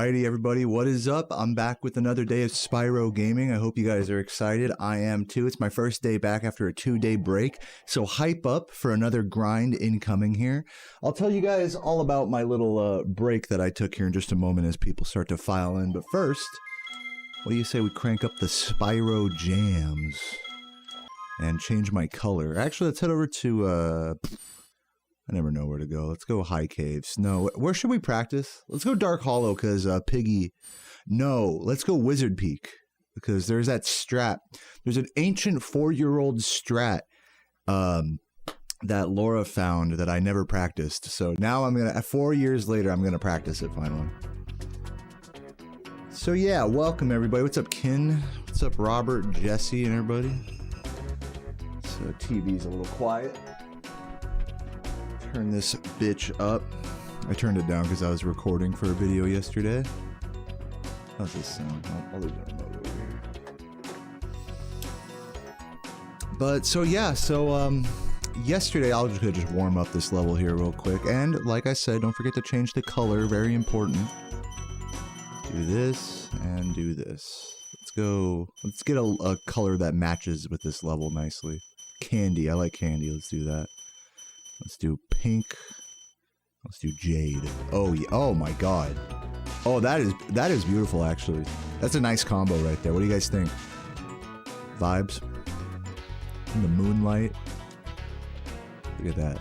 Alrighty, everybody, what is up? I'm back with another day of Spyro gaming. I hope you guys are excited. I am too. It's my first day back after a 2-day break, so hype up for another grind incoming here. I'll tell you guys all about my little break that I took here in just a moment as people start to file in. But first, what do you say we crank up the Spyro jams and change my color? Actually, let's head over to I never know where to go. Let's go High Caves. No, where should we practice? Let's go Dark Hollow because Piggy. No, let's go Wizard Peak because there's that strat. There's an ancient 4-year-old strat that Laura found that I never practiced. So now I'm gonna, 4 years later, I'm gonna practice it finally. So yeah, welcome everybody. What's up, Kin? What's up, Robert, Jesse, and everybody? So TV's a little quiet. Turn this bitch up. I turned it down because I was recording for a video yesterday. How's this sound? I'll leave the remote over here. But so yeah, yesterday I was gonna just warm up this level here real quick, and like I said, don't forget to change the color. Very important. Do this and do this. Let's go. Let's get a color that matches with this level nicely. Candy. I like candy. Let's do that. Let's do pink. Let's do jade. Oh yeah. Oh my god. Oh, that is beautiful actually. That's a nice combo right there. What do you guys think? Vibes. In the moonlight. Look at that.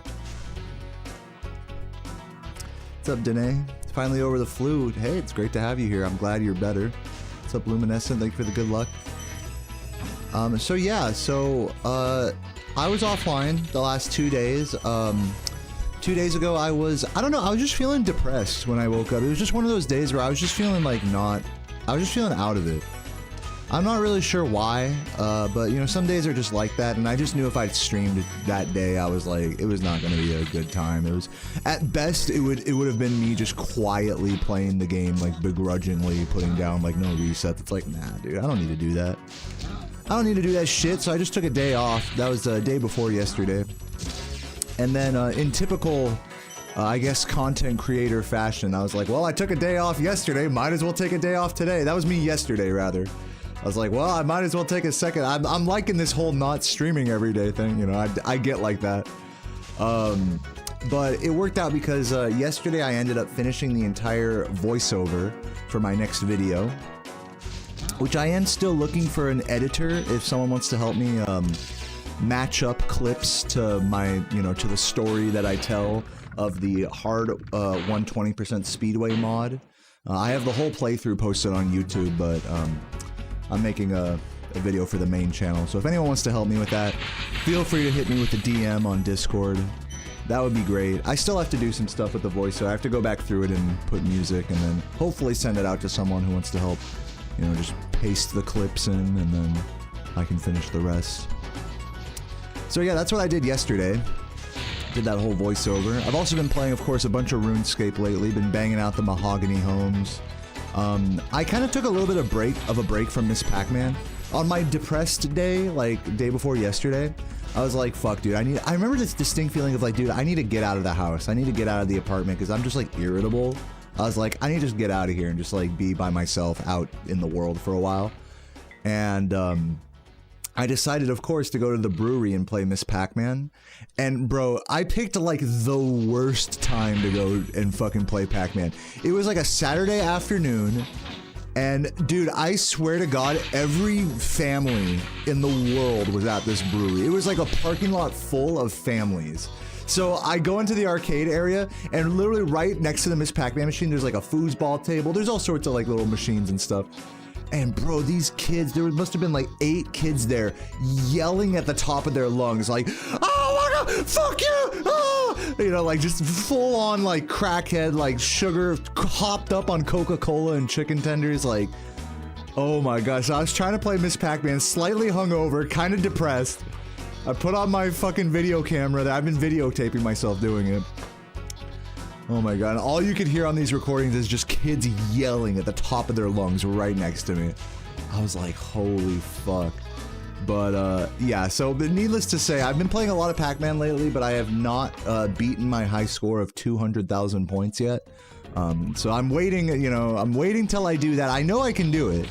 What's up, Danae? Finally over the flu. Hey, it's great to have you here. I'm glad you're better. What's up, Luminescent? Thank you for the good luck. So yeah, I was offline the last 2 days. 2 days ago, I was just feeling depressed when I woke up. It was just one of those days where I was just feeling like I was just feeling out of it. I'm not really sure why, but you know, some days are just like that, and I just knew if I'd streamed that day, I was like, it was not going to be a good time. It was, at best, it would have been me just quietly playing the game, like begrudgingly putting down like no resets. It's like, nah, dude, I don't need to do that. I don't need to do that shit, so I just took a day off. That was the day before yesterday. And then in typical, I guess, content creator fashion, I was like, well, I took a day off yesterday, might as well take a day off today. That was me yesterday, rather. I was like, well, I might as well take a second. I'm liking this whole not streaming every day thing, you know, I get like that. But it worked out because yesterday I ended up finishing the entire voiceover for my next video, which I am still looking for an editor if someone wants to help me match up clips to my, you know, to the story that I tell of the hard 120% speedway mod. I have the whole playthrough posted on YouTube, but I'm making a video for the main channel. So if anyone wants to help me with that, feel free to hit me with the DM on Discord. That would be great. I still have to do some stuff with the voice, so I have to go back through it and put music and then hopefully send it out to someone who wants to help, you know, just paste the clips in and then I can finish the rest. So yeah, that's what I did yesterday. Did that whole voiceover. I've also been playing, of course, a bunch of RuneScape lately, been banging out the mahogany homes. I kind of took a little bit of a break from Miss Pac-Man. On my depressed day, like day before yesterday, I was like, fuck, dude, I remember this distinct feeling of like, dude, I need to get out of the house. I need to get out of the apartment because I'm just like irritable. I was like, I need to just get out of here and just like be by myself out in the world for a while. And I decided, of course, to go to the brewery and play Miss Pac-Man. And bro, I picked like the worst time to go and fucking play Pac-Man. It was like a Saturday afternoon. And dude, I swear to God, every family in the world was at this brewery. It was like a parking lot full of families. So I go into the arcade area, and literally right next to the Miss Pac-Man machine, there's like a foosball table. There's all sorts of like little machines and stuff. And bro, these kids, there must have been like 8 kids there yelling at the top of their lungs like, oh my god, fuck you! Oh! You know, like just full on like crackhead, like sugar hopped up on Coca-Cola and chicken tenders, like, oh my gosh. So I was trying to play Miss Pac-Man, slightly hungover, kind of depressed. I put on my fucking video camera that I've been videotaping myself doing it. Oh my god, and all you could hear on these recordings is just kids yelling at the top of their lungs right next to me. I was like, holy fuck. But yeah, so but needless to say, I've been playing a lot of Pac-Man lately, but I have not beaten my high score of 200,000 points yet. So I'm waiting, you know, I'm waiting till I do that. I know I can do it.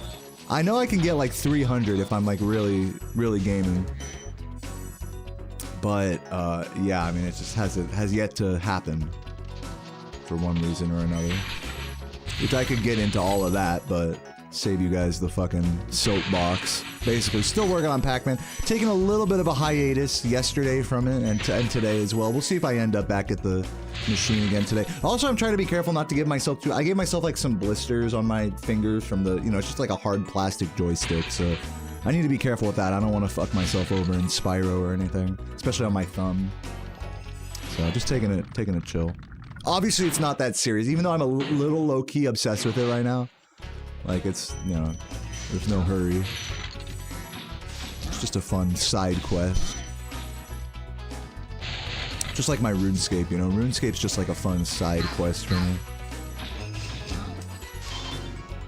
I know I can get like 300 if I'm like really gaming. But, yeah, I mean, it just has yet to happen for one reason or another. Which I could get into all of that, but save you guys the fucking soapbox. Basically, still working on Pac-Man. Taking a little bit of a hiatus yesterday from it, and today as well. We'll see if I end up back at the machine again today. Also, I'm trying to be careful not to give myself I gave myself like some blisters on my fingers from the, you know, it's just like a hard plastic joystick, so I need to be careful with that. I don't want to fuck myself over in Spyro or anything, especially on my thumb. So just taking it chill. Obviously, it's not that serious, even though I'm a little low-key obsessed with it right now. Like, it's, you know, there's no hurry. It's just a fun side quest. Just like my RuneScape, you know? RuneScape's just like a fun side quest for me.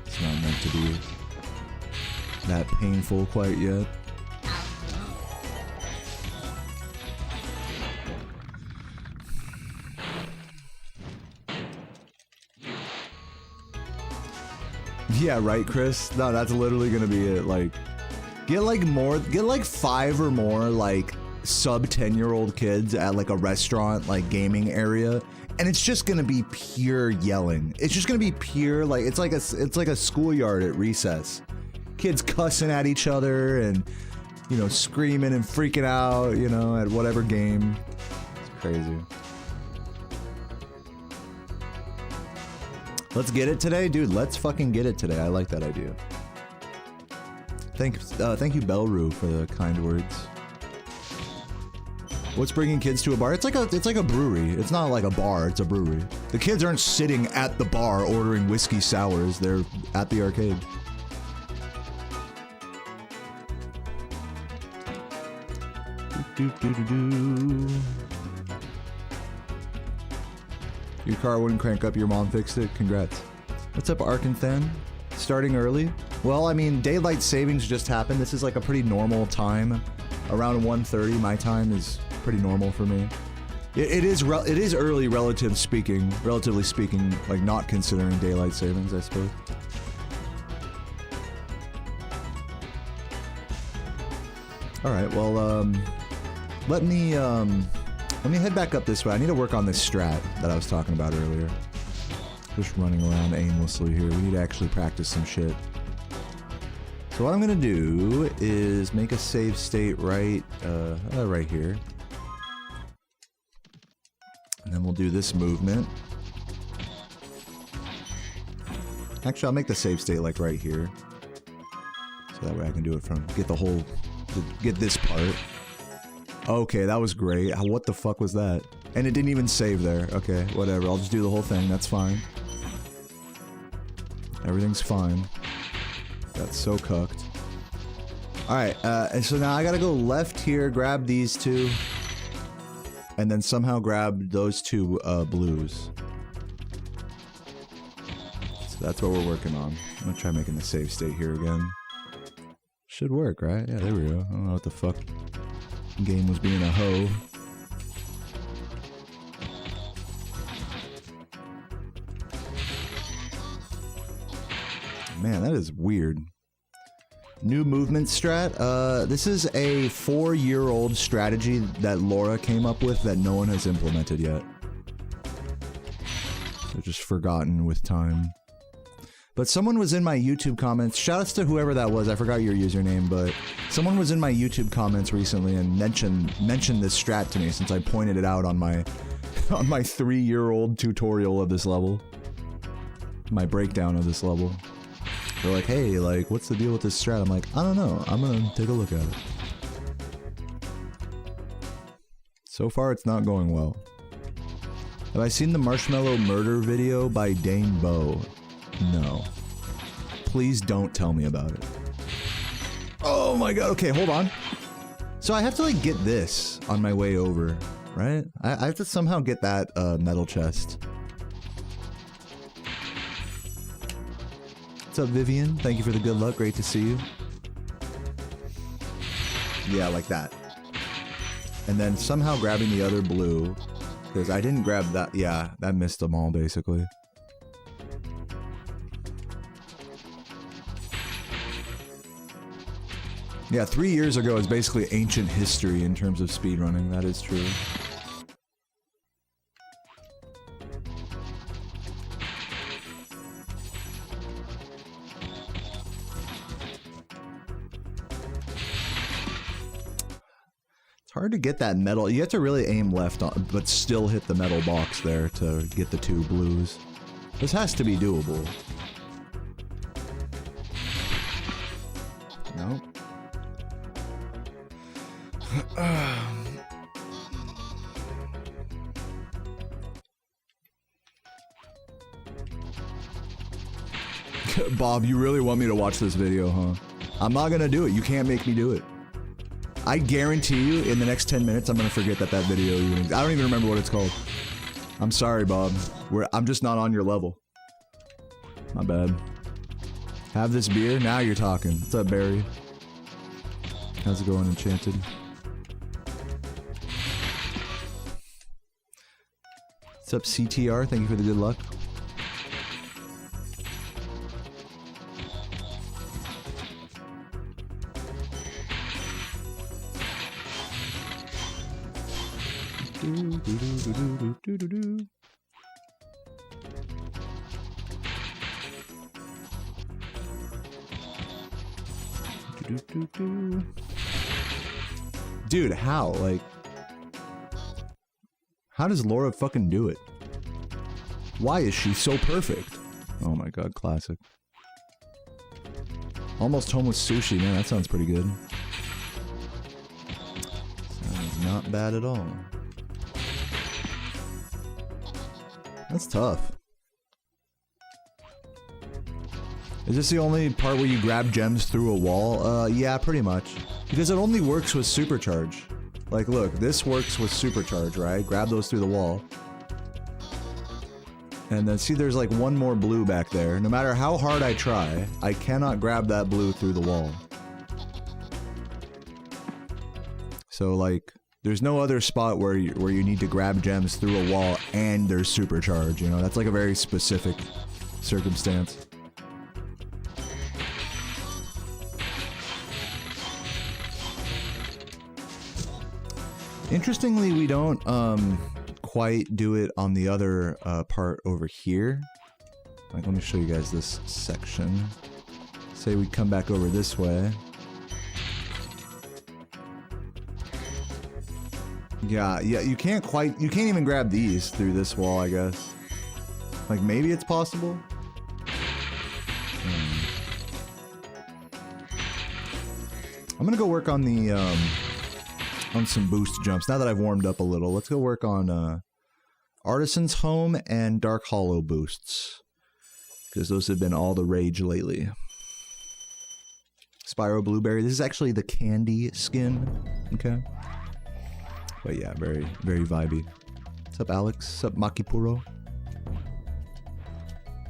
It's not meant to be that painful quite yet. Yeah, right, Chris? No, that's literally gonna be it. Like, get like 5 or more, like, sub 10-year-old kids at, like, a restaurant, like, gaming area, and it's just gonna be pure yelling. It's just gonna be pure, like, it's like a schoolyard at recess. Kids cussing at each other and, you know, screaming and freaking out, you know, at whatever game. It's crazy. Let's get it today? Dude, let's fucking get it today. I like that idea. Thank you, Belru, for the kind words. What's bringing kids to a bar? It's like a brewery. It's not like a bar, it's a brewery. The kids aren't sitting at the bar ordering whiskey sours. They're at the arcade. Your car wouldn't crank up, your mom fixed it. Congrats. What's up, Arkanthan? Starting early? Well, I mean, daylight savings just happened. This is like a pretty normal time. Around 1:30, my time is pretty normal for me. It is early, relatively speaking, like not considering daylight savings, I suppose. All right, well, let me head back up this way. I need to work on this strat that I was talking about earlier. Just running around aimlessly here. We need to actually practice some shit. So what I'm gonna do is make a save state right here. And then we'll do this movement. Actually, I'll make the save state like right here. So that way I can do it from, get this part. Okay, that was great. What the fuck was that? And it didn't even save there. Okay, whatever. I'll just do the whole thing. That's fine. Everything's fine. That's so cucked. Alright, and so now I gotta go left here, grab these two, and then somehow grab those two blues. So that's what we're working on. I'm gonna try making the save state here again. Should work, right? Yeah, there we go. I don't know what the fuck. Game was being a hoe. Man, that is weird. New movement strat. This is a 4-year-old strategy that Laura came up with that no one has implemented yet. They're just forgotten with time. But someone was in my YouTube comments, shoutouts to whoever that was, I forgot your username, but someone was in my YouTube comments recently and mentioned this strat to me since I pointed it out on my 3-year-old tutorial of this level. My breakdown of this level. They're like, hey, like, what's the deal with this strat? I'm like, I don't know, I'm gonna take a look at it. So far, it's not going well. Have I seen the Marshmallow Murder video by Dane Bow? No. Please don't tell me about it. Oh my god, okay, hold on. So I have to, like, get this on my way over, right? I have to somehow get that, metal chest. What's up, Vivian? Thank you for the good luck, great to see you. Yeah, like that. And then somehow grabbing the other blue, because I didn't grab that, yeah, that missed them all, basically. Yeah, 3 years ago is basically ancient history in terms of speedrunning. That is true. It's hard to get that metal. You have to really aim left on, but still hit the metal box there to get the 2 blues. This has to be doable. Nope. Bob, you really want me to watch this video, huh? I'm not gonna do it. You can't make me do it. I guarantee you, in the next 10 minutes, I'm gonna forget that video even. I don't even remember what it's called. I'm sorry, Bob. I'm just not on your level. My bad. Have this beer? Now you're talking. What's up, Barry? How's it going, Enchanted? What's up, CTR? Thank you for the good luck. Dude, how? Like, how does Laura fucking do it? Why is she so perfect? Oh my god, classic. Almost homeless sushi, man, that sounds pretty good. Sounds not bad at all. That's tough. Is this the only part where you grab gems through a wall? Yeah, pretty much. Because it only works with supercharge. Like, look, this works with supercharge, right? Grab those through the wall. And then see, there's like one more blue back there. No matter how hard I try, I cannot grab that blue through the wall. So like, there's no other spot where you need to grab gems through a wall and there's supercharge, you know? That's like a very specific circumstance. Interestingly, we don't quite do it on the other part over here. Like, let me show you guys this section. Say we come back over this way. Yeah, you can't even grab these through this wall, I guess. Like, maybe it's possible? I'm gonna go work on the, on some boost jumps. Now that I've warmed up a little, let's go work on, Artisan's Home and Dark Hollow boosts. Because those have been all the rage lately. Spyro Blueberry. This is actually the candy skin. Okay. But yeah, very, very vibey. What's up, Alex? What's up, Makipuro?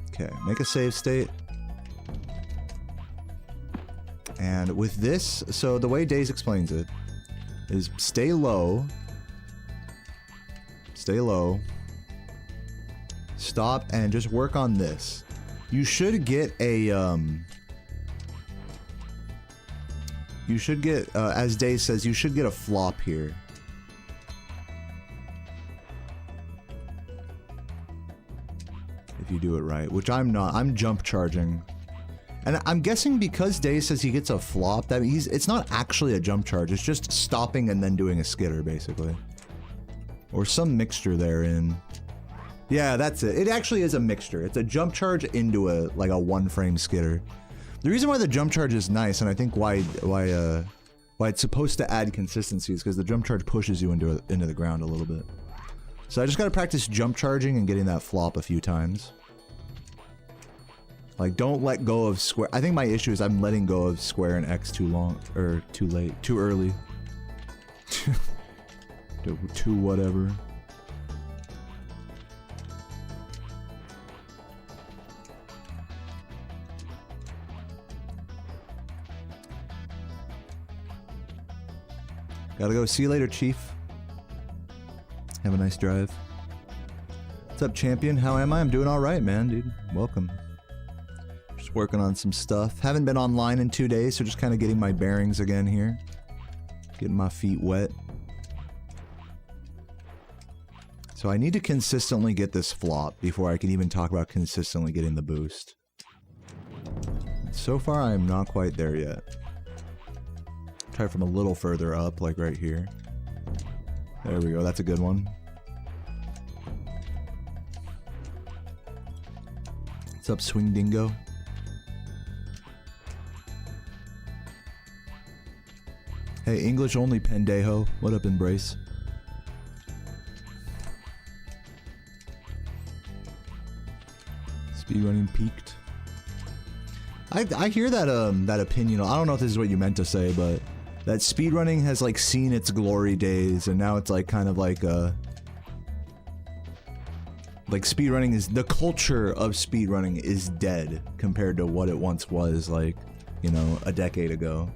Okay, make a save state. And with this, so the way Daze explains it is stay low, stop, and just work on this. You should get a, as Daze says, you should get a flop here. If you do it right, which I'm not. I'm jump charging. And I'm guessing because Daze says he gets a flop, that it's not actually a jump charge, it's just stopping and then doing a skitter, basically. Or some mixture therein. Yeah, that's it. It actually is a mixture. It's a jump charge into a, like, a one-frame skitter. The reason why the jump charge is nice, and I think why it's supposed to add consistency, is because the jump charge pushes you into the ground a little bit. So I just gotta practice jump charging and getting that flop a few times. Like, don't let go of square. I think my issue is I'm letting go of square and X too long, or too late, too early. Too whatever. Gotta go. See you later, Chief. Have a nice drive. What's up, champion? How am I? I'm doing alright, man, dude. Welcome. Just working on some stuff. Haven't been online in 2 days, so just kind of getting my bearings again here. Getting my feet wet. So I need to consistently get this flop before I can even talk about consistently getting the boost. So far, I am not quite there yet. Try from a little further up, like right here. There we go, that's a good one. What's up, Swing Dingo? Hey, English only pendejo. What up, Embrace? Speedrunning peaked. I hear that that opinion. I don't know if this is what you meant to say, but that speedrunning has like seen its glory days, and now it's like kind of like speedrunning is, the culture of speedrunning is dead compared to what it once was, like, you know, a decade ago.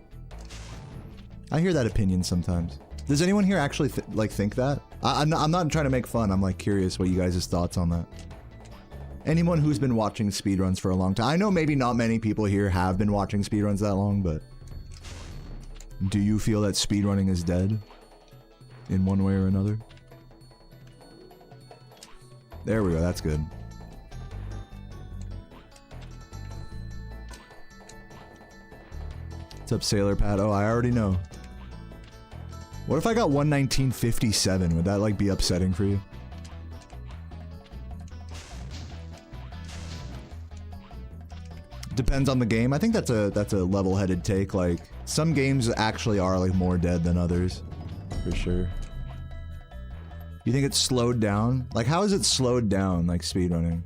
I hear that opinion sometimes. Does anyone here actually think that? I'm not trying to make fun. I'm like curious what you guys' thoughts on that. Anyone who's been watching speedruns for a long time. I know maybe not many people here have been watching speedruns that long, but do you feel that speedrunning is dead in one way or another? There we go, that's good. What's up, Sailor Pat? Oh, I already know. What if I got 119.57? Would that like be upsetting for you? Depends on the game. I think that's a level-headed take. Like, some games actually are like more dead than others, for sure. You think it's slowed down? Like, how is it slowed down, like speedrunning?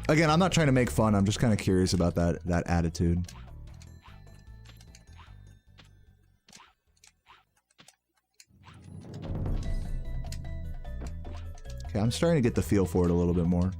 Again, I'm not trying to make fun. I'm just kind of curious about that attitude. Okay, I'm starting to get the feel for it a little bit more.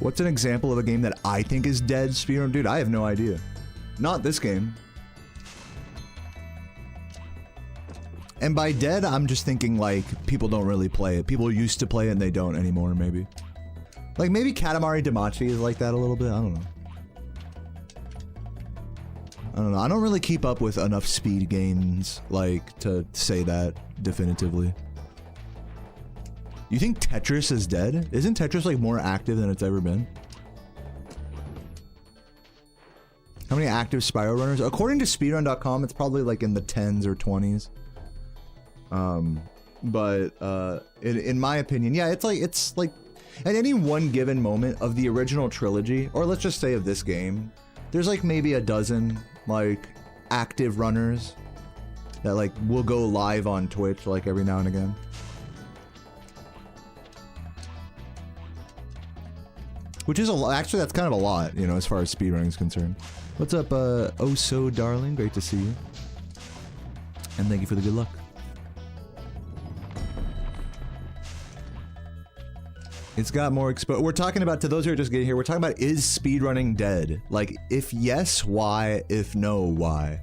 What's an example of a game that I think is dead speedrun? Dude, I have no idea. Not this game. And by dead, I'm just thinking like people don't really play it. People used to play it and they don't anymore, maybe. Like maybe Katamari Damacy is like that a little bit. I don't know. I don't really keep up with enough speed games like to say that definitively. You think Tetris is dead? Isn't Tetris like more active than it's ever been? How many active Spyro runners? According to speedrun.com, it's probably like in the 10s or 20s. In my opinion, yeah, it's like at any one given moment of the original trilogy, or let's just say of this game, there's like maybe a dozen like active runners that like will go live on Twitch like every now and again. Which is actually that's kind of a lot, you know, as far as speedrunning is concerned. What's up, oh so darling? Great to see you. And thank you for the good luck. It's got more expo. We're talking about, to those who are just getting here, we're talking about, is speedrunning dead? Like, if yes, why? If no, why?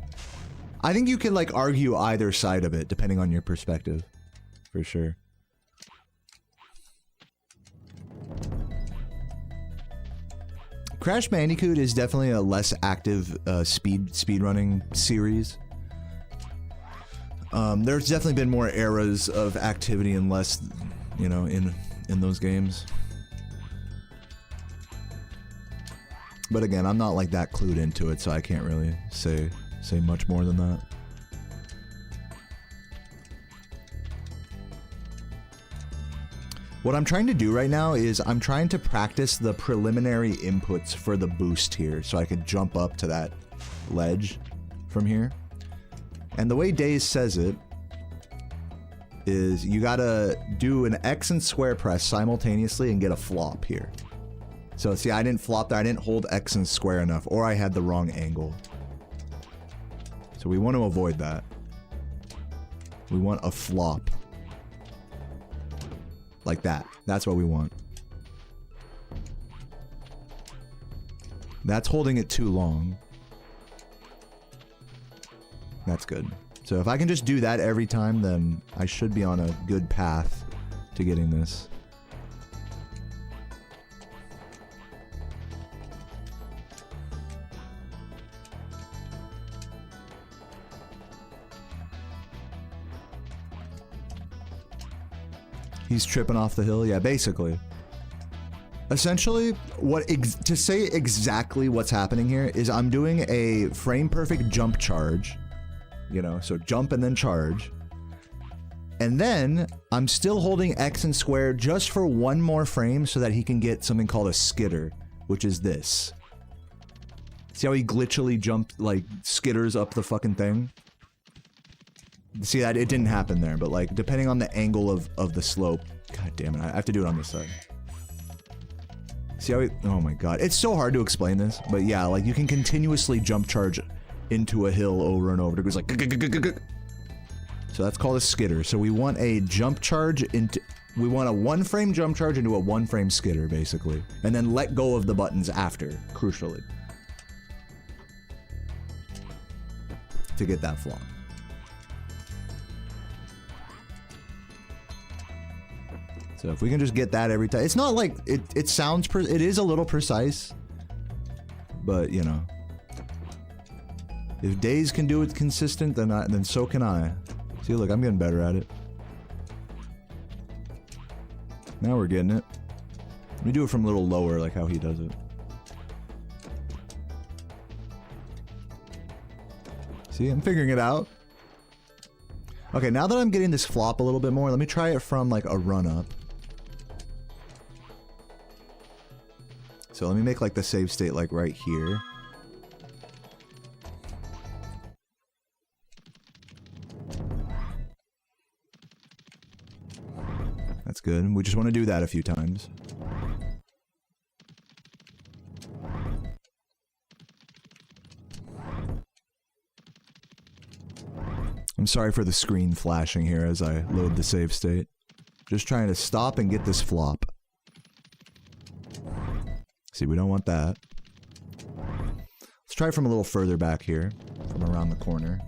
I think you can like argue either side of it, depending on your perspective, for sure. Crash Bandicoot is definitely a less active speedrunning series. There's definitely been more eras of activity and less, you know, in those games. But again, I'm not like that clued into it, so I can't really say much more than that. What I'm trying to do right now is I'm trying to practice the preliminary inputs for the boost here so I could jump up to that ledge from here. And the way Daze says it is you gotta do an X and square press simultaneously and get a flop here. So see, I didn't flop there, I didn't hold X and square enough, or I had the wrong angle. So we want to avoid that. We want a flop. Like that. That's what we want. That's holding it too long. That's good. So if I can just do that every time, then I should be on a good path to getting this. He's tripping off the hill? Yeah, basically. Essentially, to say exactly what's happening here is I'm doing a frame-perfect jump charge. You know, so jump and then charge. And then I'm still holding X and square just for one more frame so that he can get something called a skitter, which is this. See how he glitchily jumped, like, skitters up the fucking thing? See that it didn't happen there, but like depending on the angle of the slope. God damn it, I have to do it on this side. See how oh my god, it's so hard to explain this, but yeah, like you can continuously jump charge into a hill over and over. It goes like so that's called a skitter. So we want a jump charge into we want a 1-frame jump charge into a 1-frame skitter basically, and then let go of the buttons after, crucially, to get that flop. So if we can just get that every time, it's not like it sounds it is a little precise, but you know, if Days can do it consistent, then so can I. See, look, I'm getting better at it. Now we're getting it. Let me do it from a little lower, like how he does it. See, I'm figuring it out. Okay, now that I'm getting this flop a little bit more, let me try it from like a run up. So let me make like the save state like right here. That's good. We just want to do that a few times. I'm sorry for the screen flashing here as I load the save state. Just trying to stop and get this flop. See, we don't want that. Let's try from a little further back here, from around the corner.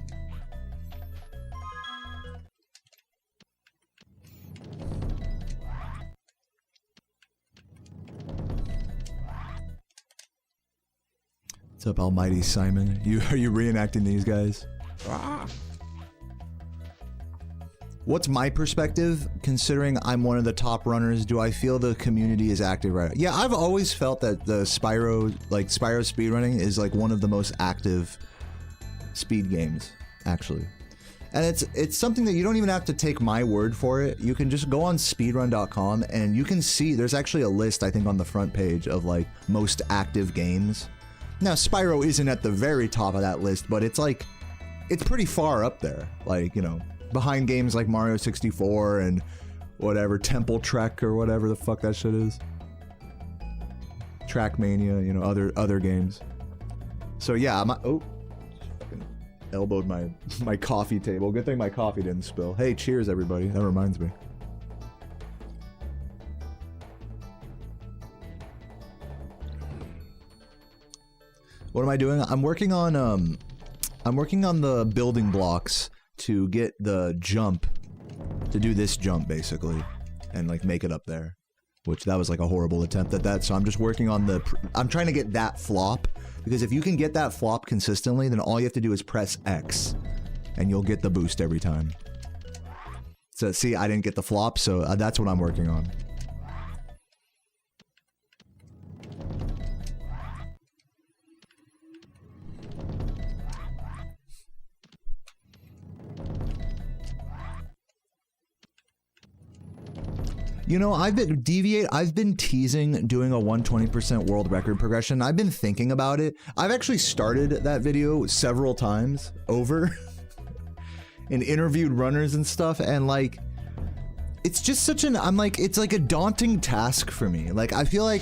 What's up, Almighty Simon? Are you reenacting these guys? Ah. What's my perspective, considering I'm one of the top runners? Do I feel the community is active right now? Yeah, I've always felt that the Spyro speedrunning is like one of the most active speed games, actually. And it's something that you don't even have to take my word for it. You can just go on speedrun.com and you can see there's actually a list, I think, on the front page of like most active games. Now, Spyro isn't at the very top of that list, but it's like, it's pretty far up there. Like, you know, behind games like Mario 64 and whatever, Temple Trek or whatever the fuck that shit is. Trackmania, you know, other games. So yeah, oh, fucking elbowed my coffee table. Good thing my coffee didn't spill. Hey, cheers everybody. That reminds me. What am I doing? I'm working on the building blocks to get the jump, to do this jump basically, and like make it up there, which that was like a horrible attempt at that. So I'm just working on I'm trying to get that flop, because if you can get that flop consistently, then all you have to do is press X and you'll get the boost every time. So see, I didn't get the flop, so that's what I'm working on. You know, I've been teasing doing a 120% world record progression. I've been thinking about it. I've actually started that video several times over and interviewed runners and stuff, and like, it's just such an, it's like a daunting task for me. Like, I feel like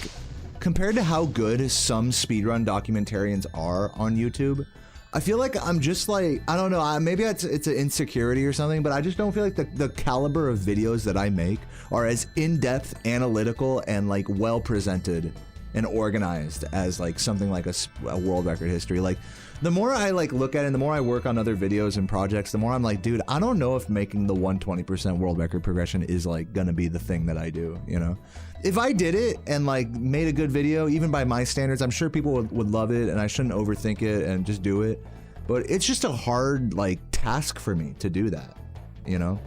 compared to how good some speedrun documentarians are on YouTube, I feel like I'm just like, I don't know, maybe it's an insecurity or something, but I just don't feel like the caliber of videos that I make are as in-depth, analytical, and like well presented and organized as like something like a world record history. Like the more I like look at it and the more I work on other videos and projects, the more I'm like, dude, I don't know if making the 120% world record progression is like gonna be the thing that I do, you know? If I did it and like made a good video, even by my standards, I'm sure people would love it and I shouldn't overthink it and just do it. But it's just a hard like task for me to do that, you know?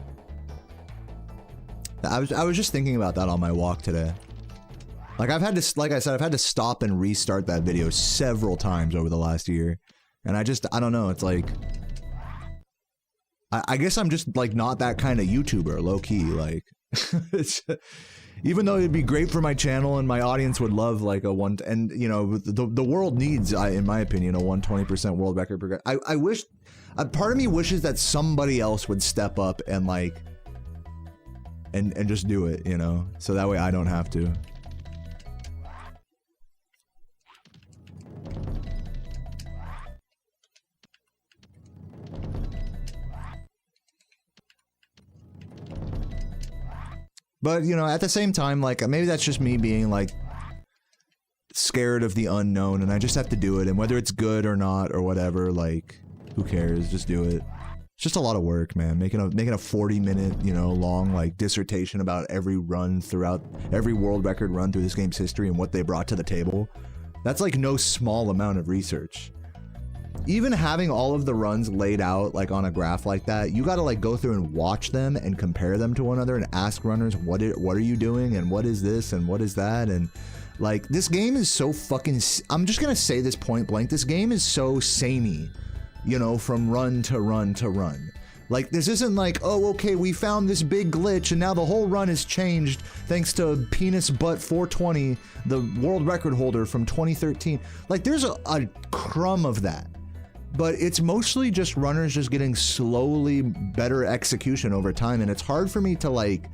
I was just thinking about that on my walk today. Like I've had to, like I said, I've had to stop and restart that video several times over the last year. And I don't know, it's like, I guess I'm just like not that kind of YouTuber, low key, like, it's, even though it'd be great for my channel and my audience would love like and you know, the world needs, in my opinion, a 120% world record progression. I wish, part of me wishes that somebody else would step up and like, and just do it, you know, so that way I don't have to. But, you know, at the same time, like, maybe that's just me being, like, scared of the unknown, and I just have to do it, and whether it's good or not, or whatever, like, who cares, just do it. It's just a lot of work, man, making a 40-minute, you know, long, like, dissertation about every run throughout, every world record run through this game's history and what they brought to the table. That's, like, no small amount of research. Even having all of the runs laid out like on a graph like that, you gotta like go through and watch them and compare them to one another and ask runners what are you doing and what is this and what is that, and like this game is so fucking, I'm just gonna say this point blank, this game is so samey, you know, from run to run to run. Like this isn't like, oh okay, we found this big glitch and now the whole run has changed thanks to Penis Butt 420, the world record holder from 2013. Like there's a crumb of that. But it's mostly just runners just getting slowly better execution over time, and it's hard for me to like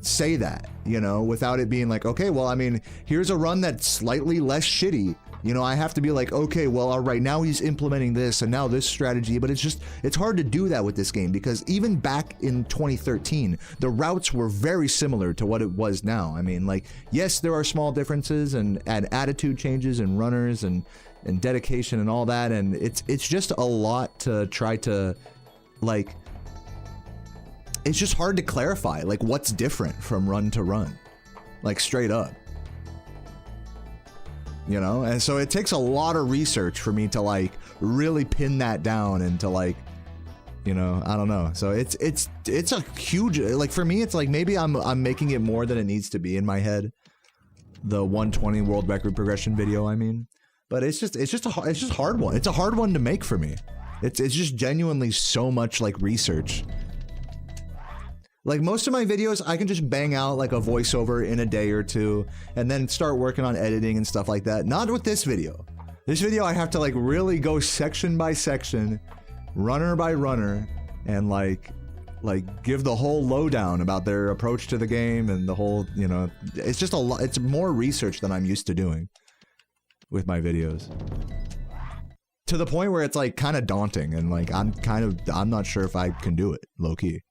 say that, you know, without it being like, okay, well, I mean, here's a run that's slightly less shitty. You know, I have to be like, okay, well, all right, now he's implementing this and now this strategy, but it's hard to do that with this game because even back in 2013, the routes were very similar to what it was now. I mean, like, yes, there are small differences and attitude changes and runners and dedication and all that, and it's just a lot to try to, like, it's just hard to clarify, like, what's different from run to run, like, straight up. You know, and so it takes a lot of research for me to like really pin that down and to like, you know, I don't know. So it's a huge, like for me, it's like maybe I'm making it more than it needs to be in my head. The 120 world record progression video, I mean, but it's just a hard one. It's a hard one to make for me. It's just genuinely so much like research. Like most of my videos, I can just bang out like a voiceover in a day or two and then start working on editing and stuff like that. Not with this video. This video, I have to like really go section by section, runner by runner, and like give the whole lowdown about their approach to the game and the whole, you know, it's just a lot. It's more research than I'm used to doing with my videos. To the point where it's like kind of daunting and like I'm not sure if I can do it, low key.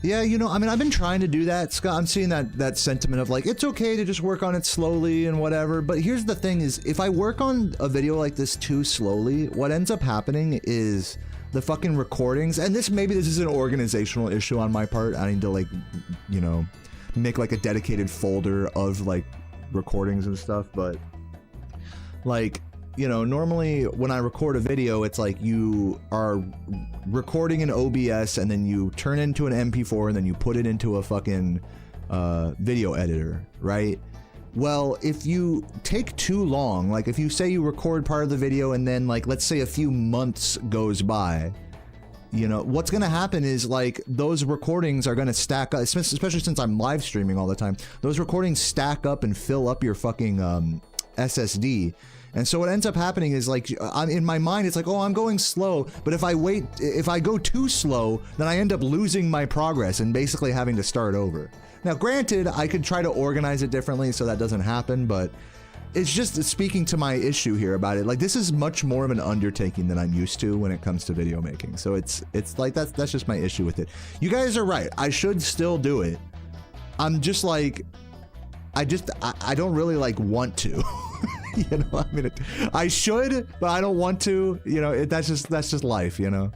Yeah, you know, I mean, I've been trying to do that, Scott. I'm seeing that sentiment of like, it's okay to just work on it slowly and whatever. But here's the thing is, if I work on a video like this too slowly, what ends up happening is the fucking recordings, and maybe this is an organizational issue on my part. I need to like, you know, make like a dedicated folder of like recordings and stuff. But like, you know, normally when I record a video, it's like you are recording in OBS and then you turn it into an MP4 and then you put it into a fucking video editor, right? Well, if you take too long, like if you say you record part of the video and then like, let's say a few months goes by, you know, what's gonna happen is like those recordings are gonna stack up, especially since I'm live streaming all the time. Those recordings stack up and fill up your fucking SSD. And so what ends up happening is like, in my mind, it's like, oh, I'm going slow. But if I go too slow, then I end up losing my progress and basically having to start over. Now, granted, I could try to organize it differently so that doesn't happen, but it's just speaking to my issue here about it. Like, this is much more of an undertaking than I'm used to when it comes to video making. So it's like, that's just my issue with it. You guys are right. I should still do it. I'm just like, I don't really like want to. You know, I mean, I should, but I don't want to. You know, that's just life. You know,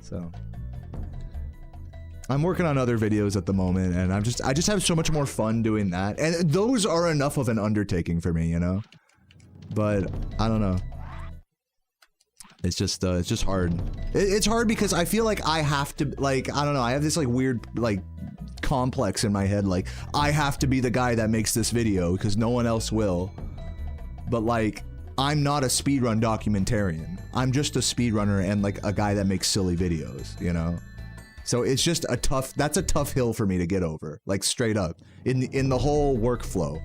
so I'm working on other videos at the moment, and I just have so much more fun doing that, and those are enough of an undertaking for me. You know, but I don't know. It's just hard. It's hard because I feel like I have to, like, I don't know. I have this like weird like complex in my head, like I have to be the guy that makes this video because no one else will. But like, I'm not a speedrun documentarian. I'm just a speedrunner and like a guy that makes silly videos, you know? So it's just that's a tough hill for me to get over, like straight up, in the whole workflow.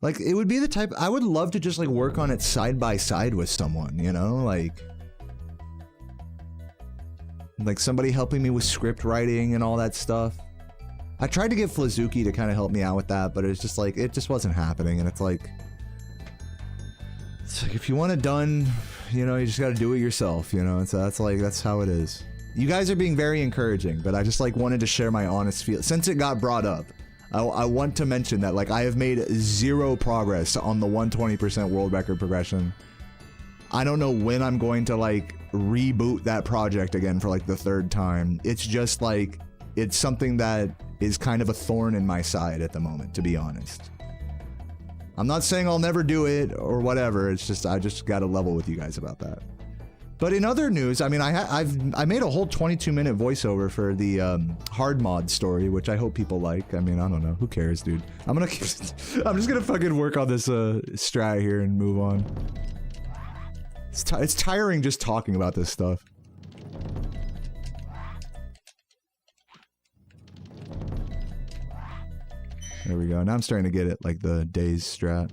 Like, it would be the type, I would love to just like work on it side by side with someone, you know, like somebody helping me with script writing and all that stuff. I tried to get Flazuki to kind of help me out with that, but it's just like, it just wasn't happening. And it's like if you want it done, you know, you just got to do it yourself, you know. And so that's how it is. You guys are being very encouraging, but I just like wanted to share my honest feel since it got brought up. I want to mention that, like, I have made 0 progress on the 120% world record progression. I don't know when I'm going to, like, reboot that project again for, like, the 3rd time. It's just, like, it's something that is kind of a thorn in my side at the moment, to be honest. I'm not saying I'll never do it or whatever. It's just, I just got to level with you guys about that. But in other news, I mean, I made a whole 22-minute voiceover for the hard mod story, which I hope people like. I mean, I don't know, who cares, dude? I'm just gonna fucking work on this strat here and move on. It's tiring just talking about this stuff. There we go. Now I'm starting to get it, like the days strat.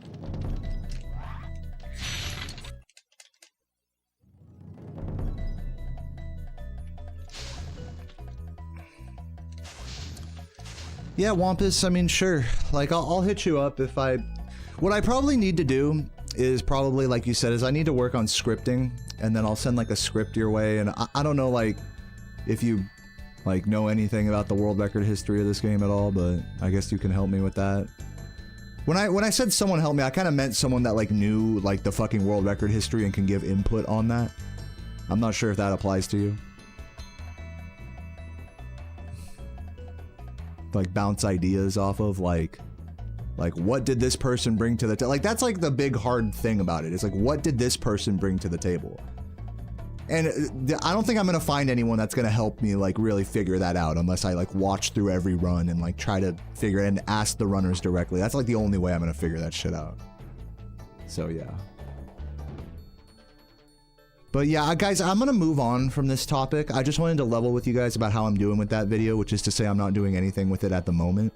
Yeah, Wampus, I mean, sure. Like, I'll hit you up if what I probably need to do is probably, like you said, is I need to work on scripting, and then I'll send, like, a script your way, and I don't know, like, if you, like, know anything about the world record history of this game at all, but I guess you can help me with that. When I said someone help me, I kind of meant someone that, like, knew, like, the fucking world record history and can give input on that. I'm not sure if that applies to you. Like, bounce ideas off of, like what did this person bring to the table? Like, that's like the big hard thing about it. It's like, what did this person bring to the table? And I don't think I'm gonna find anyone that's gonna help me like really figure that out unless I like watch through every run and like try to figure it and ask the runners directly. That's like the only way I'm gonna figure that shit out. So yeah. But yeah, guys, I'm gonna move on from this topic. I just wanted to level with you guys about how I'm doing with that video, which is to say I'm not doing anything with it at the moment.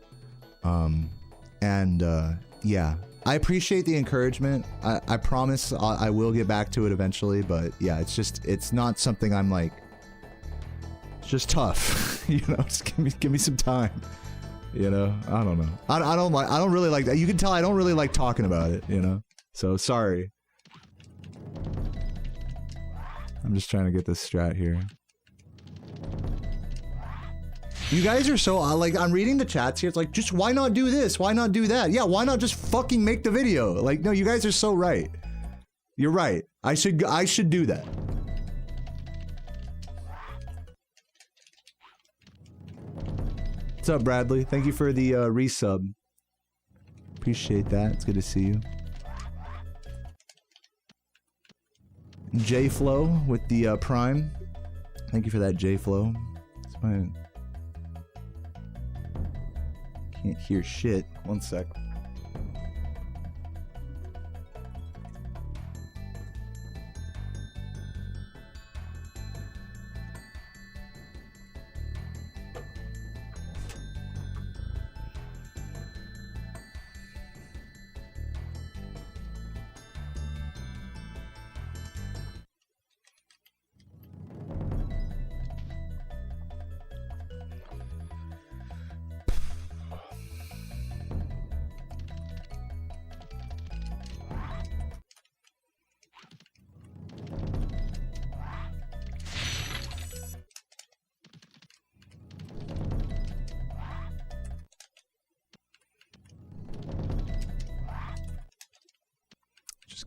Yeah, I appreciate the encouragement. I promise I will get back to it eventually, but yeah, it's not something I'm like, it's just tough, you know, just give me some time, you know, I don't know. I don't really like that. You can tell I don't really like talking about it, you know, so sorry. I'm just trying to get this strat here. You guys are so, like, I'm reading the chats here, it's like, just why not do this? Why not do that? Yeah, why not just fucking make the video? Like, no, you guys are so right. You're right. I should do that. What's up, Bradley? Thank you for the resub. Appreciate that. It's good to see you. J Flow with the Prime. Thank you for that, J Flow. It's fine. Can't hear shit. One sec.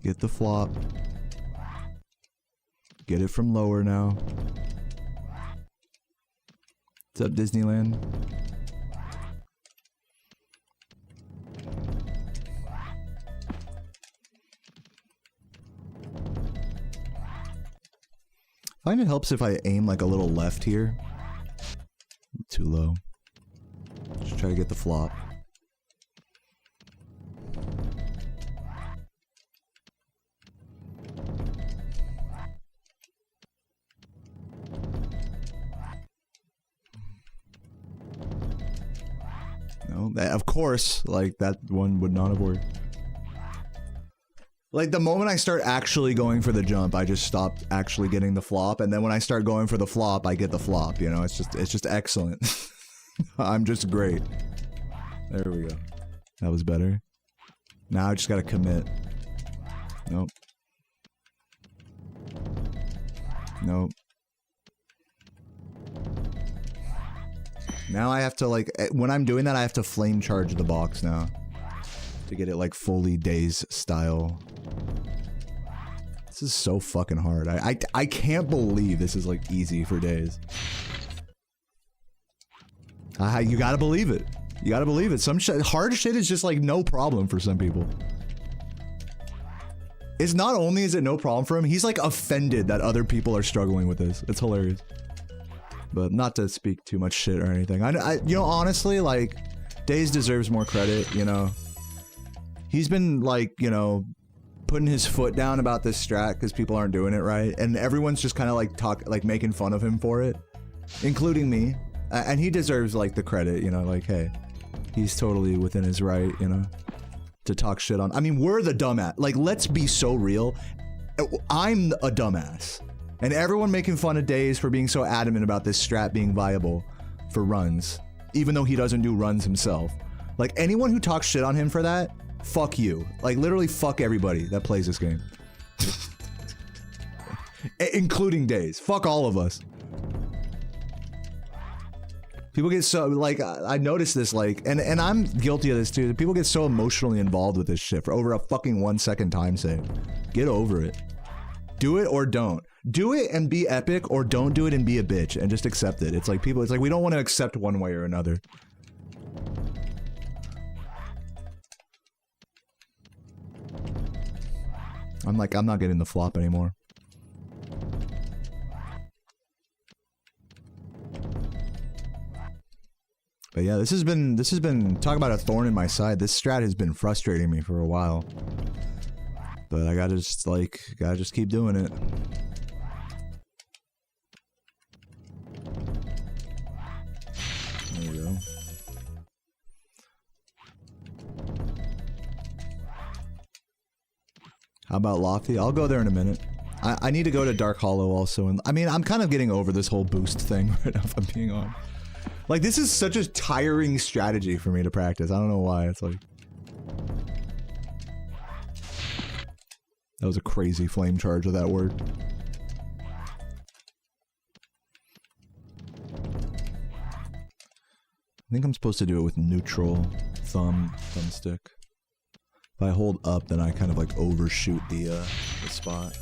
Get the flop. Get it from lower now. What's up, Disneyland? I find it helps if I aim like a little left here. Too low. Just try to get the flop. Of course, like, that one would not have worked. Like, the moment I start actually going for the jump, I just stopped actually getting the flop, and then when I start going for the flop, I get the flop, you know? It's just excellent. I'm just great. There we go. That was better. Now I just gotta commit. Nope. Nope. Now I have to, like, when I'm doing that, I have to flame charge the box now. To get it, like, fully Days style. This is so fucking hard. I can't believe this is, like, easy for Days. You gotta believe it. You gotta believe it. Some hard shit is just, like, no problem for some people. It's not only is it no problem for him, he's, like, offended that other people are struggling with this. It's hilarious. But not to speak too much shit or anything. You know, honestly, like, Days deserves more credit, you know. He's been, like, you know, putting his foot down about this strat because people aren't doing it right. And everyone's just kind of, like, making fun of him for it. Including me. And he deserves, like, the credit, you know, like, hey. He's totally within his right, you know, to talk shit on. I mean, we're the dumbass. Like, let's be so real. I'm a dumbass. And everyone making fun of Days for being so adamant about this strat being viable for runs, even though he doesn't do runs himself. Like, anyone who talks shit on him for that, fuck you. Like, literally fuck everybody that plays this game. Including Days. Fuck all of us. People get so, like, I noticed this, like, and I'm guilty of this too. People get so emotionally involved with this shit for over a fucking 1 second time save. Get over it. Do it or don't. Do it and be epic, or don't do it and be a bitch and just accept it. It's like people, it's like we don't want to accept one way or another. I'm like, I'm not getting the flop anymore. But yeah, this has been talk about a thorn in my side. This strat has been frustrating me for a while. But I gotta just keep doing it. There we go. How about Lofty? I'll go there in a minute. I need to go to Dark Hollow also, and I mean, I'm kind of getting over this whole boost thing right now, if I'm being honest. Like, this is such a tiring strategy for me to practice. I don't know why. It's like... That was a crazy flame charge of that word. I think I'm supposed to do it with neutral thumbstick. If I hold up, then I kind of like overshoot the spot.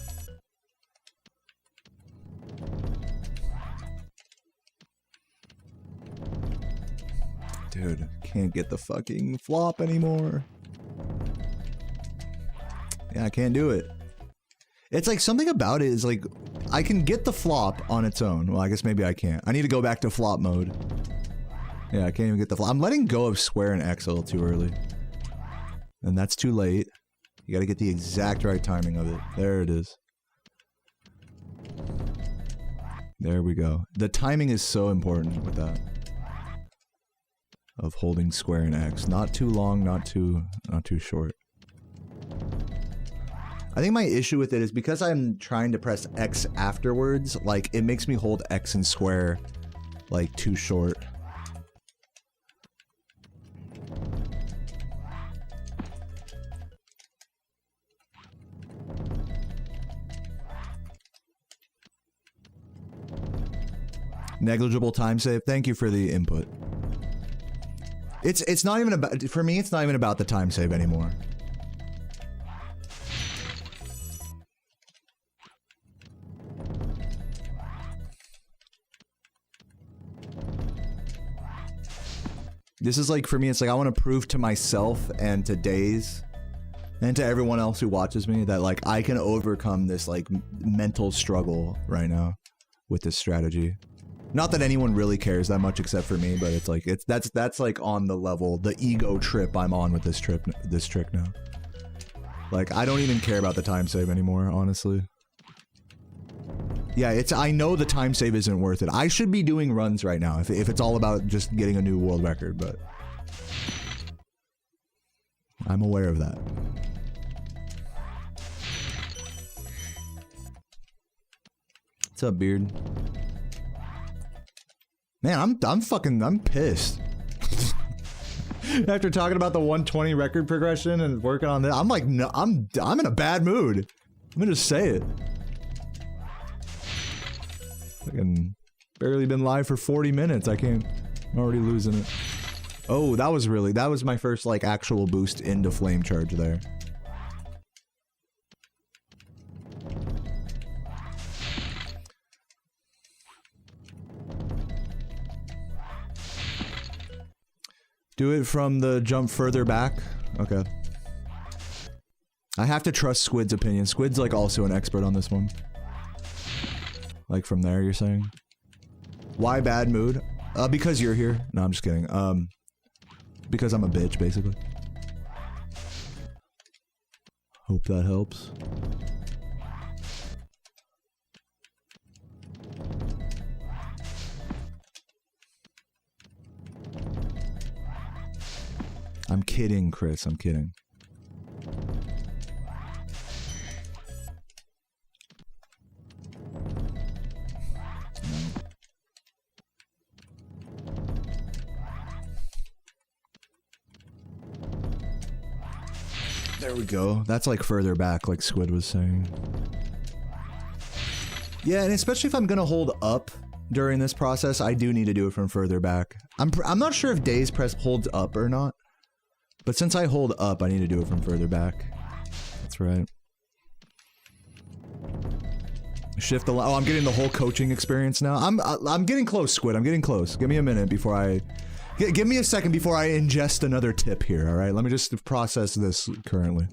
Dude, can't get the fucking flop anymore. Yeah, I can't do it. It's like something about it is like, I can get the flop on its own. Well, I guess maybe I can't. I need to go back to flop mode. Yeah, I can't even get the flop. I'm letting go of square and X a little too early. And that's too late. You gotta get the exact right timing of it. There it is. There we go. The timing is so important with that. Of holding square and X. Not too long, not too short. I think my issue with it is because I'm trying to press X afterwards, like, it makes me hold X and square, like, too short. Negligible time save. Thank you for the input. It's not even about, for me, it's not even about the time save anymore. This is like, for me, it's like I want to prove to myself and to Daze and to everyone else who watches me that, like, I can overcome this, like, mental struggle right now with this strategy. Not that anyone really cares that much except for me, but it's like, that's like on the level, the ego trip I'm on with this trick now. Like, I don't even care about the time save anymore, honestly. Yeah, I know the time save isn't worth it. I should be doing runs right now if it's all about just getting a new world record, but I'm aware of that. What's up, Beard? Man, I'm pissed. After talking about the 120 record progression and working on this, I'm like, no, I'm in a bad mood. I'm gonna just say it. Fucking barely been live for 40 minutes. I'm already losing it. Oh, that was my first, like, actual boost into flame charge there. Do it from the jump further back? Okay. I have to trust Squid's opinion. Squid's, like, also an expert on this one. Like, from there, you're saying? Why bad mood? Because you're here. No, I'm just kidding. Because I'm a bitch, basically. Hope that helps. I'm kidding, Chris. I'm kidding. There we go. That's like further back, like Squid was saying. Yeah, and especially if I'm gonna hold up during this process, I do need to do it from further back. I'm not sure if Daze Press holds up or not, but since I hold up, I need to do it from further back. That's right. Shift the oh, I'm getting the whole coaching experience now. I'm getting close, Squid. I'm getting close. Give me a minute before I give me a second before I ingest another tip here, all right? Let me just process this currently.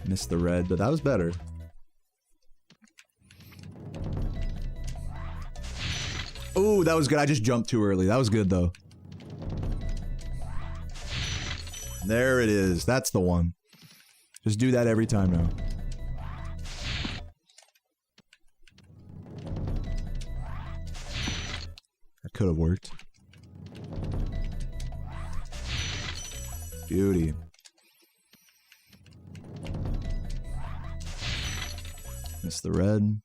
Missed the red, but that was better. Oh, that was good. I just jumped too early. That was good, though. There it is. That's the one. Just do that every time now. That could have worked. Beauty. Missed the red.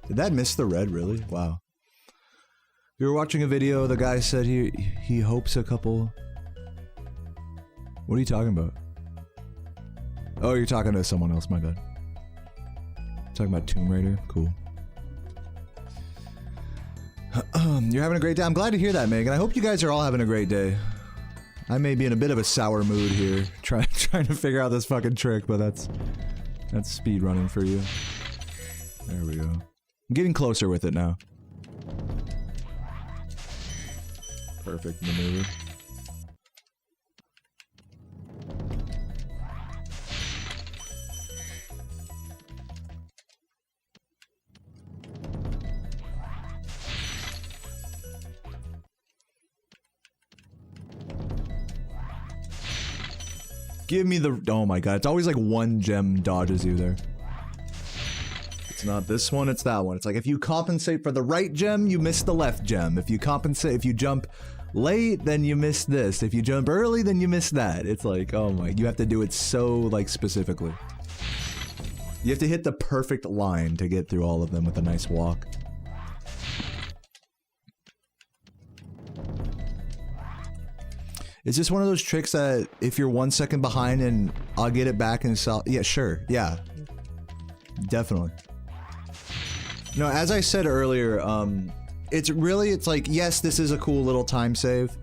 Did that miss the red, really? Wow. We were watching a video, the guy said he hopes a couple... What are you talking about? Oh, you're talking to someone else, my bad. Talking about Tomb Raider? Cool. You're having a great day. I'm glad to hear that, Megan. I hope you guys are all having a great day. may be in a bit of a sour mood here, trying to figure out this fucking trick, but that's speedrunning for you. There we go. I'm getting closer with it now. Perfect maneuver. Give me the- oh my god, it's always like one gem dodges you there. It's not this one, it's that one. It's like if you compensate for the right gem, you miss the left gem. If you jump late, then you miss this. If you jump early, then you miss that. It's like, oh my, you have to do it so like specifically. You have to hit the perfect line to get through all of them with a nice walk. It's just one of those tricks that if you're 1 second behind and I'll get it back and sell. Yeah, sure. Yeah. Definitely. No, as I said earlier, it's like, yes, this is a cool little time save.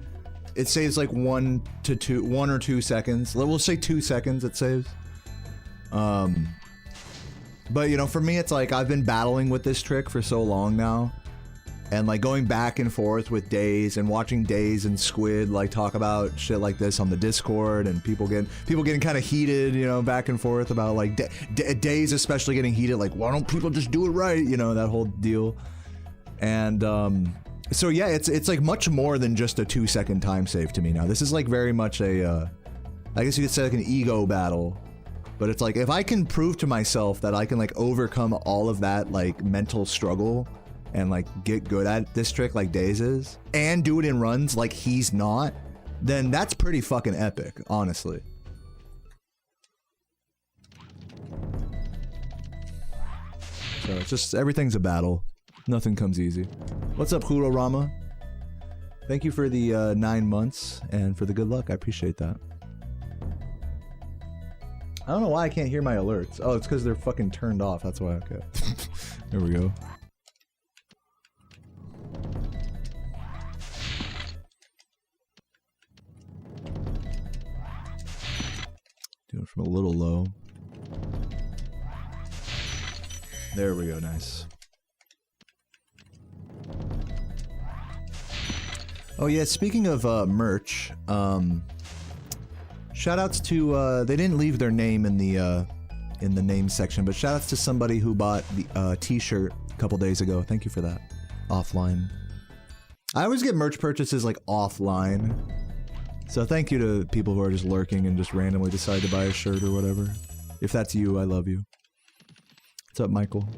It saves like 1 or 2 seconds. We'll say 2 seconds it saves. But you know, for me, it's like I've been battling with this trick for so long now. And like going back and forth with Daze and watching Daze and Squid like talk about shit like this on the Discord, and people getting kind of heated, you know, back and forth about like Daze especially getting heated, like why don't people just do it right, you know, that whole deal. And so yeah, it's like much more than just a 2 second time save to me now. This is like very much a I guess you could say like an ego battle. But it's like if I can prove to myself that I can like overcome all of that like mental struggle and like get good at this trick like Daze is, and do it in runs like he's not, then that's pretty fucking epic, honestly. So it's just, everything's a battle. Nothing comes easy. What's up, Hurorama? Thank you for the 9 months and for the good luck. I appreciate that. I don't know why I can't hear my alerts. Oh, it's because they're fucking turned off. That's why. Okay. There we go. Do it from a little low. There we go, nice. Oh yeah, speaking of merch, shoutouts to they didn't leave their name in the name section, but shoutouts to somebody who bought the t-shirt a couple days ago. Thank you for that. Offline. I always get merch purchases like offline. So thank you to people who are just lurking and just randomly decide to buy a shirt or whatever. If that's you, I love you. What's up, Michael?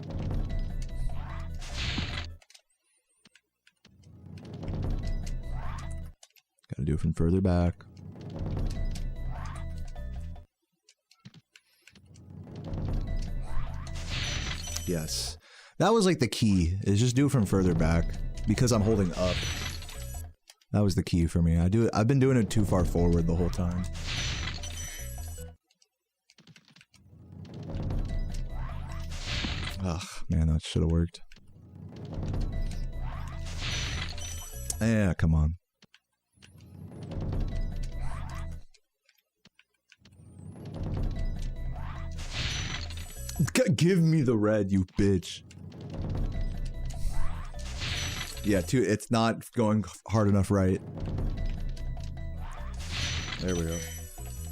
Gotta do it from further back. Yes. That was like the key, is just do it from further back. Because I'm holding up. That was the key for me. I've been doing it too far forward the whole time. Ugh, man, that should have worked. Yeah, come on. Give me the red, you bitch. Yeah, it's not going hard enough right. There we go.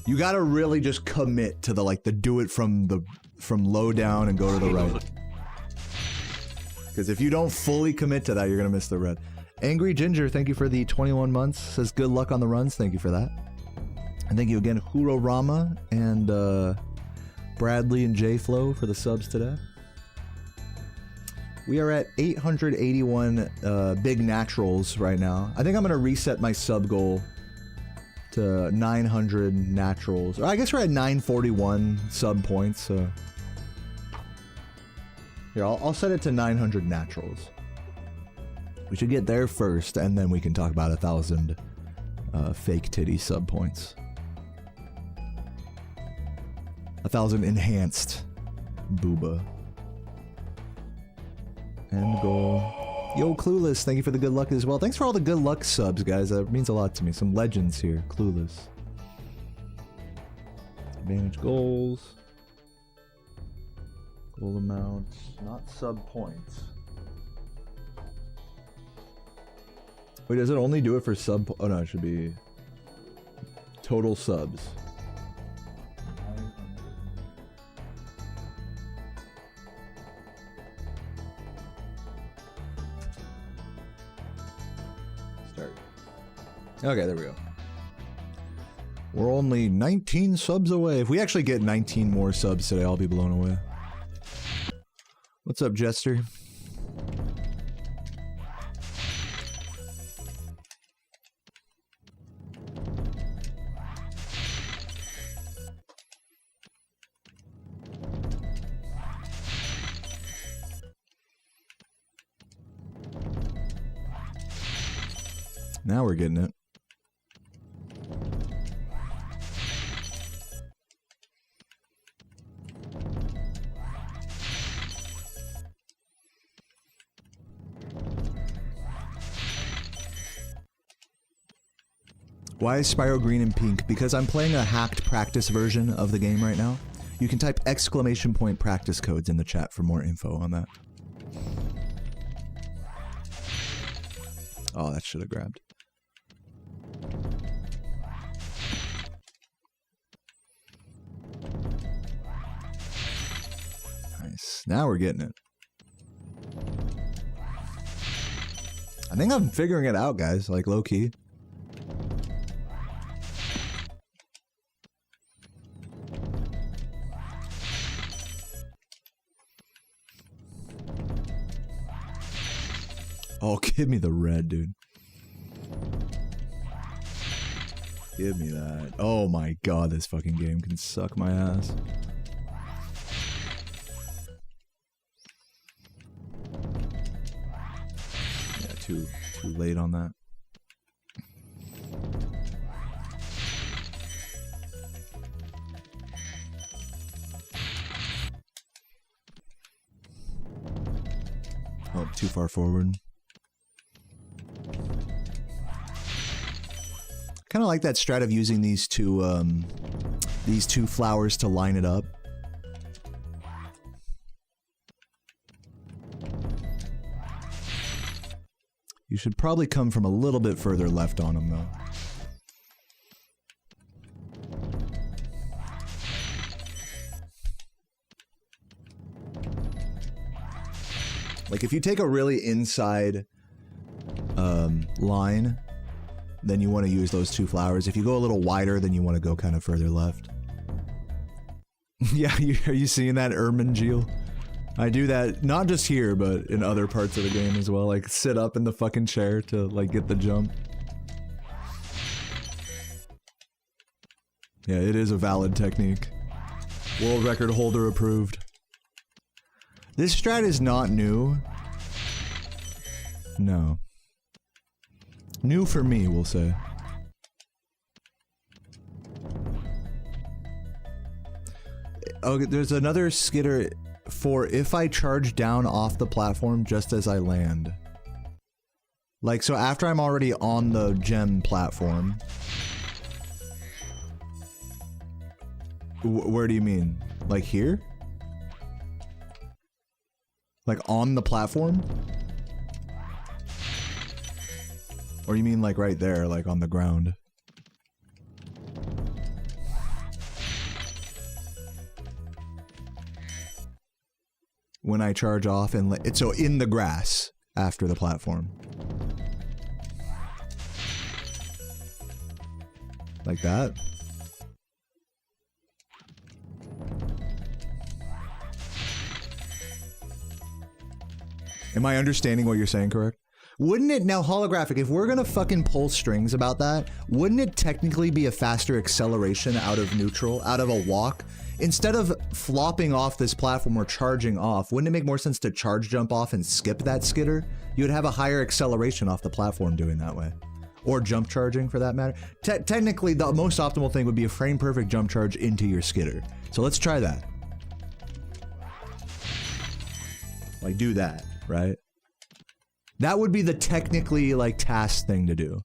You gotta really just commit to the do it from low down and go to the right. Because if you don't fully commit to that, you're gonna miss the red. Angry Ginger, thank you for the 21 months. Says good luck on the runs. Thank you for that. And thank you again, Hurorama and Bradley and J-Flow for the subs today. We are at 881 big naturals right now. I think I'm gonna reset my sub goal to 900 naturals. Or I guess we're at 941 sub points, so... Here, I'll set it to 900 naturals. We should get there first, and then we can talk about 1,000 fake titty sub points. 1,000 enhanced booba. End goal. Yo, Clueless, thank you for the good luck as well. Thanks for all the good luck subs, guys. That means a lot to me. Some legends here. Clueless. Advantage goals. Goal amounts. Not sub points. Wait, does it only do it for sub? Oh no, it should be total subs. Start. Okay, there we go. We're only 19 subs away. If we actually get 19 more subs today, I'll be blown away. What's up, Jester? Now we're getting it. Why is Spyro green and pink? Because I'm playing a hacked practice version of the game right now. You can type exclamation point practice codes in the chat for more info on that. Oh, that should have grabbed. Nice. Now we're getting it. I think I'm figuring it out, guys. Like, low-key. Oh, give me the red, dude. Give me that. Oh my god, this fucking game can suck my ass. Yeah, too late on that. Oh, too far forward. Kind of like that strat of using these two flowers to line it up. You should probably come from a little bit further left on them, though. Like, if you take a really inside line, then you want to use those two flowers. If you go a little wider, then you want to go kind of further left. Yeah, are you seeing that, Ermangeel? I do that, not just here, but in other parts of the game as well. Like, sit up in the fucking chair to, like, get the jump. Yeah, it is a valid technique. World record holder approved. This strat is not new. No. New for me, we'll say. Okay, there's another skitter for if I charge down off the platform just as I land. Like, so after I'm already on the gem platform. Where do you mean? Like here? Like on the platform? Or you mean like right there, like on the ground? When I charge off and it's so in the grass after the platform. Like that? Am I understanding what you're saying correct? Wouldn't it, now holographic, if we're gonna fucking pull strings about that, wouldn't it technically be a faster acceleration out of neutral, out of a walk? Instead of flopping off this platform or charging off, wouldn't it make more sense to charge jump off and skip that skitter? You would have a higher acceleration off the platform doing that way. Or jump charging for that matter. Technically, the most optimal thing would be a frame perfect jump charge into your skitter. So let's try that. Like do that, right? That would be the technically, like, task thing to do.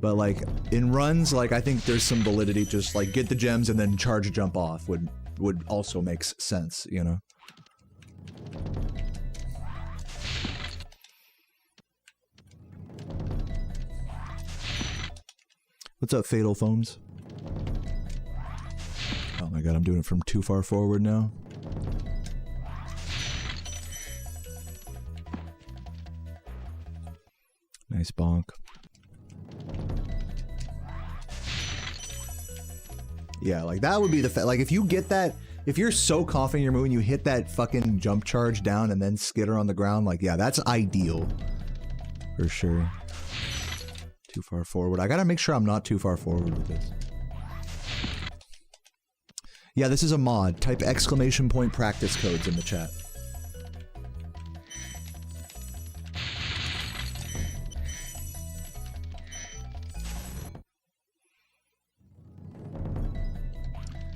But, like, in runs, like, I think there's some validity, just, like, get the gems and then charge jump off would also make sense, you know? What's up, Fatal Foams? Oh my god, I'm doing it from too far forward now. Nice bonk. Yeah, like that would be the like if you get that, if you're so confident you're moving, you hit that fucking jump charge down and then skitter on the ground, like yeah, that's ideal. For sure. Too far forward. I gotta make sure I'm not too far forward with this. Yeah, this is a mod. Type exclamation point practice codes in the chat.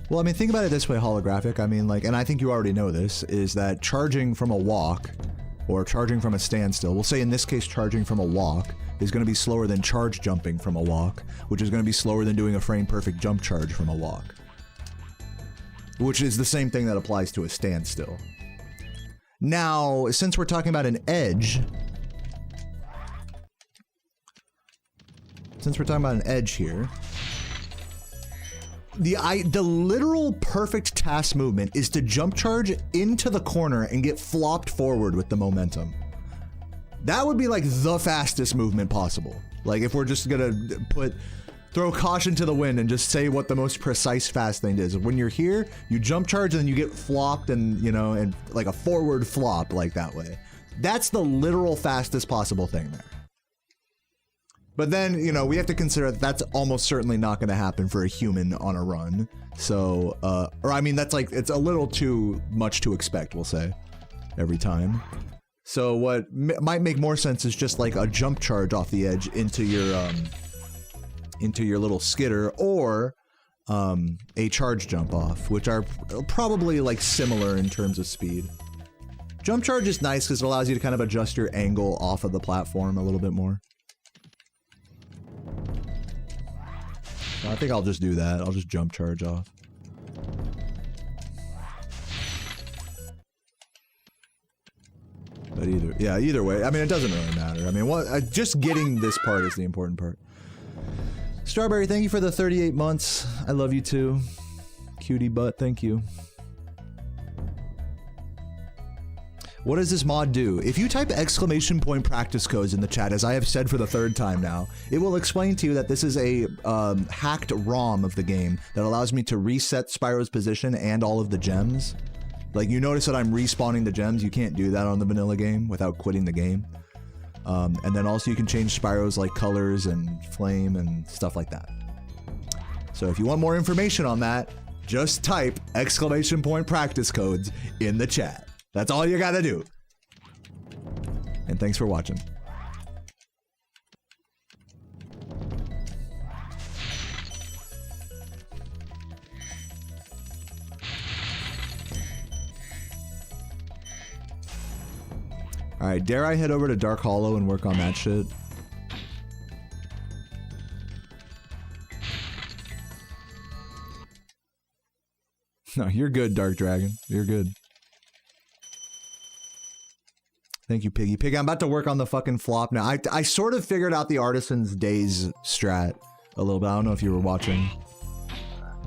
Well, I mean, think about it this way, Holographic. I mean, like, and I think you already know this, is that charging from a walk, or charging from a standstill, we'll say in this case charging from a walk, is going to be slower than charge jumping from a walk, which is going to be slower than doing a frame-perfect jump charge from a walk. Which is the same thing that applies to a standstill. Now, since we're talking about an edge... Since we're talking about an edge here... The literal perfect task movement is to jump charge into the corner and get flopped forward with the momentum. That would be like the fastest movement possible. Like if we're just gonna throw caution to the wind and just say what the most precise fast thing is. When you're here, you jump charge and then you get flopped and, you know, and like a forward flop like that way. That's the literal fastest possible thing there. But then, you know, we have to consider that that's almost certainly not going to happen for a human on a run. So, or I mean, that's like, it's a little too much to expect, we'll say, every time. So what might make more sense is just like a jump charge off the edge into your little skitter, or a charge jump off, which are probably like similar in terms of speed. Jump charge is nice because it allows you to kind of adjust your angle off of the platform a little bit more. I think I'll just do that. I'll just jump charge off. But either way, I mean, it doesn't really matter. I mean, just getting this part is the important part. Strawberry, thank you for the 38 months. I love you too. Cutie butt, thank you. What does this mod do? If you type exclamation point practice codes in the chat, as I have said for the 3rd time now, it will explain to you that this is a hacked ROM of the game that allows me to reset Spyro's position and all of the gems. Like, you notice that I'm respawning the gems. You can't do that on the vanilla game without quitting the game. And then also you can change Spyro's like colors and flame and stuff like that. So if you want more information on that, just type exclamation point practice codes in the chat. That's all you gotta do. And thanks for watching. Alright, dare I head over to Dark Hollow and work on that shit? No, you're good, Dark Dragon. You're good. Thank you, Piggy. Piggy, I'm about to work on the fucking flop now. I sort of figured out the Artisans Days strat a little bit. I don't know if you were watching.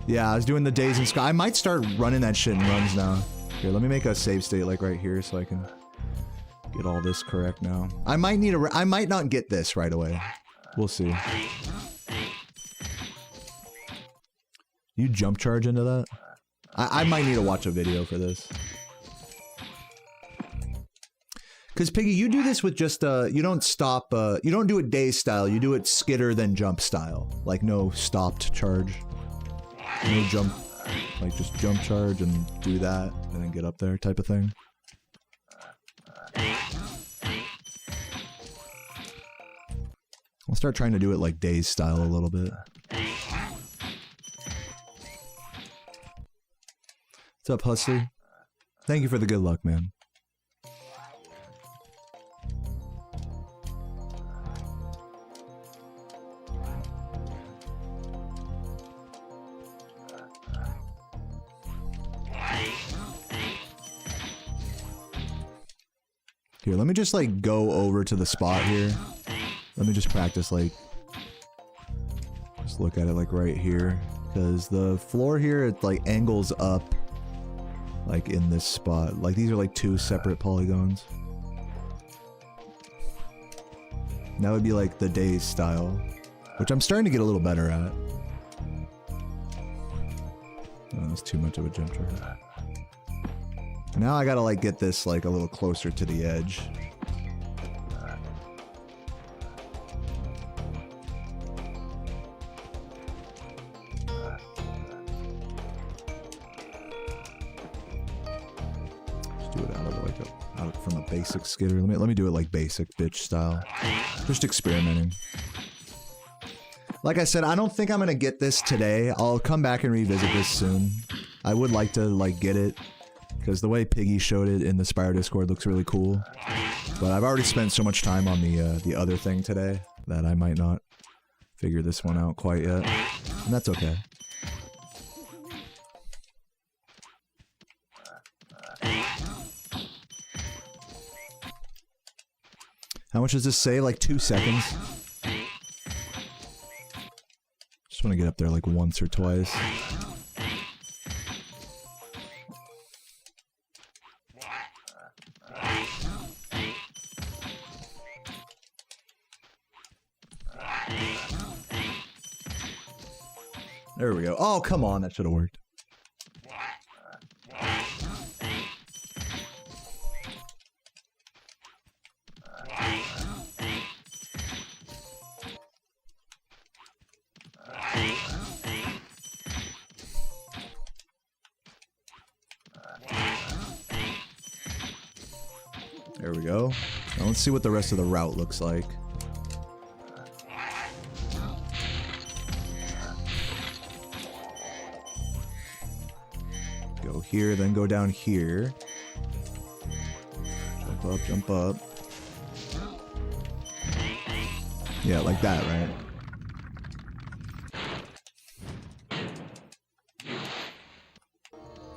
Yeah, I was doing the Days and Sky. I might start running that shit in runs now. Here, let me make a save state like right here so I can get all this correct now. I might need I might not get this right away. We'll see. You jump charge into that? I might need to watch a video for this. Because Piggy, you do this with just, you don't stop, you don't do it days style, you do it skitter then jump style. Like no stopped charge. No jump, like just jump charge and do that and then get up there type of thing. I'll start trying to do it like days style a little bit. What's up, Hustler? Thank you for the good luck, man. Here, let me just like go over to the spot here. Let me just practice like, just look at it like right here. Because the floor here, it like angles up like in this spot. Like these are like two separate polygons. That would be like the Days style, which I'm starting to get a little better at. Oh, that's too much of a jump charge. Now I gotta like get this like a little closer to the edge. Just do it out of like out from a basic skitter. Let me do it like basic bitch style. Just experimenting. Like I said, I don't think I'm gonna get this today. I'll come back and revisit this soon. I would like to like get it. Because the way Piggy showed it in the Spyro Discord looks really cool. But I've already spent so much time on the other thing today that I might not figure this one out quite yet. And that's okay. How much does this say? Like 2 seconds? Just want to get up there like once or twice. There we go. Oh, come on. That should have worked. There we go. Now let's see what the rest of the route looks like. Go here, then go down here. Jump up, jump up. Yeah, like that, right?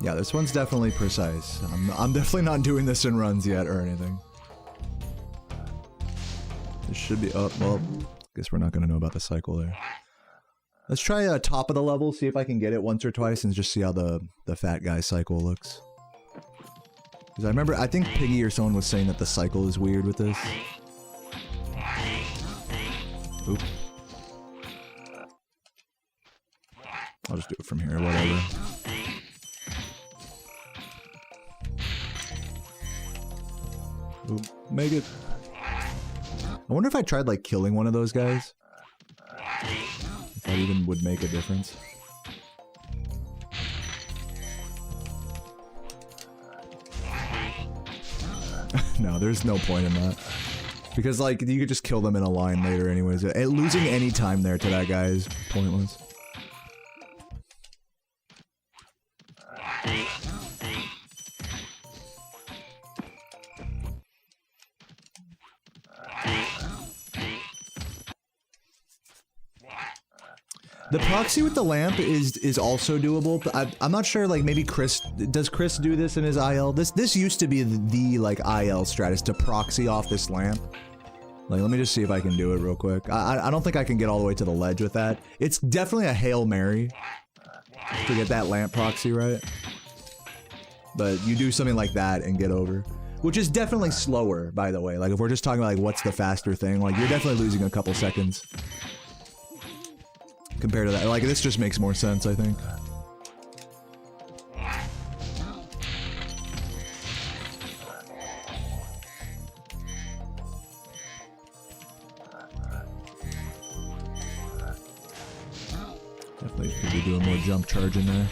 Yeah, this one's definitely precise. I'm definitely not doing this in runs yet or anything. This should be up. Well, guess we're not gonna know about the cycle there. Let's try top of the level, see if I can get it once or twice, and just see how the fat guy cycle looks. Because I remember, I think Piggy or someone was saying that the cycle is weird with this. Oop. I'll just do it from here, whatever. Oop. Make it. I wonder if I tried like killing one of those guys. If that even would make a difference. No, there's no point in that. Because like, you could just kill them in a line later anyways. Losing any time there to that guy is pointless. The proxy with the lamp is also doable, but I'm not sure, like, maybe Chris, does Chris do this in his IL? This used to be the like, IL strat, is to proxy off this lamp. Like, let me just see if I can do it real quick. I don't think I can get all the way to the ledge with that. It's definitely a Hail Mary to get that lamp proxy right. But you do something like that and get over. Which is definitely slower, by the way. Like, if we're just talking about, like, what's the faster thing, like, you're definitely losing a couple seconds. Compared to that, like, this just makes more sense, I think. Definitely could be doing more jump charge in there.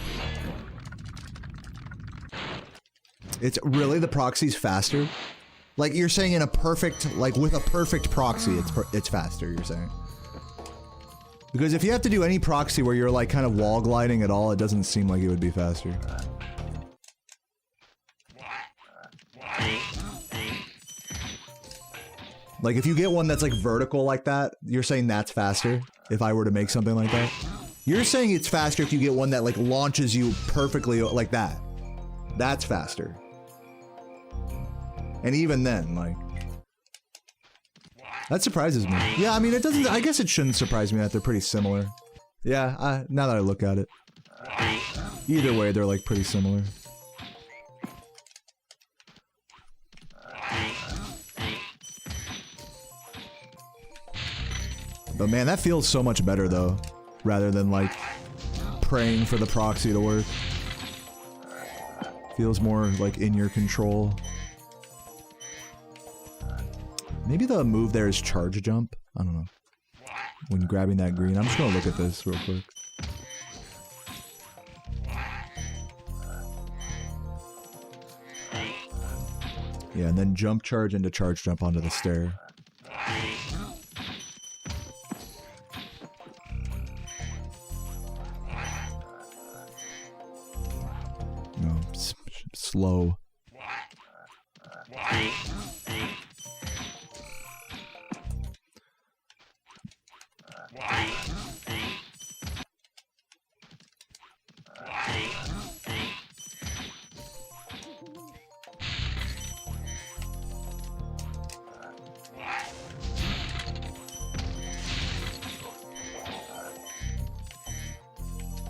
It's really, the proxy's faster? Like, you're saying in a perfect, like, with a perfect proxy, it's faster, you're saying? Because if you have to do any proxy where you're like kind of wall gliding at all, it doesn't seem like it would be faster. Like if you get one that's like vertical like that, you're saying that's faster if I were to make something like that? You're saying it's faster if you get one that like launches you perfectly like that. That's faster. And even then, like... That surprises me. Yeah, I mean, it doesn't... I guess it shouldn't surprise me that they're pretty similar. Yeah, now that I look at it. Either way, they're, like, pretty similar. But man, that feels so much better, though. Rather than, like, praying for the proxy to work. Feels more, like, in your control. Maybe the move there is charge jump? I don't know. When grabbing that green. I'm just gonna look at this real quick. Yeah, and then jump charge into charge jump onto the stair. No, slow.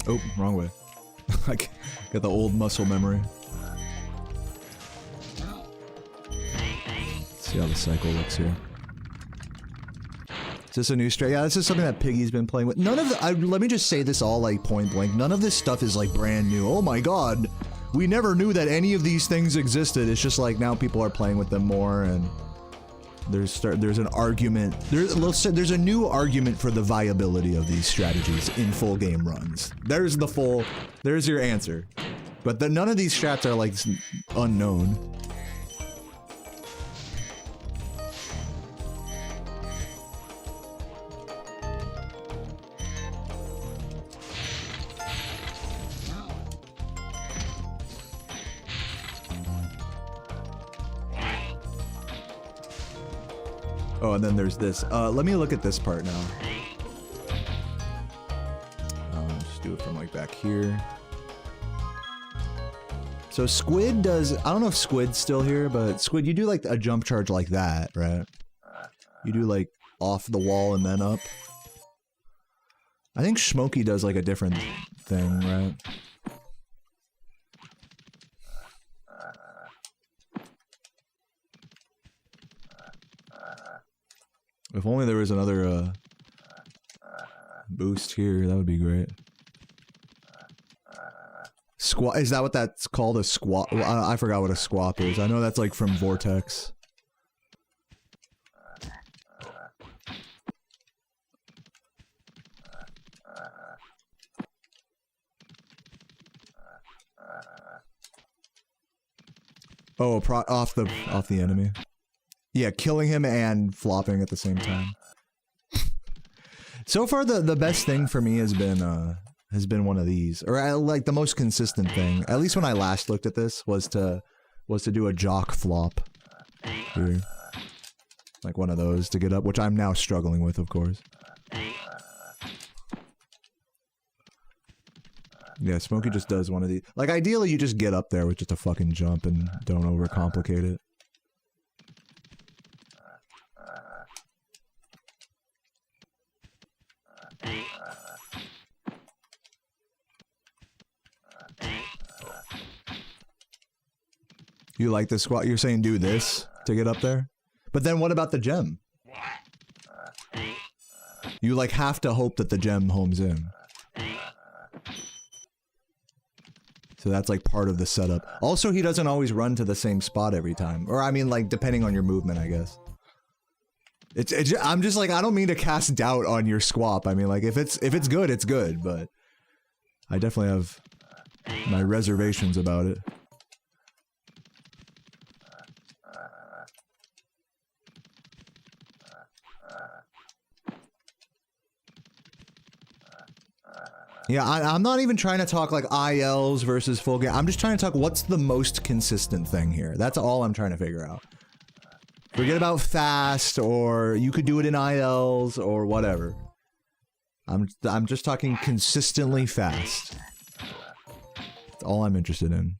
Oh, wrong way. I got the old muscle memory. Let's see how the cycle looks here. Is this a new strat? Yeah, this is something that Piggy's been playing with. None of the- let me just say this all, like, point blank. None of this stuff is, like, brand new. Oh my god! We never knew that any of these things existed. It's just, like, now people are playing with them more, and... There's an argument. There's a new argument for the viability of these strategies in full game runs. There's your answer. But none of these strats are, like, unknown. Oh, and then there's this. Let me look at this part now. Just do it from, like, back here. So Squid does... I don't know if Squid's still here, but Squid, you do, like, a jump charge like that, right? You do, like, off the wall and then up. I think Smokey does, like, a different thing, right? If only there was another, boost here, that would be great. Squat, is that what that's called, a squat? Well, I forgot what a squat is. I know that's, like, from Vortex. Oh, off the enemy. Yeah, killing him and flopping at the same time. So far, the best thing for me has been one of these, or like the most consistent thing. At least when I last looked at this, was to do a jock flop here, like one of those to get up, which I'm now struggling with, of course. Yeah, Smokey just does one of these. Like, ideally, you just get up there with just a fucking jump and don't overcomplicate it. You like the squat? You're saying do this to get up there? But then what about the gem? You, like, have to hope that the gem homes in. So that's, like, part of the setup. Also, he doesn't always run to the same spot every time. Or, I mean, like, depending on your movement, I guess. I'm just, like, I don't mean to cast doubt on your squap. I mean, like, if it's good, it's good, but... I definitely have my reservations about it. Yeah, I'm not even trying to talk like ILs versus full game. I'm just trying to talk what's the most consistent thing here. That's all I'm trying to figure out. Forget about fast, or you could do it in ILs, or whatever. I'm just talking consistently fast. That's all I'm interested in.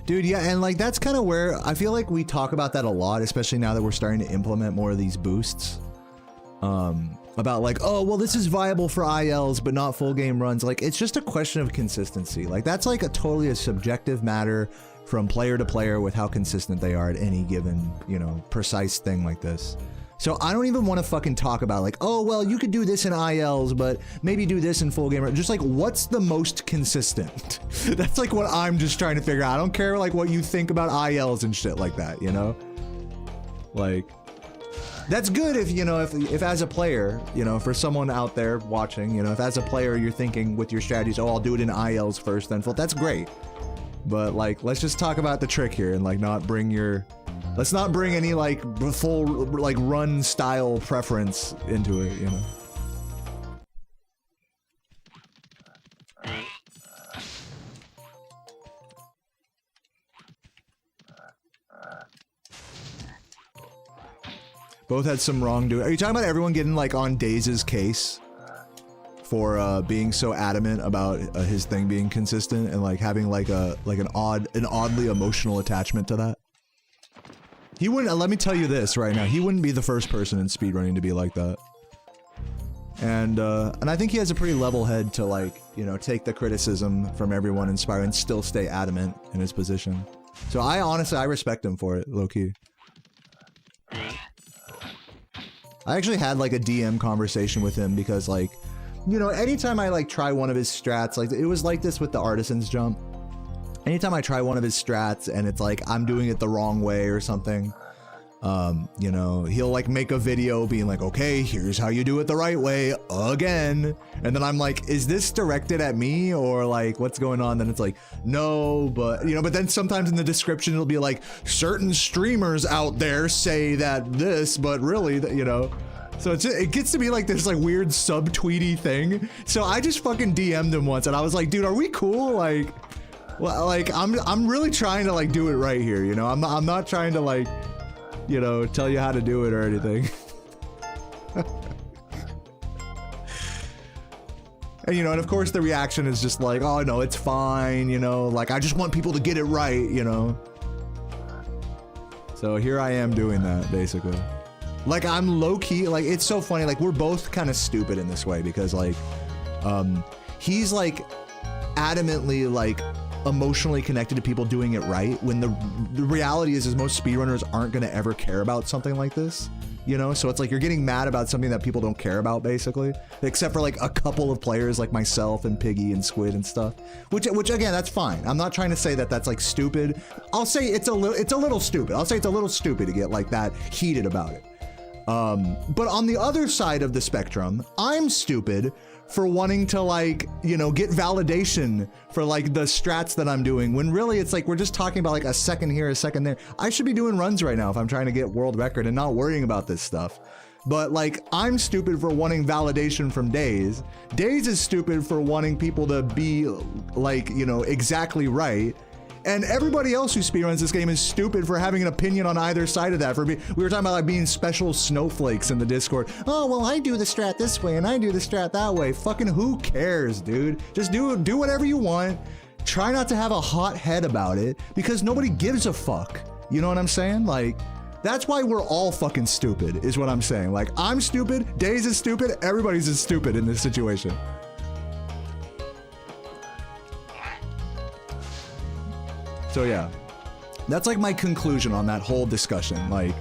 Dude, yeah, and like that's kind of where I feel like we talk about that a lot, especially now that we're starting to implement more of these boosts. About like, oh, well, this is viable for ILs, but not full game runs. Like, it's just a question of consistency. Like, that's like a totally a subjective matter from player to player with how consistent they are at any given, you know, precise thing like this. So I don't even want to fucking talk about like, oh, well, you could do this in ILs, but maybe do this in full game. Just like, what's the most consistent? That's like what I'm just trying to figure out. I don't care like what you think about ILs and shit like that, you know? Like, that's good if, you know, if as a player, you know, for someone out there watching, you know, if as a player you're thinking with your strategies, oh, I'll do it in ILs first, then full, that's great. But like, let's just talk about the trick here and like not bring your, let's not bring any like full like run style preference into it, you know. Both had some wrongdoing. Are you talking about everyone getting like on Daze's case for being so adamant about his thing being consistent and like having like an oddly emotional attachment to that? He wouldn't. Let me tell you this right now. He wouldn't be the first person in speedrunning to be like that. And I think he has a pretty level head to like, you know, take the criticism from everyone in Spyro and still stay adamant in his position. So I honestly, I respect him for it, low key. I actually had like a DM conversation with him because like, you know, anytime I like try one of his strats, like it was like this with the artisans jump. Anytime I try one of his strats and it's like I'm doing it the wrong way or something, you know, he'll like make a video being like, okay, here's how you do it the right way again. And then I'm like, is this directed at me or like what's going on? Then it's like, no, but you know, but then sometimes in the description, it'll be like certain streamers out there say that this, but really, you know, so it gets to be like this like weird sub-tweety thing. So I just fucking DM'd him once and I was like, dude, are we cool? Like, well, like I'm really trying to like do it right here. You know, I'm not trying to like, you know, tell you how to do it or anything. And you know, and of course the reaction is just like, oh no, it's fine, you know, like I just want people to get it right, you know. So here I am doing that basically. Like I'm low-key, like it's so funny, like we're both kind of stupid in this way because like he's like adamantly like emotionally connected to people doing it right when the reality is most speedrunners aren't going to ever care about something like this, you know. So it's like you're getting mad about something that people don't care about basically, except for like a couple of players like myself and Piggy and Squid and stuff, which again, that's fine. I'm not trying to say that that's like stupid. I'll say it's a little stupid. I'll say it's a little stupid to get like that heated about it. But on the other side of the spectrum, I'm stupid for wanting to like, you know, get validation for like the strats that I'm doing when really it's like we're just talking about like a second here, a second there. I should be doing runs right now if I'm trying to get world record and not worrying about this stuff. But like I'm stupid for wanting validation from Daze. Daze is stupid for wanting people to be like, you know, exactly right. And everybody else who speedruns this game is stupid for having an opinion on either side of that. We were talking about like being special snowflakes in the Discord. Oh, well, I do the strat this way and I do the strat that way. Fucking who cares, dude? Just do whatever you want. Try not to have a hot head about it because nobody gives a fuck. You know what I'm saying? Like, that's why we're all fucking stupid is what I'm saying. Like, I'm stupid, Daze is stupid, everybody's just stupid in this situation. So yeah, that's like my conclusion on that whole discussion. Like,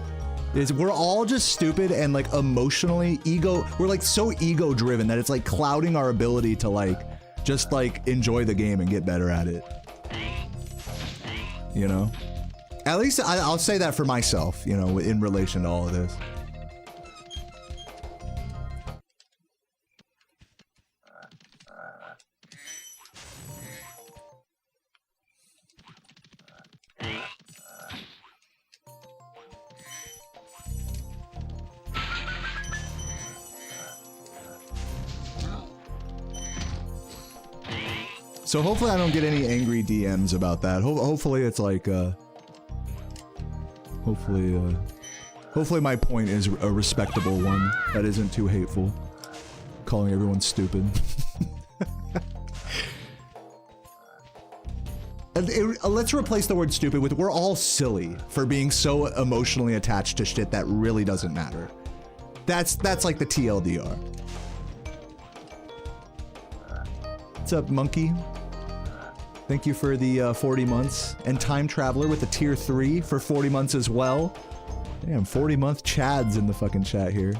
is we're all just stupid and like emotionally we're like so ego driven that it's like clouding our ability to like, just like enjoy the game and get better at it. You know? At least I'll say that for myself, you know, in relation to all of this. So hopefully I don't get any angry DMs about that. Hopefully it's like, hopefully my point is a respectable one that isn't too hateful. Calling everyone stupid. Let's replace the word stupid with we're all silly for being so emotionally attached to shit that really doesn't matter. That's like the TLDR. What's up, Monkey? Thank you for the 40 months. And Time Traveler with the tier 3 for 40 months as well. Damn, 40-month Chads in the fucking chat here.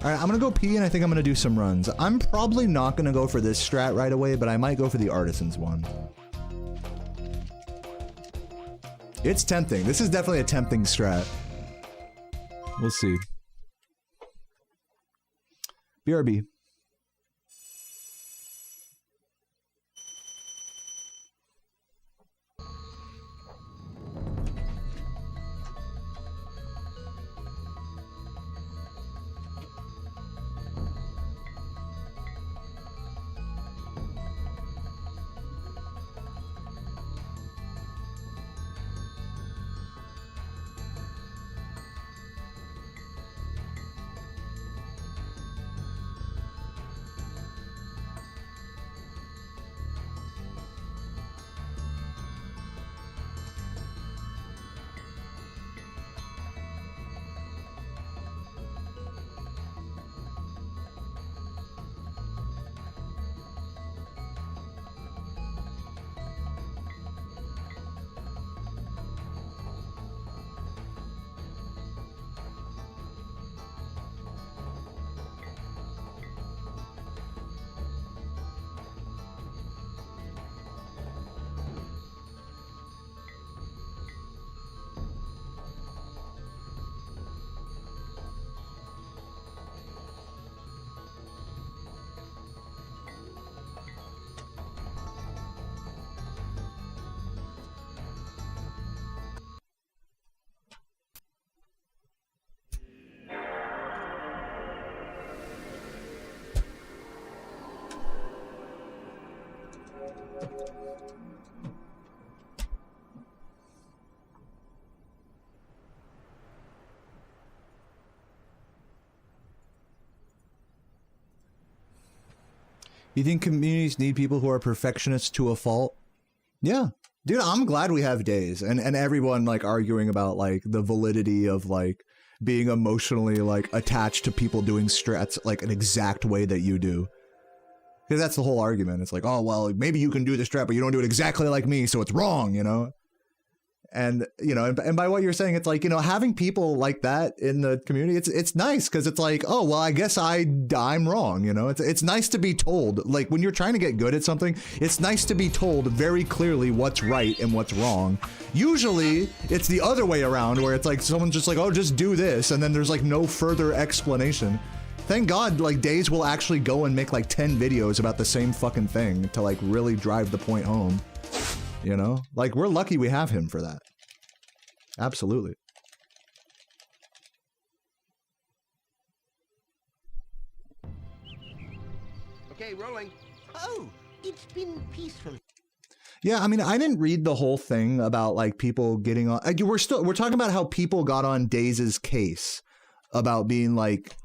Alright, I'm gonna go pee and I think I'm gonna do some runs. I'm probably not gonna go for this strat right away, but I might go for the artisans one. It's tempting. This is definitely a tempting strat. We'll see. BRB. You think communities need people who are perfectionists to a fault? Yeah. Dude, I'm glad we have days and everyone like arguing about like the validity of like being emotionally like attached to people doing strats like an exact way that you do. Because that's the whole argument. It's like, oh, well, maybe you can do the strat, but you don't do it exactly like me, so it's wrong, you know? And, you know, and by what you're saying, it's like, you know, having people like that in the community, it's nice because it's like, oh, well, I guess I'm wrong, you know? It's nice to be told, like when you're trying to get good at something, it's nice to be told very clearly what's right and what's wrong. Usually it's the other way around where it's like someone's just like, oh, just do this. And then there's like no further explanation. Thank God, like Days will actually go and make like 10 videos about the same fucking thing to like really drive the point home. You know, like we're lucky we have him for that. Absolutely. Okay, rolling. Oh, it's been peaceful. Yeah, I mean, I didn't read the whole thing about like people getting on. We're talking about how people got on Days' case about being like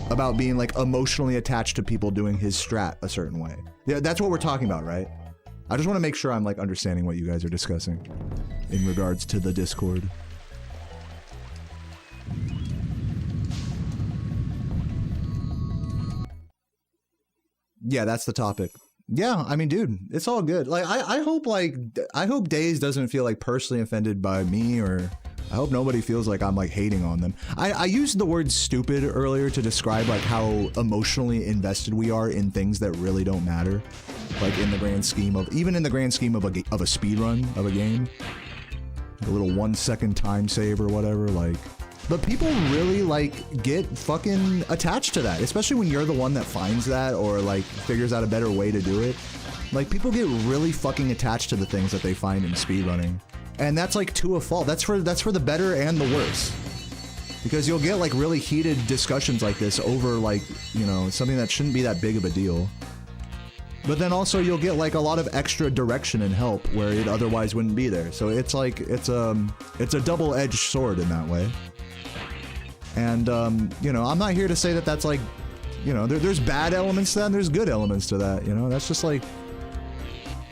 emotionally attached to people doing his strat a certain way. Yeah, that's what we're talking about, right? I just want to make sure I'm like understanding what you guys are discussing in regards to the Discord. Yeah, that's the topic. Yeah, I mean, dude, it's all good. Like, I hope Days doesn't feel like personally offended by me, or I hope nobody feels like I'm like hating on them. I used the word stupid earlier to describe like how emotionally invested we are in things that really don't matter. Like in the grand scheme of, even in the grand scheme of a speed run of a game, a little 1 second time save or whatever, like, but people really like get fucking attached to that, especially when you're the one that finds that or like figures out a better way to do it. Like people get really fucking attached to the things that they find in speedrunning. And that's like to a fault. That's for the better and the worse. Because you'll get like really heated discussions like this over like, you know, something that shouldn't be that big of a deal. But then also you'll get like a lot of extra direction and help where it otherwise wouldn't be there. So it's like, it's a double-edged sword in that way. And, you know, I'm not here to say that that's like, you know, there's bad elements to that and there's good elements to that, you know? That's just like,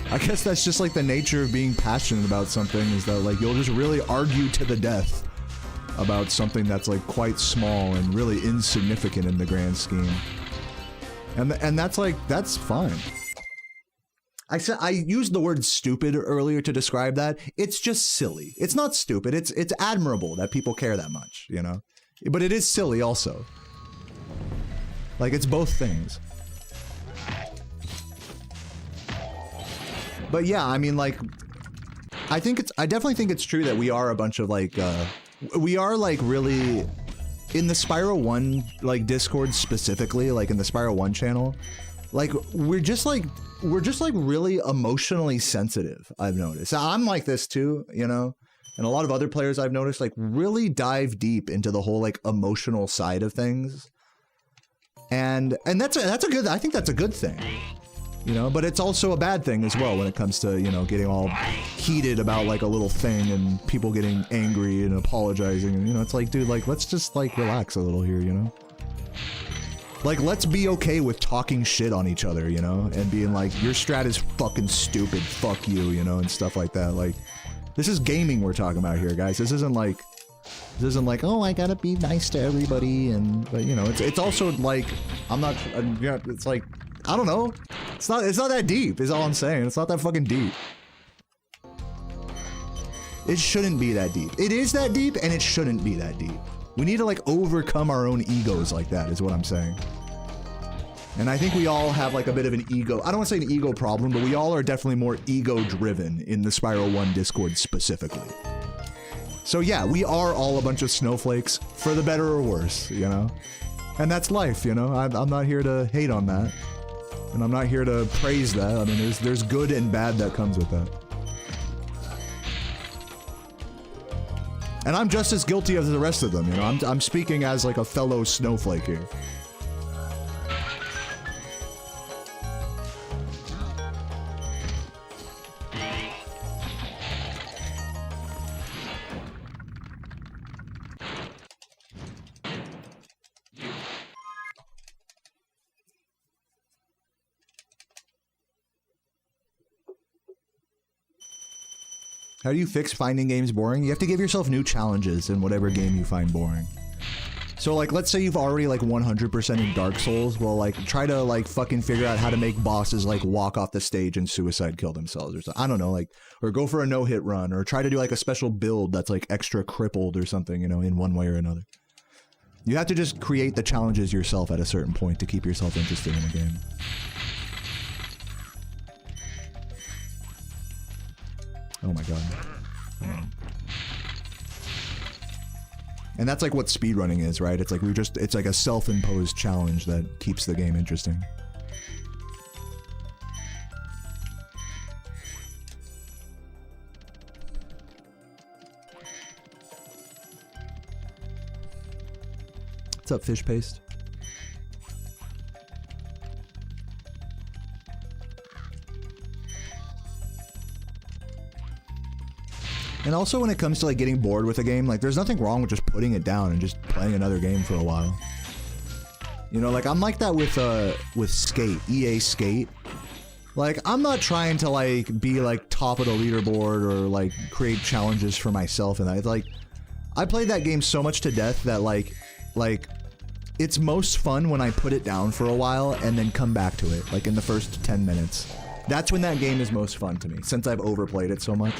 I guess that's just like the nature of being passionate about something, is that like you'll just really argue to the death about something that's like quite small and really insignificant in the grand scheme. And that's like, that's fine. I used the word stupid earlier to describe that. It's just silly. It's not stupid. It's admirable that people care that much, you know? But it is silly also. Like, it's both things. But yeah, I mean, like, I definitely think it's true that we are a bunch of like, we are like really, in the Spyro 1 like Discord specifically, like in the Spyro 1 channel, like we're just like really emotionally sensitive, I've noticed. I'm like this too, you know, and a lot of other players I've noticed like really dive deep into the whole like emotional side of things. And that's a good, I think that's a good thing, you know, but it's also a bad thing as well when it comes to, you know, getting all heated about like a little thing and people getting angry and apologizing, and you know, it's like, dude, like let's just like relax a little here, you know? Like, let's be okay with talking shit on each other, you know, and being like, your strat is fucking stupid, fuck you, you know, and stuff like that. Like, this is gaming we're talking about here, guys. This isn't like, oh, I gotta be nice to everybody, but you know, it's also like, yeah, it's like, I don't know. It's not that deep, is all I'm saying. It's not that fucking deep. It shouldn't be that deep. It is that deep, and it shouldn't be that deep. We need to like overcome our own egos like that, is what I'm saying. And I think we all have like a bit of an ego. I don't want to say an ego problem, but we all are definitely more ego driven in the Spyro 1 Discord specifically. So yeah, we are all a bunch of snowflakes, for the better or worse, you know? And that's life, you know? I'm not here to hate on that. And I'm not here to praise that. I mean, there's good and bad that comes with that. And I'm just as guilty as the rest of them, you know? I'm speaking as like a fellow snowflake here. How do you fix finding games boring? You have to give yourself new challenges in whatever game you find boring. So like, let's say you've already like 100% in Dark Souls, well like, try to like fucking figure out how to make bosses like walk off the stage and suicide kill themselves or something. I don't know, like, or go for a no-hit run, or try to do like a special build that's like extra crippled or something, you know, in one way or another. You have to just create the challenges yourself at a certain point to keep yourself interested in the game. Oh my god. And that's like what speedrunning is, right? It's like it's like a self-imposed challenge that keeps the game interesting. What's up, Fish Paste? And also when it comes to like getting bored with a game, like there's nothing wrong with just putting it down and just playing another game for a while. You know, like I'm like that with Skate, EA Skate. Like I'm not trying to like be like top of the leaderboard or like create challenges for myself, and it's like I played that game so much to death that like it's most fun when I put it down for a while and then come back to it, like in the first 10 minutes. That's when that game is most fun to me, since I've overplayed it so much.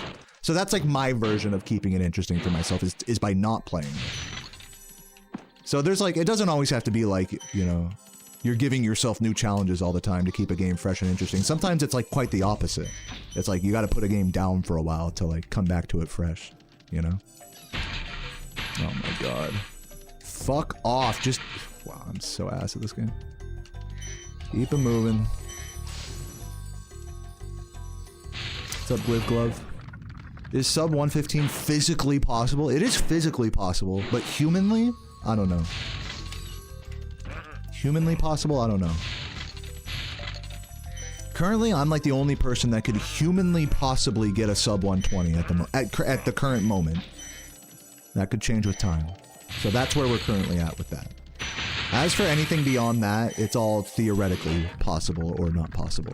So that's like my version of keeping it interesting for myself is by not playing it. So there's like, it doesn't always have to be like, you know, you're giving yourself new challenges all the time to keep a game fresh and interesting. Sometimes it's like quite the opposite. It's like you got to put a game down for a while to like come back to it fresh, you know? Oh my god. Fuck off. Just, wow, I'm so ass at this game. Keep it moving. What's up, Live Glove? Is sub 115 physically possible? It is physically possible, but humanly? I don't know. Humanly possible? I don't know. Currently, I'm like the only person that could humanly possibly get a sub 120 at the current moment. That could change with time. So that's where we're currently at with that. As for anything beyond that, it's all theoretically possible or not possible.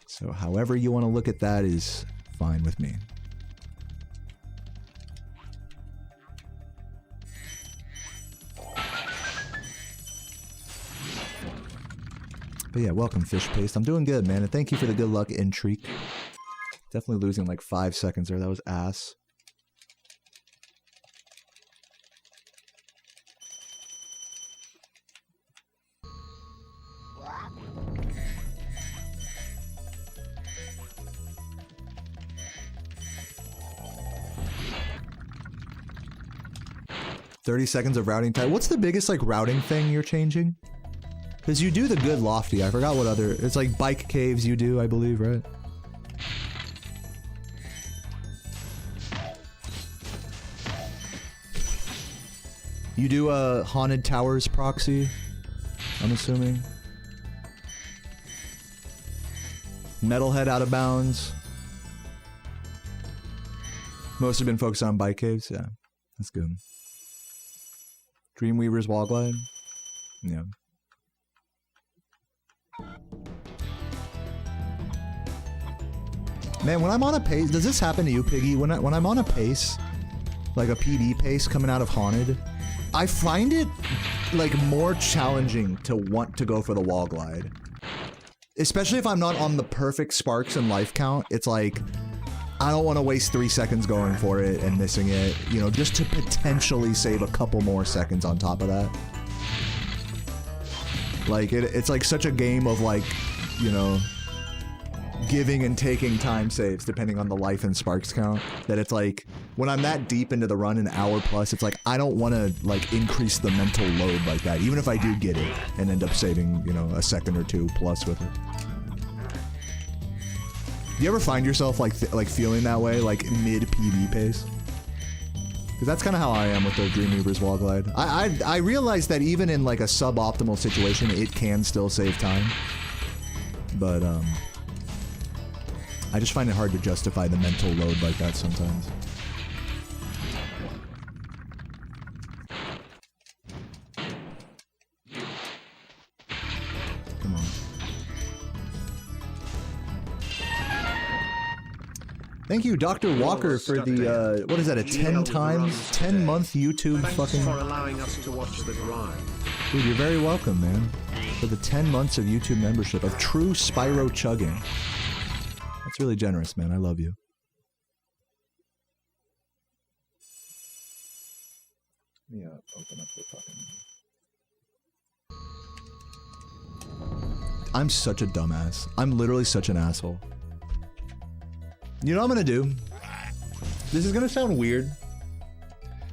So however you want to look at that is fine with me. But yeah, welcome Fish Paste. I'm doing good, man, and thank you for the good luck intrigue. Definitely losing like 5 seconds there. That was ass. "30 seconds of routing time." What's the biggest like routing thing you're changing? Because you do the good lofty. I forgot what other. It's like bike caves you do, I believe, right? You do a haunted towers proxy, I'm assuming. Metalhead out of bounds. Most have been focused on bike caves. Yeah, that's good. Dreamweaver's wall glide. Yeah. Man, when I'm on a pace, does this happen to you, Piggy? When I'm on a pace, like a PB pace coming out of Haunted, I find it like more challenging to want to go for the wall glide. Especially if I'm not on the perfect sparks and life count. It's like, I don't want to waste 3 seconds going for it and missing it, you know, just to potentially save a couple more seconds on top of that. Like, it's like such a game of like, you know, giving and taking time saves depending on the life and sparks count, that it's like, when I'm that deep into the run, an hour plus, it's like, I don't want to like increase the mental load like that, even if I do get it and end up saving, you know, a second or two plus with it. Do you ever find yourself like feeling that way, like mid PB pace? Because that's kind of how I am with the Dreamweaver's wall glide. I realize that even in like a suboptimal situation, it can still save time. But I just find it hard to justify the mental load like that sometimes. Come on. Thank you, Dr. Walker, for the, what is that, a 10-month YouTube fucking... Thanks for allowing us to watch the grind. Dude, you're very welcome, man. For the 10 months of YouTube membership, of true Spyro chugging. That's really generous, man. I love you. Let me open up the fucking... I'm such a dumbass. I'm literally such an asshole. You know what I'm gonna do? This is gonna sound weird,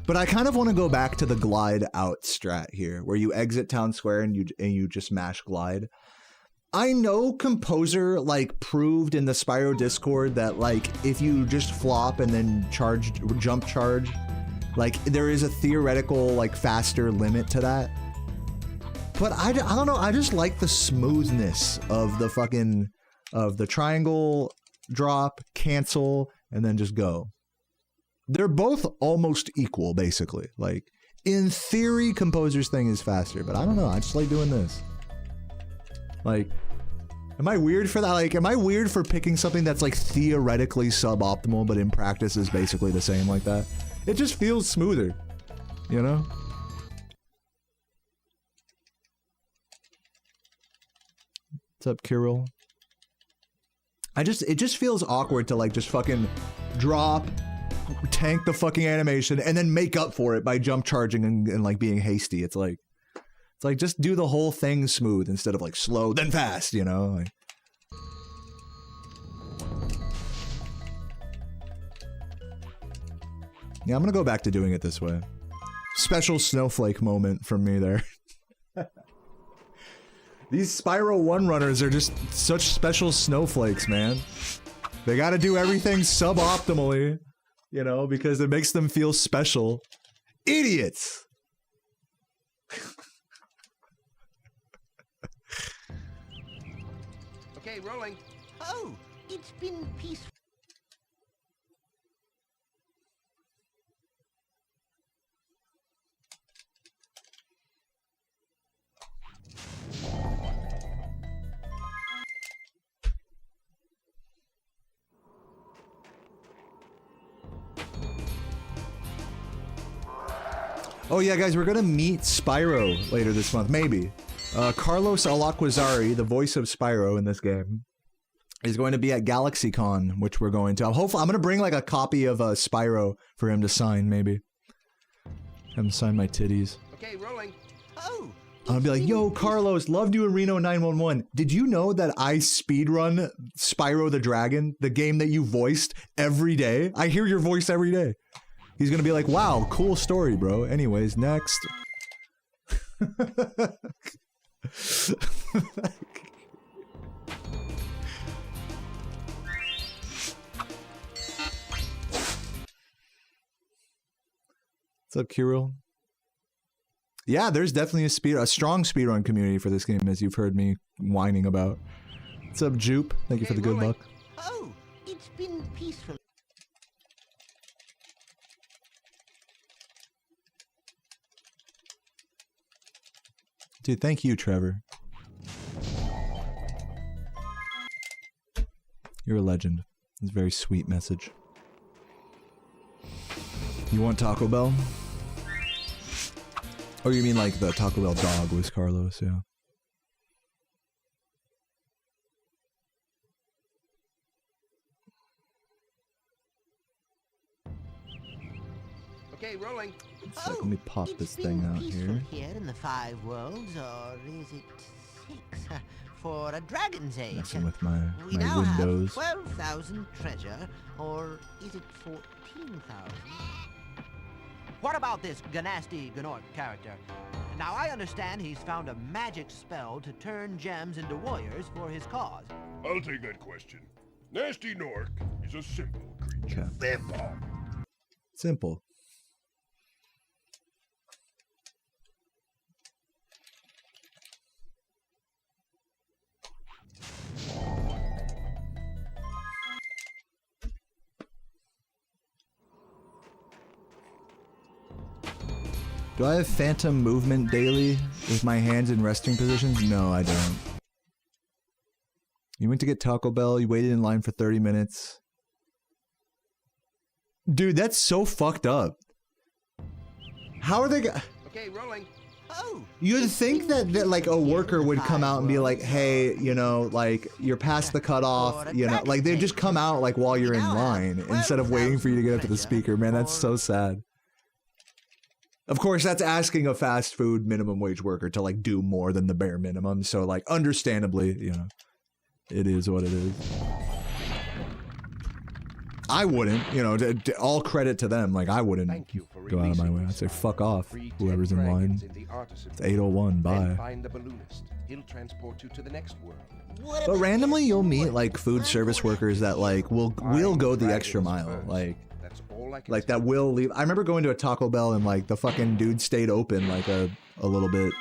but I kind of want to go back to the glide out strat here, where you exit town square and you just mash glide. I know Composer like proved in the Spyro Discord that like if you just flop and then jump charge, like there is a theoretical like faster limit to that. But I don't know, I just like the smoothness of the fucking the triangle drop, cancel, and then just go. They're both almost equal, basically. Like, in theory, Composer's thing is faster, but I don't know, I just like doing this. Like, am I weird for that? Like, am I weird for picking something that's like theoretically suboptimal, but in practice is basically the same like that? It just feels smoother, you know? What's up, Kirill? It just feels awkward to like just fucking drop, tank the fucking animation, and then make up for it by jump charging and like being hasty. It's like just do the whole thing smooth instead of like slow then fast, you know? Like, yeah, I'm gonna go back to doing it this way. Special snowflake moment from me there. These Spyro 1 runners are just such special snowflakes, man. They gotta do everything suboptimally, you know, because it makes them feel special. Idiots! Okay, rolling. Oh, it's been peaceful. Oh yeah, guys, we're gonna meet Spyro later this month, maybe. Carlos Alaquazari, the voice of Spyro in this game, is going to be at GalaxyCon, which we're going to. I'm gonna bring like a copy of Spyro for him to sign, maybe. Have him sign my titties. Okay, rolling. Oh. I'll be like, yo, Carlos, loved you in Reno 911. Did you know that I speedrun Spyro the Dragon, the game that you voiced every day? I hear your voice every day. He's gonna be like, wow, cool story, bro. Anyways, next. What's up, Kirill? Yeah, there's definitely a strong speedrun community for this game, as you've heard me whining about. What's up, Jupe? Thank you for the good luck. Oh, it's been peaceful. Dude, thank you, Trevor. You're a legend. It's a very sweet message. You want Taco Bell? Oh, you mean like the Taco Bell dog was Carlos, yeah. Okay, rolling. So let me pop this thing out here. Here in the 5 worlds, or is it 6? For a dragon's age. Messing with my now windows. Have 12,000 treasure, or is it 14,000? What about this Ganasty Gnork character? Now I understand he's found a magic spell to turn gems into warriors for his cause. I'll take that question. Nasty Nork is a simple creature. Okay. Simple. Do I have phantom movement daily with my hands in resting positions? No, I don't. You went to get Taco Bell, you waited in line for 30 minutes. Dude, that's so fucked up. How are they Okay, rolling. Oh, you'd think that like a worker would come out and be like, hey, you know, like, you're past the cutoff, you know, like they'd just come out like while you're in line instead of waiting for you to get up to the speaker. Man, that's so sad. Of course, that's asking a fast food minimum wage worker to like do more than the bare minimum. So like, understandably, you know, it is what it is. I wouldn't, you know, all credit to them. Like, I wouldn't go out of my way. I'd say, fuck off, whoever's in line. It's 8:01, bye. Find the balloonist. He'll transport you to the next world. But randomly, you'll meet like food service workers that like will go the extra mile. Like that will leave. I remember going to a Taco Bell and like the fucking dude stayed open like a little bit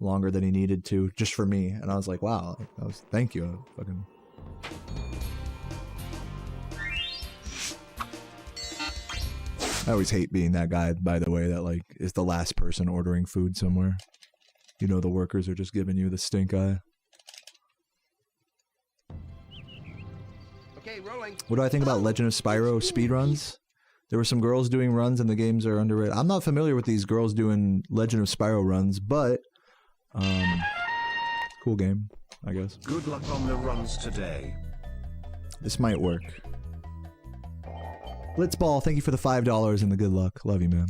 longer than he needed to just for me, and I was like, wow, that was, thank you. Fucking. I always hate being that guy, by the way, that like is the last person ordering food somewhere. You know, the workers are just giving you the stink eye. Okay, rolling. What do I think about Legend of Spyro speedruns? There were some girls doing runs and the games are underrated. I'm not familiar with these girls doing Legend of Spyro runs, but cool game, I guess. Good luck on the runs today. This might work. Blitzball, thank you for the $5 and the good luck. Love you, man.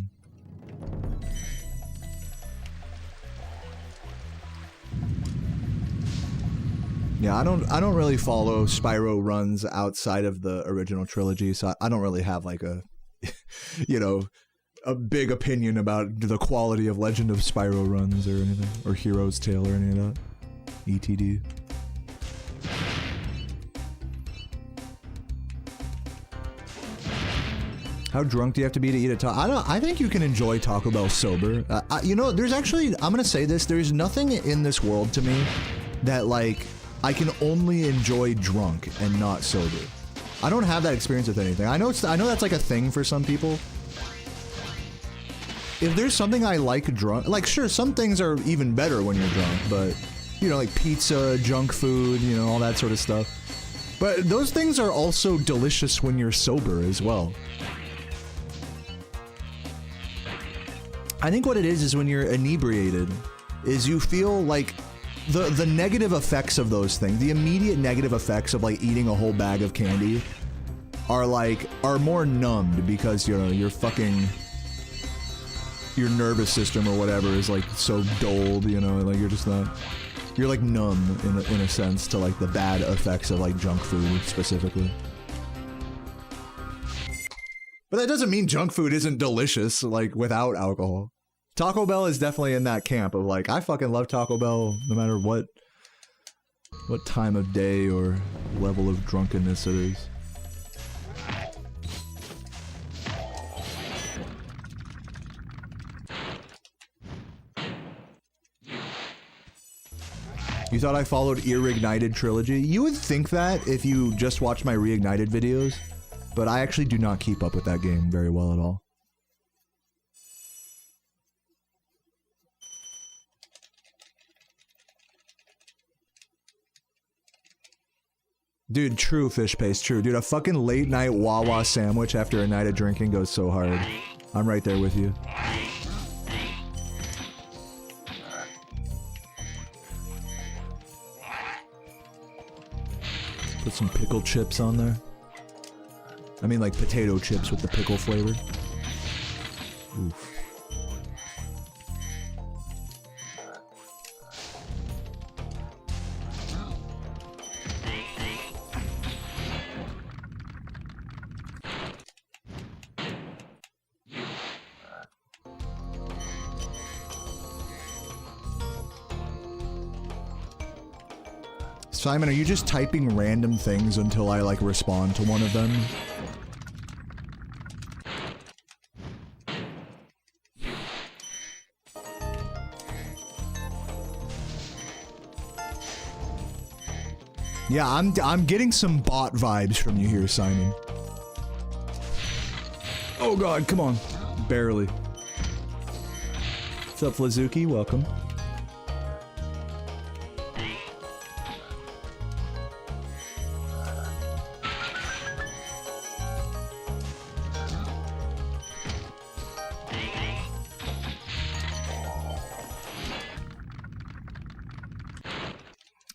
Yeah, I don't really follow Spyro runs outside of the original trilogy, so I don't really have like a, you know, a big opinion about the quality of Legend of Spyro runs or anything, or Hero's Tale or any of that. ETD. How drunk do you have to be to eat a taco? I think you can enjoy Taco Bell sober. You know, there's actually, I'm gonna say this, there's nothing in this world to me that, like, I can only enjoy drunk and not sober. I don't have that experience with anything. I know that's like a thing for some people. If there's something I like drunk, like, sure, some things are even better when you're drunk, but, you know, like pizza, junk food, you know, all that sort of stuff. But those things are also delicious when you're sober as well. I think what it is when you're inebriated is you feel like the negative effects of those things, the immediate negative effects of like eating a whole bag of candy are more numbed because, you know, your nervous system or whatever is like so dulled, you know, like you're like numb in a sense to like the bad effects of like junk food specifically. But that doesn't mean junk food isn't delicious, like, without alcohol. Taco Bell is definitely in that camp of, like, I fucking love Taco Bell no matter what time of day or level of drunkenness it is. You thought I followed Reignited trilogy? You would think that if you just watched my Reignited videos. But I actually do not keep up with that game very well at all. Dude, true fish paste, true. Dude, a fucking late night Wawa sandwich after a night of drinking goes so hard. I'm right there with you. Put some pickle chips on there. I mean, like potato chips with the pickle flavor. Oof. Simon, are you just typing random things until I, like, respond to one of them? Yeah, I'm getting some bot vibes from you here, Simon. Oh god, come on. Barely. What's up, Flazuki? Welcome.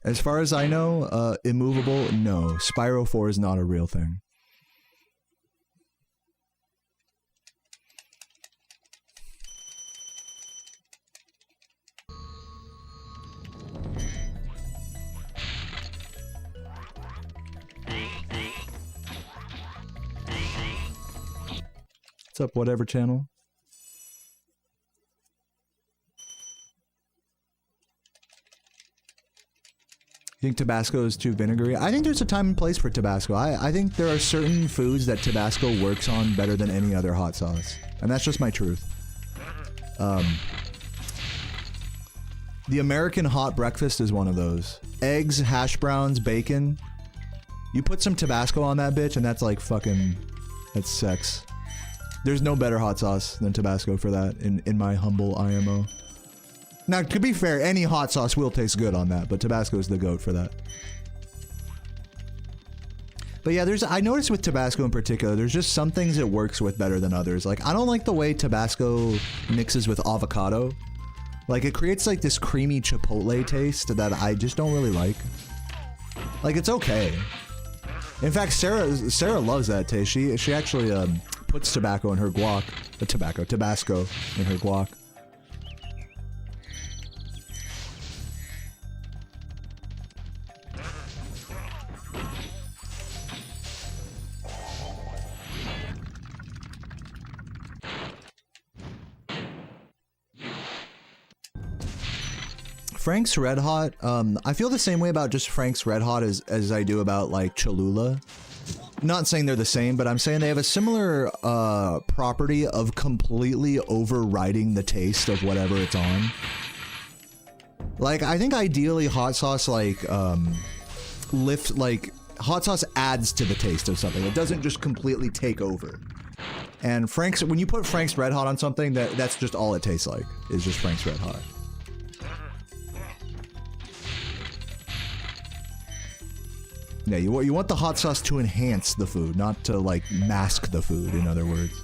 As far as I know, immovable, no. Spyro 4 is not a real thing. What's up, whatever channel? You think Tabasco is too vinegary? I think there's a time and place for Tabasco. I think there are certain foods that Tabasco works on better than any other hot sauce. And that's just my truth. The American hot breakfast is one of those. Eggs, hash browns, bacon. You put some Tabasco on that bitch and that's like fucking... That's sex. There's no better hot sauce than Tabasco for that in my humble IMO. Now, to be fair, any hot sauce will taste good on that, but Tabasco is the GOAT for that. But yeah, I noticed with Tabasco in particular, there's just some things it works with better than others. Like, I don't like the way Tabasco mixes with avocado. Like, it creates like this creamy chipotle taste that I just don't really like. Like, it's okay. In fact, Sarah loves that taste. She actually puts Tabasco in her guac. Tabasco in her guac. Frank's Red Hot, I feel the same way about just Frank's Red Hot as I do about, like, Cholula. Not saying they're the same, but I'm saying they have a similar, property of completely overriding the taste of whatever it's on. Like, I think ideally hot sauce, like, hot sauce adds to the taste of something. It doesn't just completely take over. And when you put Frank's Red Hot on something, that's just all it tastes like, is just Frank's Red Hot. Yeah, you want the hot sauce to enhance the food, not to, like, mask the food, in other words.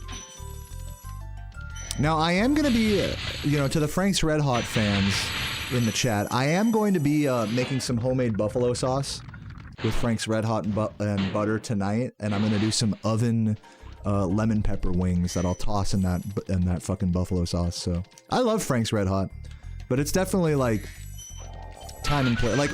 Now, I am gonna be, you know, to the Frank's Red Hot fans in the chat, I am going to be making some homemade buffalo sauce with Frank's Red Hot and butter tonight, and I'm gonna do some oven lemon pepper wings that I'll toss in that fucking buffalo sauce. So I love Frank's Red Hot, but it's definitely like time and place. Like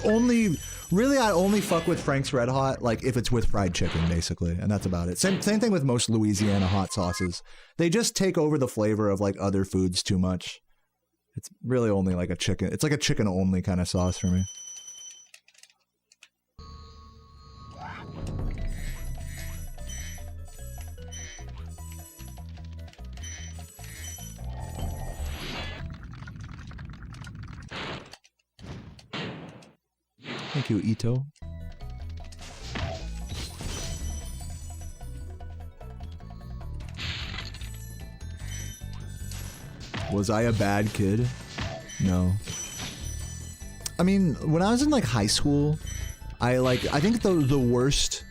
really, I only fuck with Frank's Red Hot like if it's with fried chicken, basically, and that's about it. Same thing with most Louisiana hot sauces. They just take over the flavor of like other foods too much. It's really only like a chicken. It's like a chicken only kind of sauce for me. Thank you, Ito. Was I a bad kid? No. I mean, when I was in like high school, I think the worst,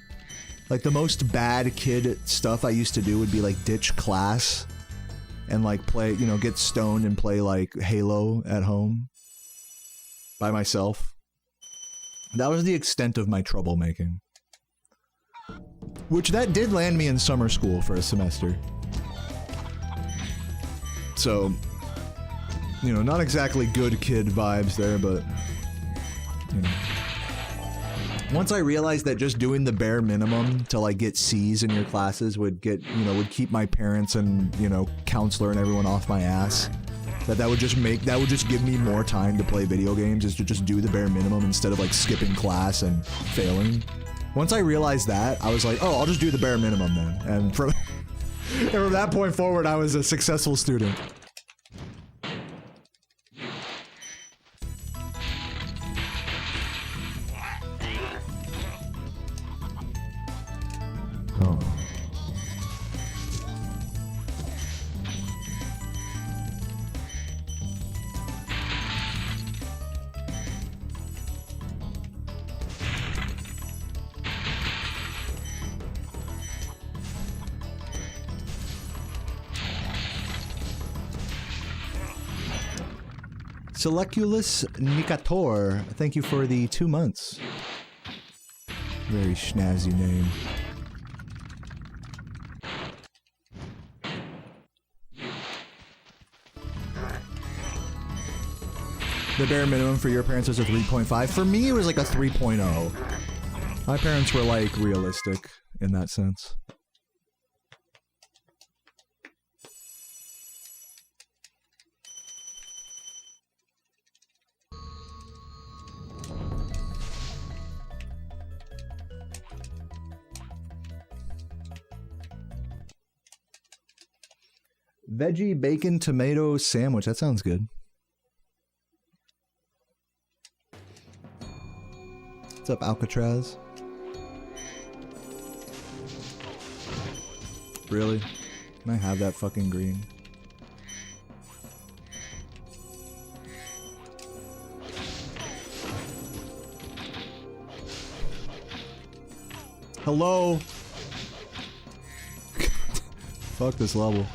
like the most bad kid stuff I used to do would be like ditch class and like play, you know, get stoned and play like Halo at home by myself. That was the extent of my troublemaking. Which that did land me in summer school for a semester. So, you know, not exactly good kid vibes there, but, you know. Once I realized that just doing the bare minimum to like get C's in your classes would keep my parents and, you know, counselor and everyone off my ass. That would just give me more time to play video games, is to just do the bare minimum instead of like skipping class and failing. Once I realized that, I was like, oh, I'll just do the bare minimum then. And from that point forward, I was a successful student. Oh. Seleculus Nicator, thank you for the 2 months. Very snazzy name. The bare minimum for your parents was a 3.5. For me, it was like a 3.0. My parents were like realistic in that sense. Veggie bacon tomato sandwich. That sounds good. What's up, Alcatraz? Really? Can I have that fucking green? Hello? Fuck this level.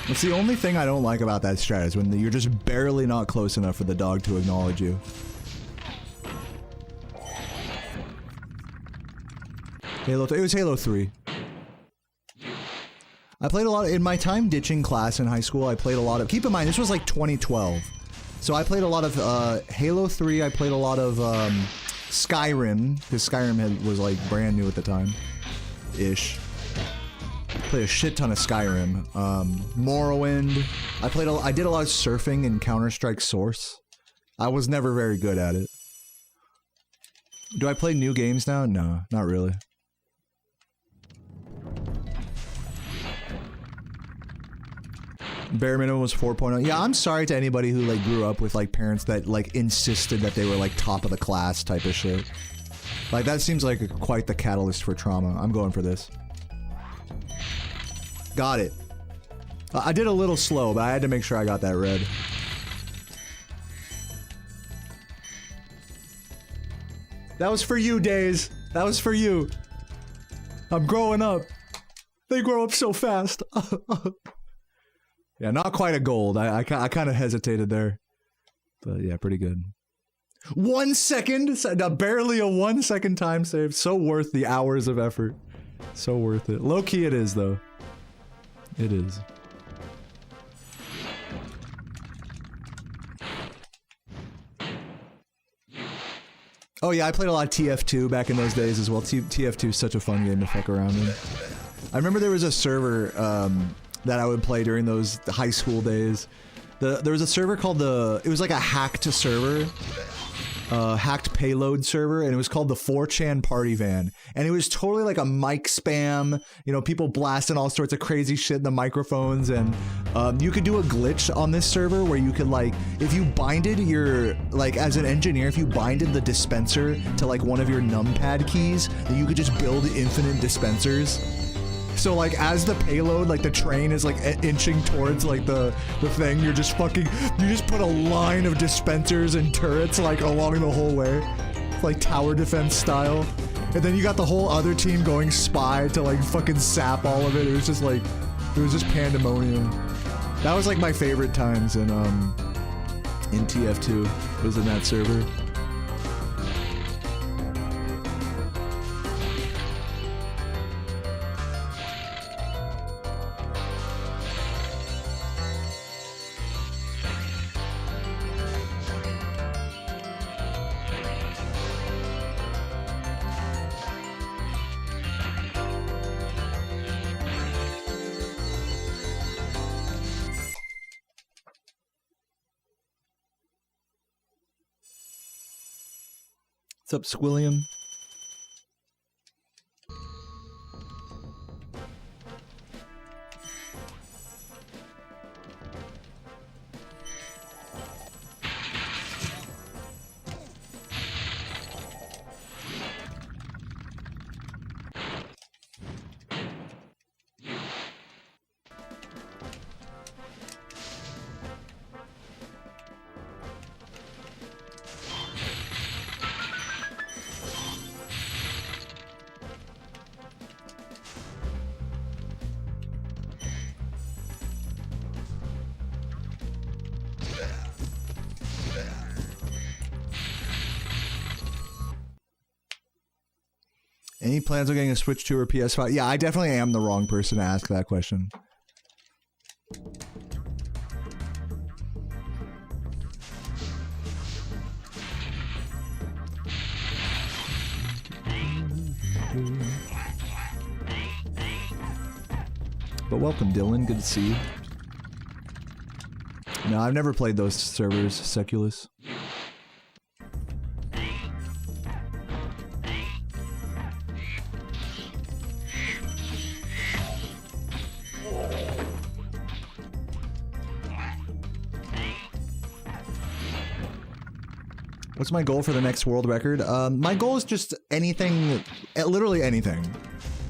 It's the only thing I don't like about that strat is when you're just barely not close enough for the dog to acknowledge you. It was Halo 3. I played a lot in my time ditching class in high school. I played a lot of, keep in mind, this was like 2012. So I played a lot of Halo 3. I played a lot of Skyrim, because Skyrim was like brand new at the time, ish. Played a shit ton of Skyrim. Morrowind. I did a lot of surfing in Counter-Strike Source. I was never very good at it. Do I play new games now? No, not really. Bare minimum was 4.0. Yeah, I'm sorry to anybody who like grew up with like parents that like insisted that they were like top of the class type of shit. Like that seems like quite the catalyst for trauma. I'm going for this. Got it. I did a little slow, but I had to make sure I got that red. That was for you, Days. That was for you. I'm growing up. They grow up so fast. Yeah, not quite a gold. I kind of hesitated there. But yeah, pretty good. 1 second? Barely a 1 second time save. So worth the hours of effort. So worth it. Low key it is, though. It is. Oh yeah, I played a lot of TF2 back in those days as well. TF2 is such a fun game to fuck around in. I remember there was a server that I would play during those high school days. There was a server called it was like a hacked server. Hacked payload server, and it was called the 4chan Party Van, and it was totally like a mic spam, you know, people blasting all sorts of crazy shit in the microphones, and you could do a glitch on this server where you could like, if you binded your, like as an engineer, if you binded the dispenser to like one of your numpad keys, then you could just build infinite dispensers. So like as the payload, like the train is like inching towards like the thing, you just put a line of dispensers and turrets like along the whole way, like tower defense style, and then you got the whole other team going spy to like fucking sap all of it. It was just like, it was just pandemonium. That was like my favorite times in TF2, was in that server. What's up, Squilliam? Any plans on getting a Switch 2 or PS5? Yeah, I definitely am the wrong person to ask that question. But welcome, Dylan. Good to see you. No, I've never played those servers, Seculus. What's my goal for the next world record? My goal is just anything, literally anything.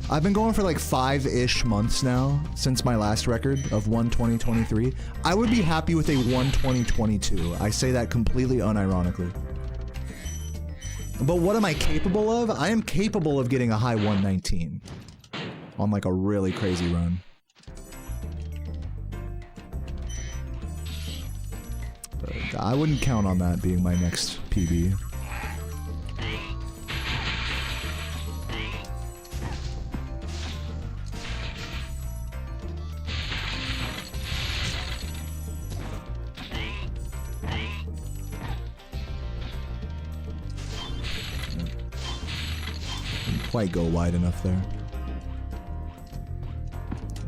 I've been going for like 5-ish months now since my last record of 1:20:23. I would be happy with a 1:20:22. I say that completely unironically. But what am I capable of? I am capable of getting a high 119 on like a really crazy run. But I wouldn't count on that being my next PB. quite go wide enough there.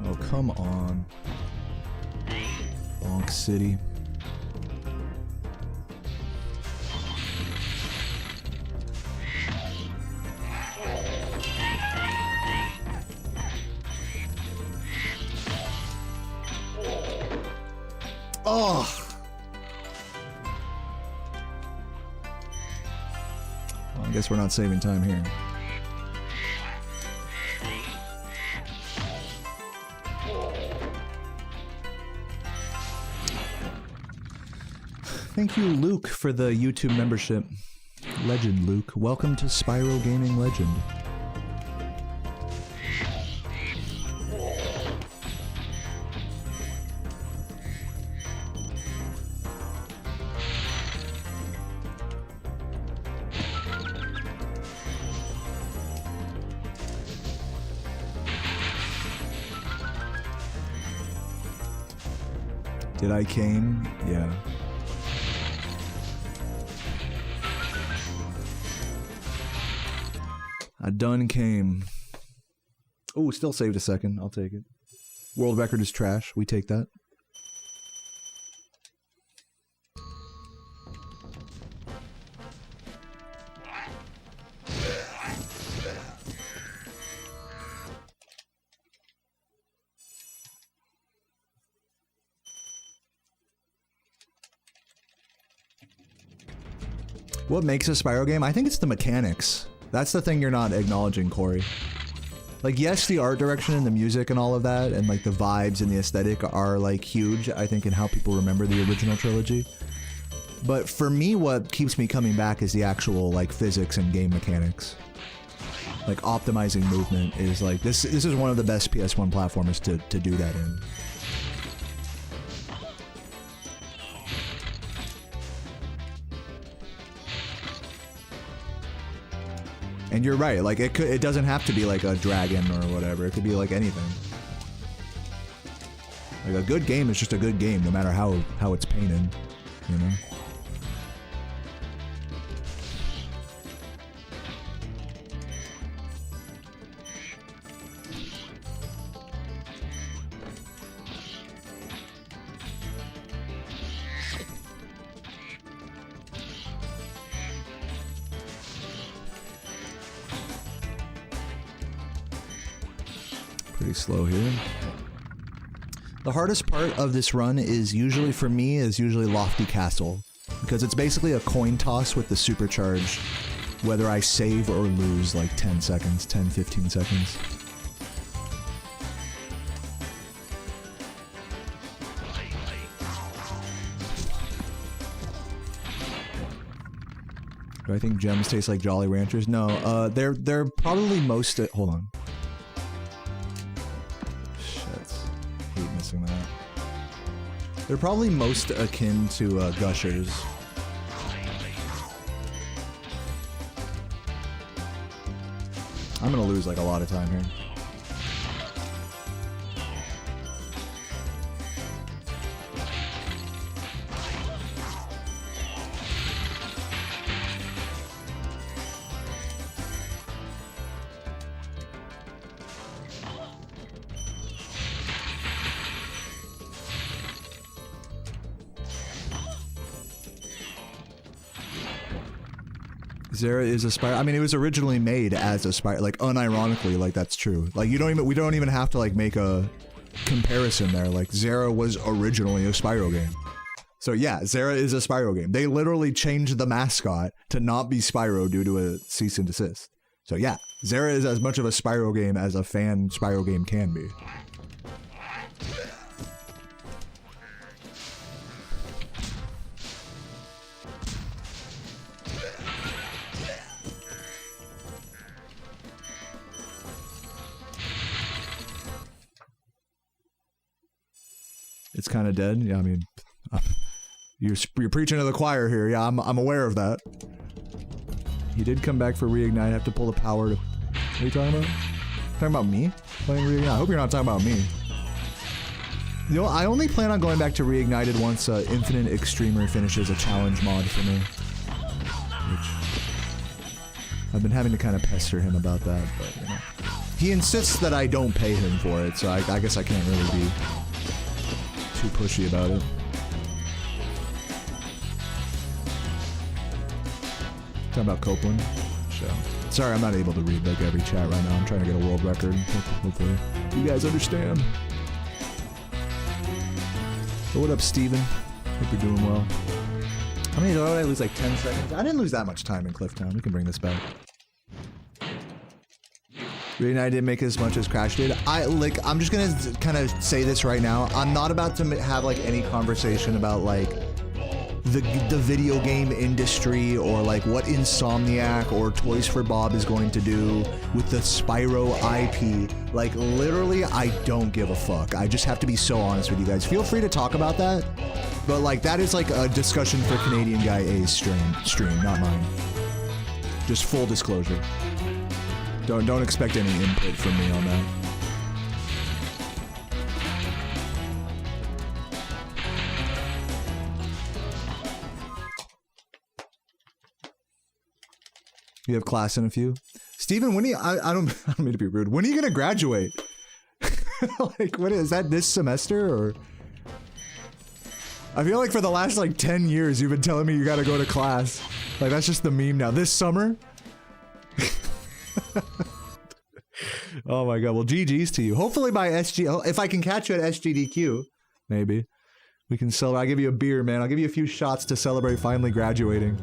Oh, come on. Bonk City. Oh! Well, I guess we're not saving time here. Thank you, Luke, for the YouTube membership. Legend, Luke. Welcome to Spyro Gaming Legend. Did I came? Yeah. I done came. Oh, still saved a second. I'll take it. World record is trash. We take that. What makes a Spyro game? I think it's the mechanics. That's the thing you're not acknowledging, Corey. Like, yes, the art direction and the music and all of that, and like the vibes and the aesthetic are like huge, I think, in how people remember the original trilogy. But for me, what keeps me coming back is the actual like physics and game mechanics. Like optimizing movement is like, this is one of the best PS1 platformers to do that in. And you're right, like it doesn't have to be like a dragon or whatever, it could be like anything. Like a good game is just a good game no matter how it's painted, you know? Pretty slow here. The hardest part of this run is usually, for me, Lofty Castle. Because it's basically a coin toss with the supercharge, whether I save or lose like 10 seconds, 10, 15 seconds. Do I think gems taste like Jolly Ranchers? No, they're probably most, hold on. That. They're probably most akin to Gushers. I'm gonna lose like a lot of time here. Zera is a Spyro. I mean, it was originally made as a Spyro, like unironically, like that's true. Like we don't even have to like make a comparison there. Like Zera was originally a Spyro game. So yeah, Zera is a Spyro game. They literally changed the mascot to not be Spyro due to a cease and desist. So yeah, Zera is as much of a Spyro game as a fan Spyro game can be. It's kind of dead. Yeah, I mean, you're preaching to the choir here. Yeah, I'm aware of that. He did come back for reignite. I have to pull the power to. What are you talking about? Talking about me playing reignite? I hope you're not talking about me. You know, I only plan on going back to reignited once Infinite Extremer finishes a challenge mod for me. Which I've been having to kind of pester him about that, but, you know. He insists that I don't pay him for it, so I guess I can't really be too pushy about it. Talking about Copeland? Show. Sorry, I'm not able to read like every chat right now. I'm trying to get a world record. Hopefully you guys understand. But what up, Steven? Hope you're doing well. How many did I lose? Like 10 seconds? I didn't lose that much time in Clifftown. We can bring this back. Really, I didn't make as much as Crash did. I'm just gonna kind of say this right now. I'm not about to have like any conversation about like the video game industry or like what Insomniac or Toys for Bob is going to do with the Spyro IP. Like literally, I don't give a fuck. I just have to be so honest with you guys. Feel free to talk about that, but like that is like a discussion for Canadian Guy A's stream, not mine. Just full disclosure. Don't expect any input from me on that. You have class in a few? Steven, when are you, I don't mean to be rude. When are you gonna graduate? Like, what is that, this semester, or? I feel like for the last like 10 years you've been telling me you gotta go to class. Like, that's just the meme now. This summer? Oh my god, well GG's to you. Hopefully by SG, if I can catch you at SGDQ, maybe. We can celebrate. I'll give you a beer, man. I'll give you a few shots to celebrate finally graduating.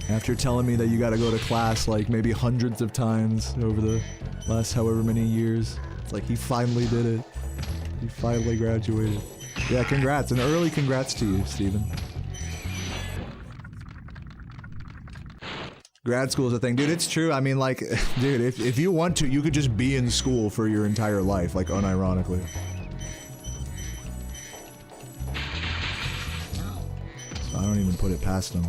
After telling me that you gotta go to class like maybe hundreds of times over the last however many years. It's like he finally did it. He finally graduated. Yeah, congrats. An early congrats to you, Steven. Grad school is a thing. Dude, it's true. I mean, like, dude, if you want to, you could just be in school for your entire life, like, unironically. So I don't even put it past them.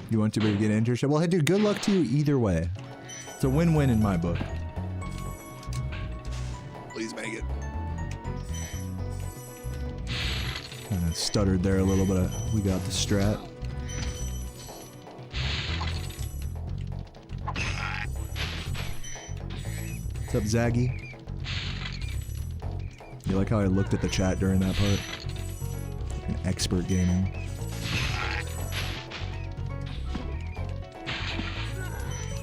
You want to get an internship? Well, hey, dude, good luck to you either way. It's a win-win in my book. Please make it. Kind of stuttered there a little bit. We got the strat. What's up, Zaggy? You like how I looked at the chat during that part? Like an expert gaming.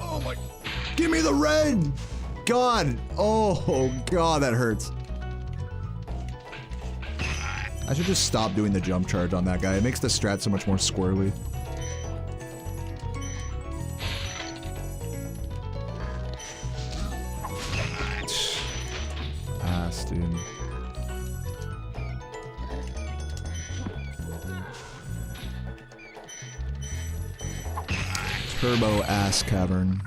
Oh my... Give me the red! God! Oh, God, that hurts. I should just stop doing the jump charge on that guy. It makes the strat so much more squirrely. Ass, dude. Turbo ass cavern.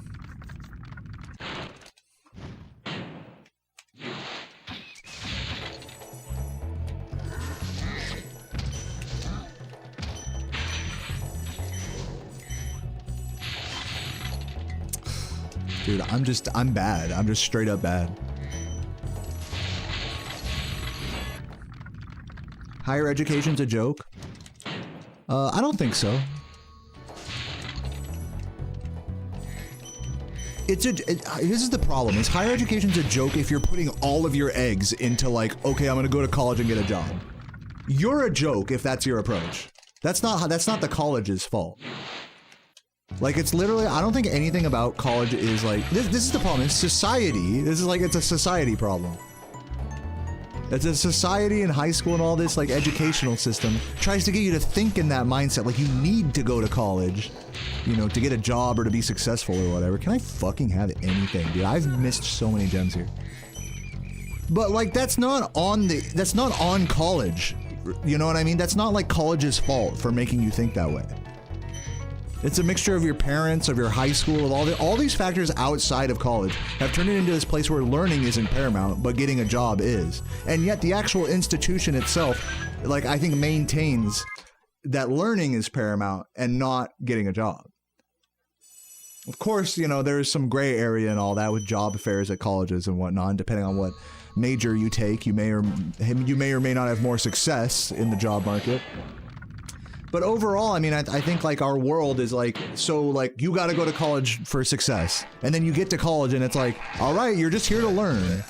Dude, I'm bad. I'm just straight up bad. Higher education's a joke? I don't think so. This is the problem, is higher education's a joke if you're putting all of your eggs into like, okay, I'm gonna go to college and get a job. You're a joke if that's your approach. That's not the college's fault. Like, it's literally, I don't think anything about college is like, this is the problem, it's society. This is like, it's a society problem. It's a society and high school and all this, like, educational system tries to get you to think in that mindset, like you need to go to college, you know, to get a job or to be successful or whatever. Can I fucking have anything, dude? I've missed so many gems here. But like, that's not on college. You know what I mean? That's not like college's fault for making you think that way. It's a mixture of your parents, of your high school, of all these factors outside of college have turned it into this place where learning isn't paramount, but getting a job is. And yet the actual institution itself, like, I think maintains that learning is paramount and not getting a job. Of course, you know, there's some gray area and all that with job fairs at colleges and whatnot. Depending on what major you take, you may or may not have more success in the job market. But overall, I mean, I think like our world is like, so like you got to go to college for success. And then you get to college and it's like, all right, you're just here to learn.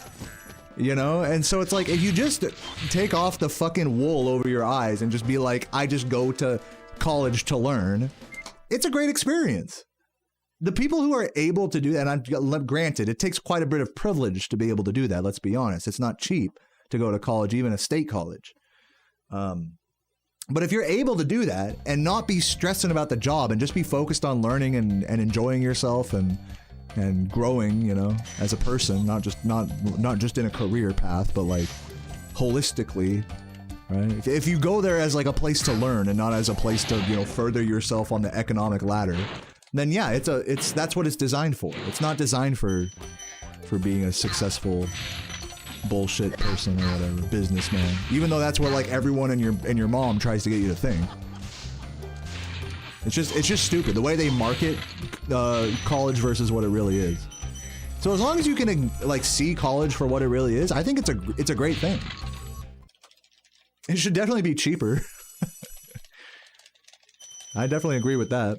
You know? And so it's like, if you just take off the fucking wool over your eyes and just be like, I just go to college to learn, it's a great experience. The people who are able to do that, and granted, it takes quite a bit of privilege to be able to do that, let's be honest. It's not cheap to go to college, even a state college. But if you're able to do that and not be stressing about the job and just be focused on learning and enjoying yourself and growing, you know, as a person, not just in a career path, but like holistically, right? If you go there as like a place to learn and not as a place to, you know, further yourself on the economic ladder, then yeah, that's what it's designed for. It's not designed for being a successful bullshit person or whatever, businessman. Even though that's what like everyone and your mom tries to get you to think. It's just stupid the way they market college versus what it really is. So as long as you can like see college for what it really is, I think it's a great thing. It should definitely be cheaper. I definitely agree with that.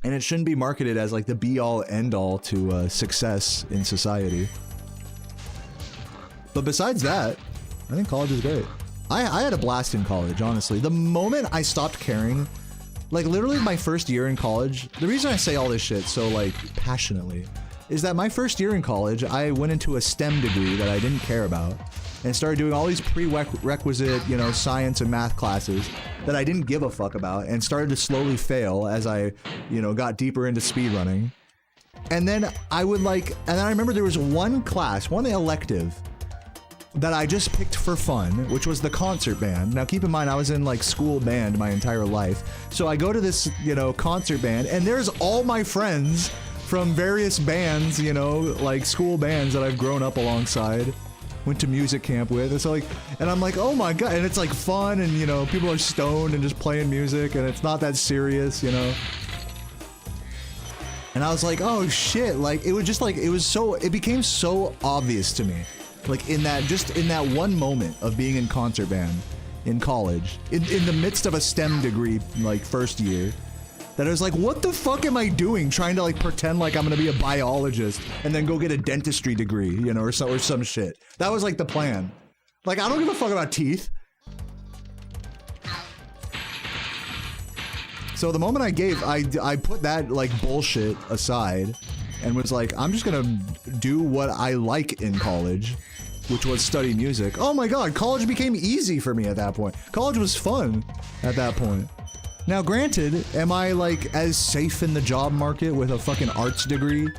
And it shouldn't be marketed as like the be-all end-all to success in society. But besides that, I think college is great. I had a blast in college, honestly. The moment I stopped caring, like literally my first year in college, the reason I say all this shit so like passionately is that my first year in college, I went into a STEM degree that I didn't care about and started doing all these prerequisite, you know, science and math classes that I didn't give a fuck about and started to slowly fail as I, you know, got deeper into speedrunning. And then I remember there was one class, one elective that I just picked for fun, which was the concert band. Now keep in mind, I was in like school band my entire life. So I go to this, you know, concert band and there's all my friends from various bands, you know, like school bands that I've grown up alongside, went to music camp with. It's like, and I'm like, oh my God. And it's like fun and, you know, people are stoned and just playing music and it's not that serious, you know? And I was like, oh shit. Like, it was just like, it became so obvious to me. Like in that one moment of being in concert band in college, in the midst of a STEM degree, like first year, that I was like, what the fuck am I doing trying to like pretend like I'm gonna be a biologist and then go get a dentistry degree, you know, or some shit. That was like the plan. Like, I don't give a fuck about teeth. So the moment I put that like bullshit aside and was like, I'm just gonna do what I like in college, which was study music. Oh my God, college became easy for me at that point. College was fun at that point. Now granted, am I like as safe in the job market with a fucking arts degree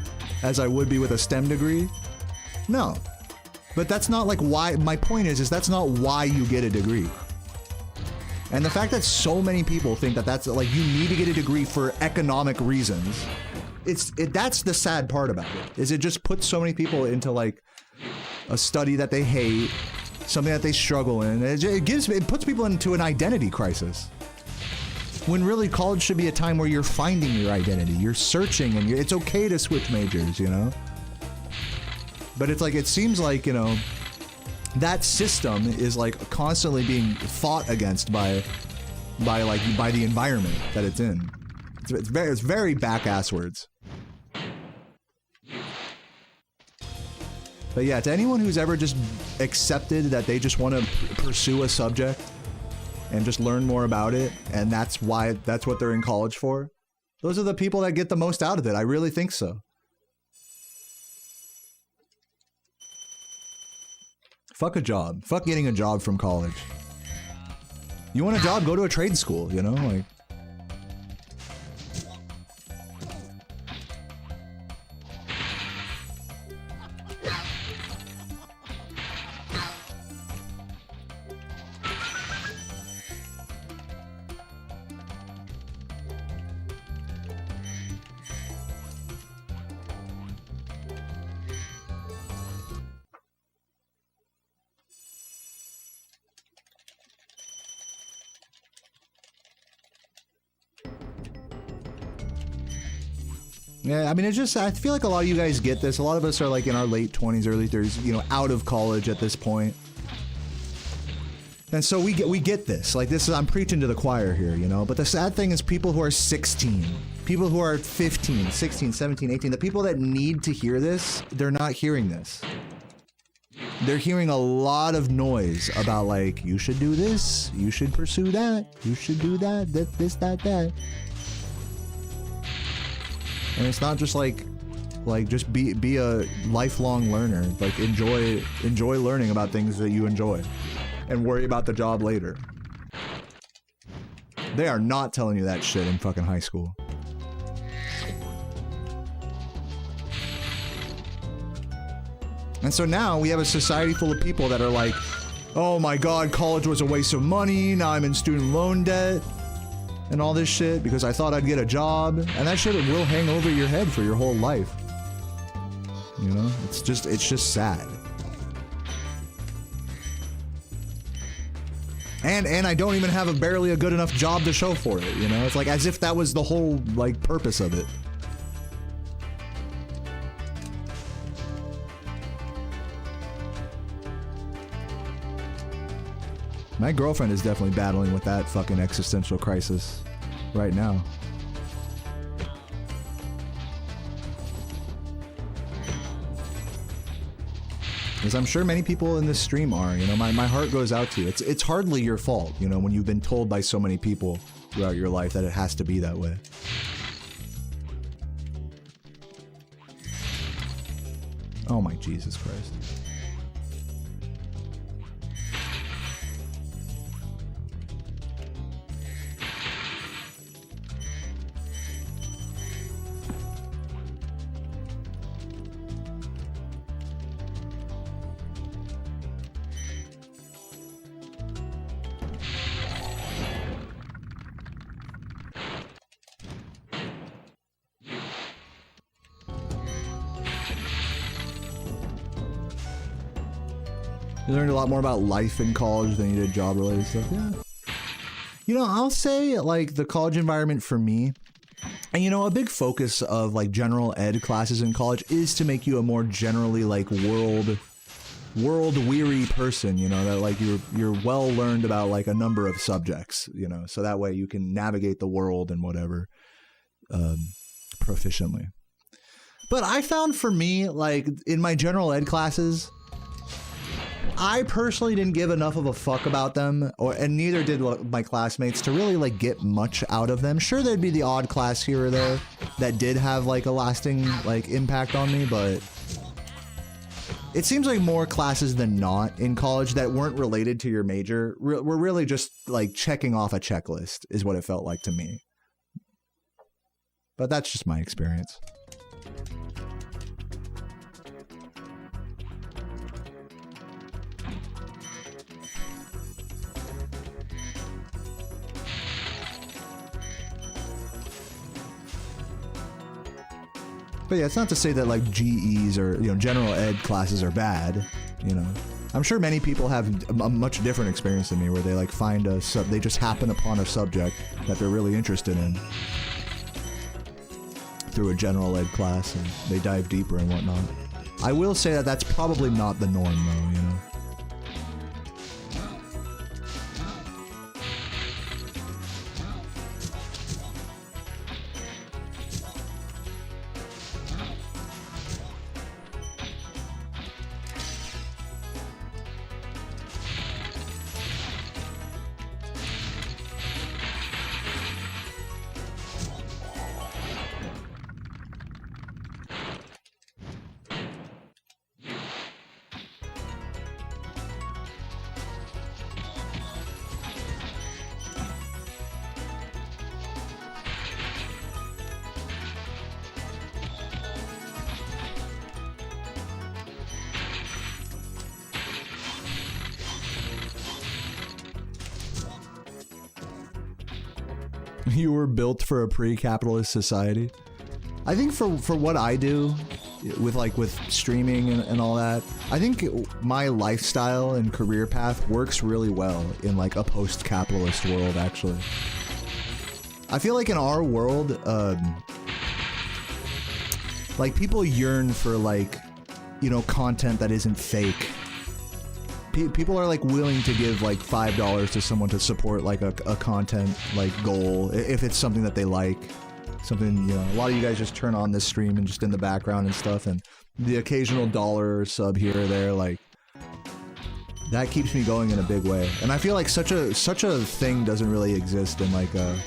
as I would be with a STEM degree? No. But that's not like why, my point is that's not why you get a degree. And the fact that so many people think that that's like, you need to get a degree for economic reasons, that's the sad part about it, is it just puts so many people into like a study that they hate, something that they struggle in. It puts people into an identity crisis. When really college should be a time where you're finding your identity, you're searching, and it's okay to switch majors, you know? But it's like, it seems like, you know, that system is like constantly being fought against by the environment that it's in. It's very back-asswards. But yeah, to anyone who's ever just accepted that they just want to pursue a subject and just learn more about it, and that's what they're in college for, those are the people that get the most out of it. I really think so. Fuck a job. Fuck getting a job from college. You want a job, go to a trade school, you know? Like, Yeah, I mean, it's just, I feel like a lot of you guys get this. A lot of us are like in our late 20s, early 30s, you know, out of college at this point. And so we get this. Like, this is, I'm preaching to the choir here, you know? But the sad thing is people who are 16, people who are 15, 16, 17, 18, the people that need to hear this, they're not hearing this. They're hearing a lot of noise about, like, you should do this, you should pursue that, you should do that, this, that. And it's not just like just be a lifelong learner. Like enjoy learning about things that you enjoy, and worry about the job later. They are not telling you that shit in fucking high school. And so now we have a society full of people that are like, oh my god, college was a waste of money, now I'm in student loan debt. And all this shit because I thought I'd get a job, and that shit will hang over your head for your whole life. You know, it's just sad. And I don't even have barely a good enough job to show for it. You know, it's like as if that was the whole like purpose of it. My girlfriend is definitely battling with that fucking existential crisis right now. Because I'm sure many people in this stream are, you know, my heart goes out to you. It's hardly your fault, you know, when you've been told by so many people throughout your life that it has to be that way. Oh my Jesus Christ. You learned a lot more about life in college than you did job-related stuff. Yeah. You know, I'll say, like, the college environment for me, and, you know, a big focus of, like, general ed classes in college is to make you a more generally, like, world-weary person, you know, that, like, you're well-learned about, like, a number of subjects, you know, so that way you can navigate the world and whatever proficiently. But I found for me, like, in my general ed classes, I personally didn't give enough of a fuck about them, and neither did my classmates, to really like get much out of them. Sure, there'd be the odd class here or there that did have like a lasting like impact on me, but it seems like more classes than not in college that weren't related to your major were really just like checking off a checklist is what it felt like to me. But that's just my experience. But yeah, it's not to say that like GEs or, you know, general ed classes are bad, you know. I'm sure many people have a much different experience than me where they like find they just happen upon a subject that they're really interested in through a general ed class and they dive deeper and whatnot. I will say that that's probably not the norm though, you know. You were built for a pre-capitalist society. I think for what I do with streaming and all that, I think my lifestyle and career path works really well in like a post-capitalist world, actually. I feel like in our world, Like, people yearn for, like, you know, content that isn't fake. People are, like, willing to give, like, $5 to someone to support, like, a content, like, goal, if it's something that they like. Something, you know, a lot of you guys just turn on this stream and just in the background and stuff, and the occasional dollar or sub here or there, like, that keeps me going in a big way. And I feel like such a thing doesn't really exist in, like, a...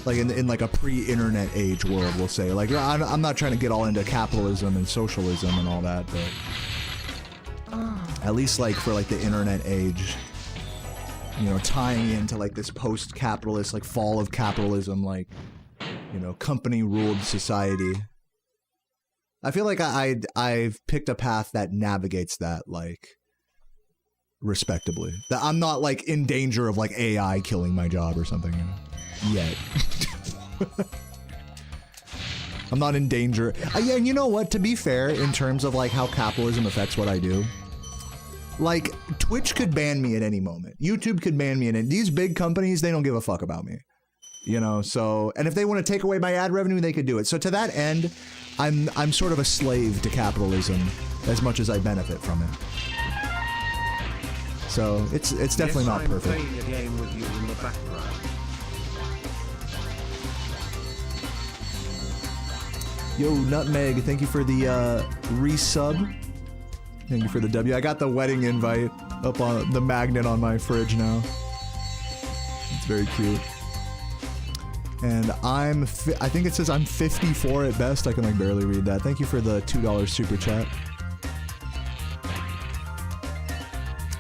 like in like a pre-internet age world, we'll say. Like, I'm not trying to get all into capitalism and socialism and all that, but at least like for like the internet age, you know, tying into like this post-capitalist, like fall of capitalism, like, you know, company-ruled society. I feel like I've picked a path that navigates that, like, respectably. That I'm not like in danger of like AI killing my job or something, you know? Yet. I'm not in danger. Yeah, and you know what? To be fair, in terms of like how capitalism affects what I do, like Twitch could ban me at any moment. YouTube could ban me, and these big companies, they don't give a fuck about me. You know, so, and if they want to take away my ad revenue, they could do it. So to that end, I'm sort of a slave to capitalism as much as I benefit from it. So it's definitely not perfect. I'm playing a game with you in the background. Yo, Nutmeg, thank you for the resub. Thank you for the W. I got the wedding invite up on the magnet on my fridge now. It's very cute. And I think it says I'm 54 at best. I can like barely read that. Thank you for the $2 super chat.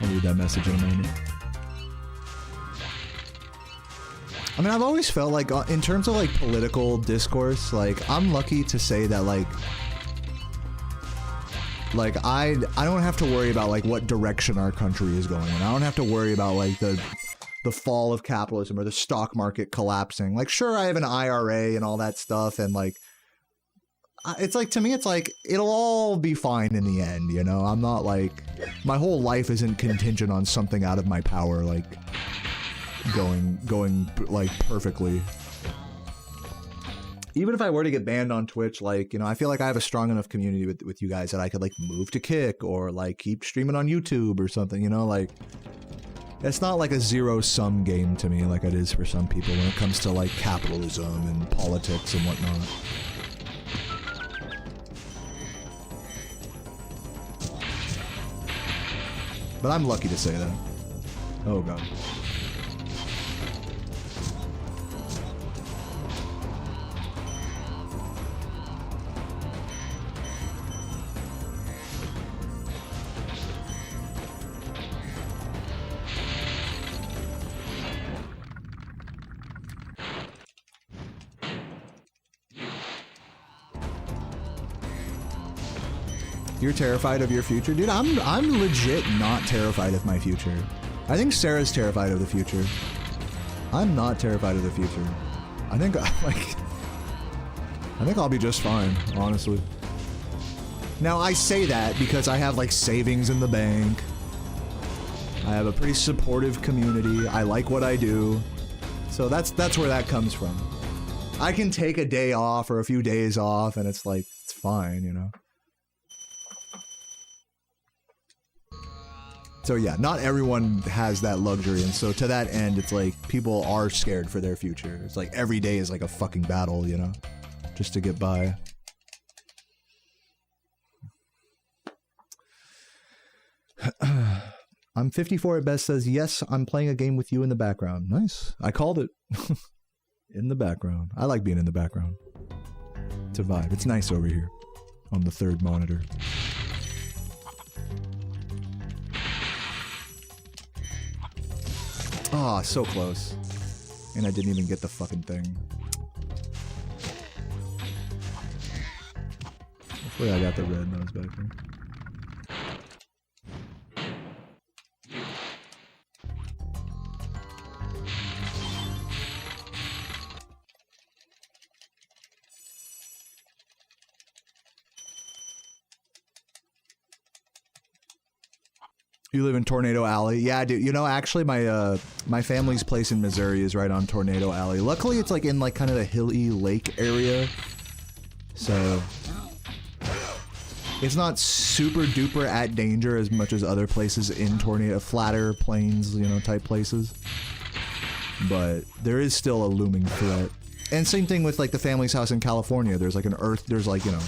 I'll read that message in a moment. I mean, I've always felt like, in terms of like political discourse, like I'm lucky to say that like I don't have to worry about like what direction our country is going in. I don't have to worry about like the fall of capitalism or the stock market collapsing. Like, sure, I have an IRA and all that stuff, and like it's like, to me, it's like it'll all be fine in the end, you know? I'm not like, my whole life isn't contingent on something out of my power, like going like perfectly. Even if I were to get banned on Twitch, like, you know, I feel like I have a strong enough community with you guys that I could like move to Kick or like keep streaming on YouTube or something, you know? Like, it's not like a zero-sum game to me like it is for some people when it comes to like capitalism and politics and whatnot. But I'm lucky to say that. Oh god. You're terrified of your future? Dude, I'm legit not terrified of my future. I think Sarah's terrified of the future. I'm not terrified of the future. I think I'll be just fine, honestly. Now, I say that because I have like savings in the bank. I have a pretty supportive community. I like what I do. So that's where that comes from. I can take a day off or a few days off and it's like, it's fine, you know? So yeah, not everyone has that luxury, and so to that end, it's like people are scared for their future. It's like every day is like a fucking battle, you know, just to get by. I'm 54 at best says, yes, I'm playing a game with you in the background. Nice. I called it. In the background. I like being in the background. It's a vibe. It's nice over here on the third monitor. Ah, so close. And I didn't even get the fucking thing. Hopefully I got the red nose back there. You live in Tornado Alley? Yeah, dude. You know, actually, my family's place in Missouri is right on Tornado Alley. Luckily, it's like in like kind of the hilly lake area, so it's not super duper at danger as much as other places in tornado, flatter plains, you know, type places. But there is still a looming threat. And same thing with like the family's house in California. There's like there's like, you know,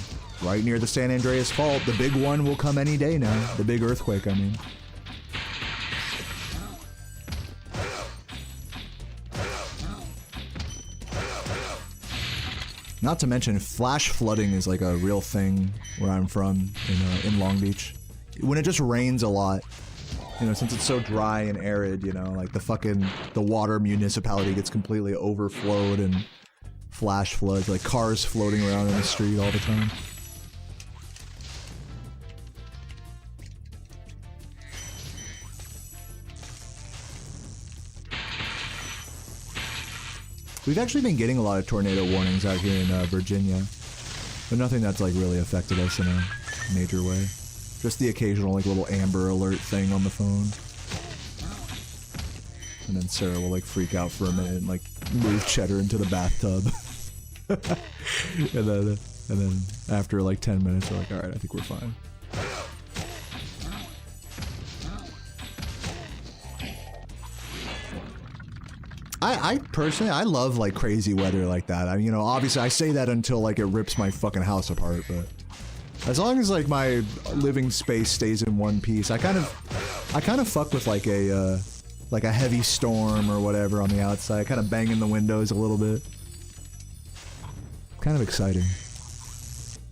right near the San Andreas Fault. The big one will come any day now. The big earthquake, I mean. Not to mention, flash flooding is like a real thing where I'm from in Long Beach. When it just rains a lot, you know, since it's so dry and arid, you know, like the water municipality gets completely overflowed and flash floods, like cars floating around in the street all the time. We've actually been getting a lot of tornado warnings out here in Virginia, but nothing that's like really affected us in a major way. Just the occasional like little Amber Alert thing on the phone. And then Sarah will like freak out for a minute and like move Cheddar into the bathtub. and then after like 10 minutes we're like, alright, I think we're fine. I personally, I love like crazy weather like that. I mean, you know, obviously I say that until like it rips my fucking house apart, but as long as like my living space stays in one piece, I kind of fuck with like a heavy storm or whatever on the outside, kind of banging the windows a little bit. Kind of exciting.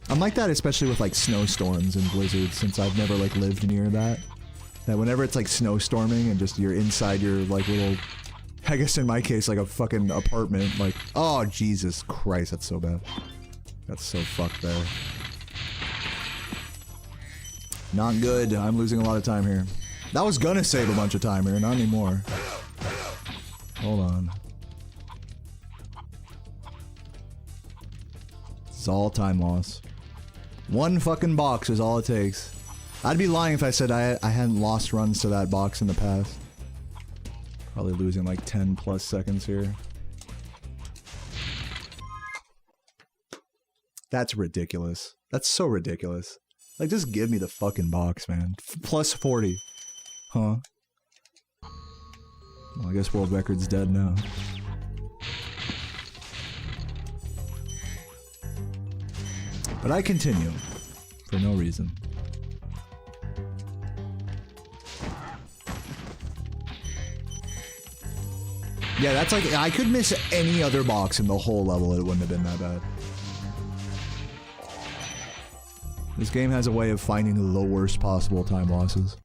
I'm like that especially with like snowstorms and blizzards, since I've never like lived near that. That whenever it's like snowstorming and just you're inside your like little, I guess in my case, like a fucking apartment, like, oh, Jesus Christ, that's so bad. That's so fucked there. Not good. I'm losing a lot of time here. That was gonna save a bunch of time here, not anymore. Hold on. This is all time loss. One fucking box is all it takes. I'd be lying if I said I hadn't lost runs to that box in the past. Probably losing like 10 plus seconds here. That's ridiculous. That's so ridiculous. Like, just give me the fucking box, man. Plus 40. Huh? Well, I guess world record's dead now. But I continue. For no reason. Yeah, that's like, I could miss any other box in the whole level, it wouldn't have been that bad. This game has a way of finding the worst possible time losses.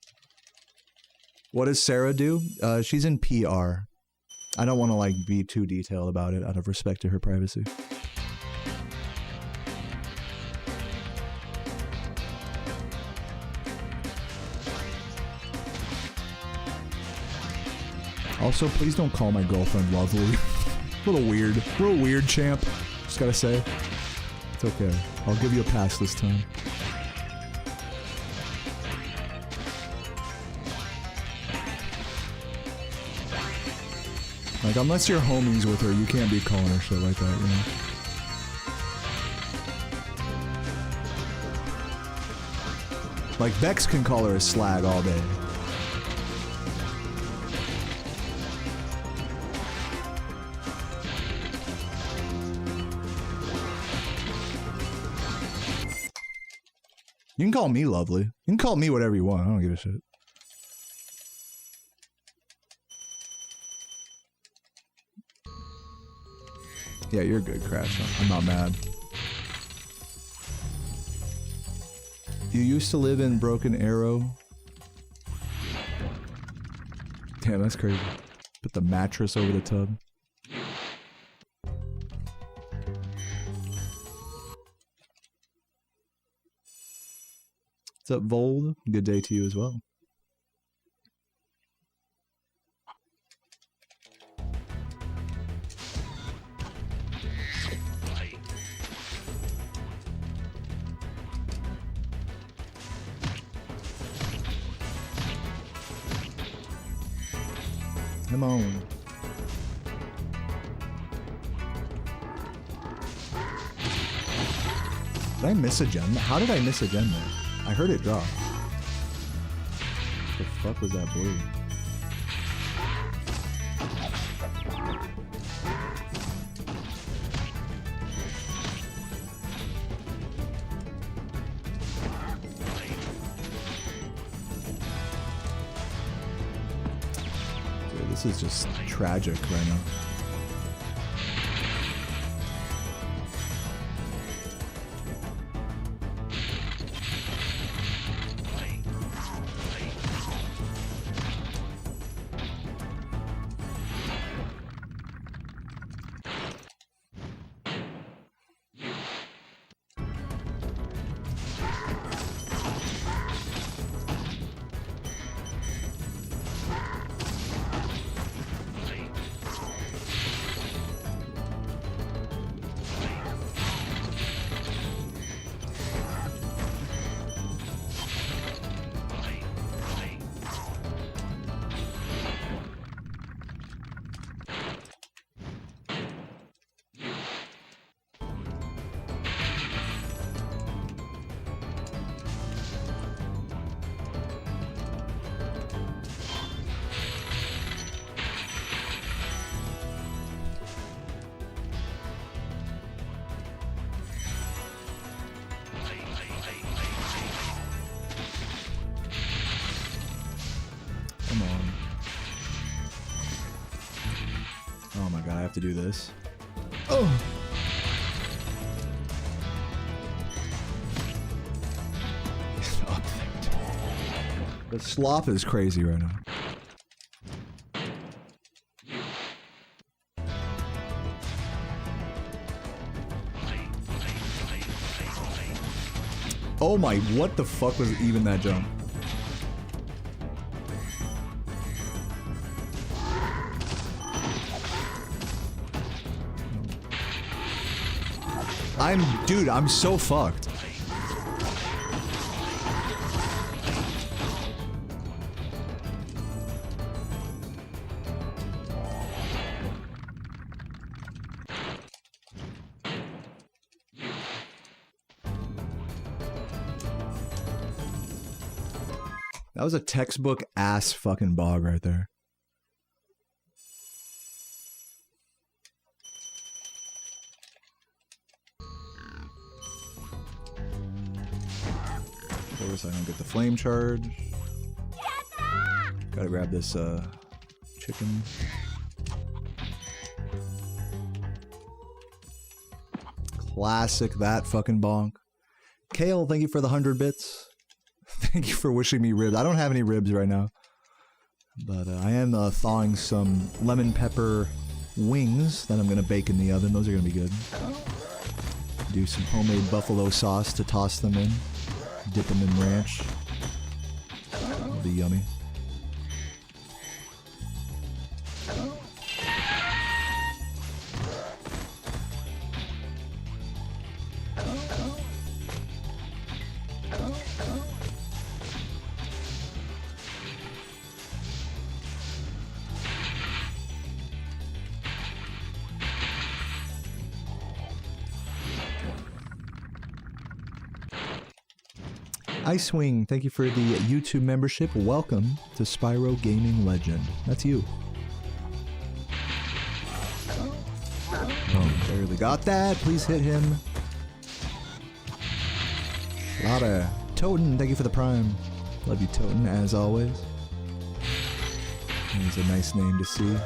What does Sarah do? She's in PR. I don't want to like be too detailed about it out of respect to her privacy. Also, please don't call my girlfriend lovely. A little weird. Real weird, champ. Just gotta say. It's okay. I'll give you a pass this time. Like, unless you're homies with her, you can't be calling her shit like that, you know? Like, Bex can call her a slag all day. You can call me lovely. You can call me whatever you want. I don't give a shit. Yeah, you're good, Crash. I'm not mad. You used to live in Broken Arrow? Damn, that's crazy. Put the mattress over the tub. What's up, Vold? Good day to you as well. Come on. Did I miss a gem? How did I miss a gem there? I heard it drop. What the fuck was that blue? Dude, this is just tragic right now. Come on. Oh my god, I have to do this. Oh! The slop is crazy right now. Oh my, what the fuck was even that jump? Dude, I'm so fucked. That was a textbook ass fucking bog right there. Of course, I don't get the flame charge. Gotta grab this chicken. Classic that fucking bonk. Kale, thank you for the 100 bits. Thank you for wishing me ribs. I don't have any ribs right now, but I am thawing some lemon pepper wings that I'm gonna bake in the oven. Those are gonna be good. Do some homemade buffalo sauce to toss them in. Dip them in ranch. It'll be yummy. Icewing, thank you for the YouTube membership. Welcome to Spyro Gaming Legend. That's you. Oh, barely got that. Please hit him. Lotta. Toten, thank you for the prime. Love you, Toten, as always. It's a nice name to see.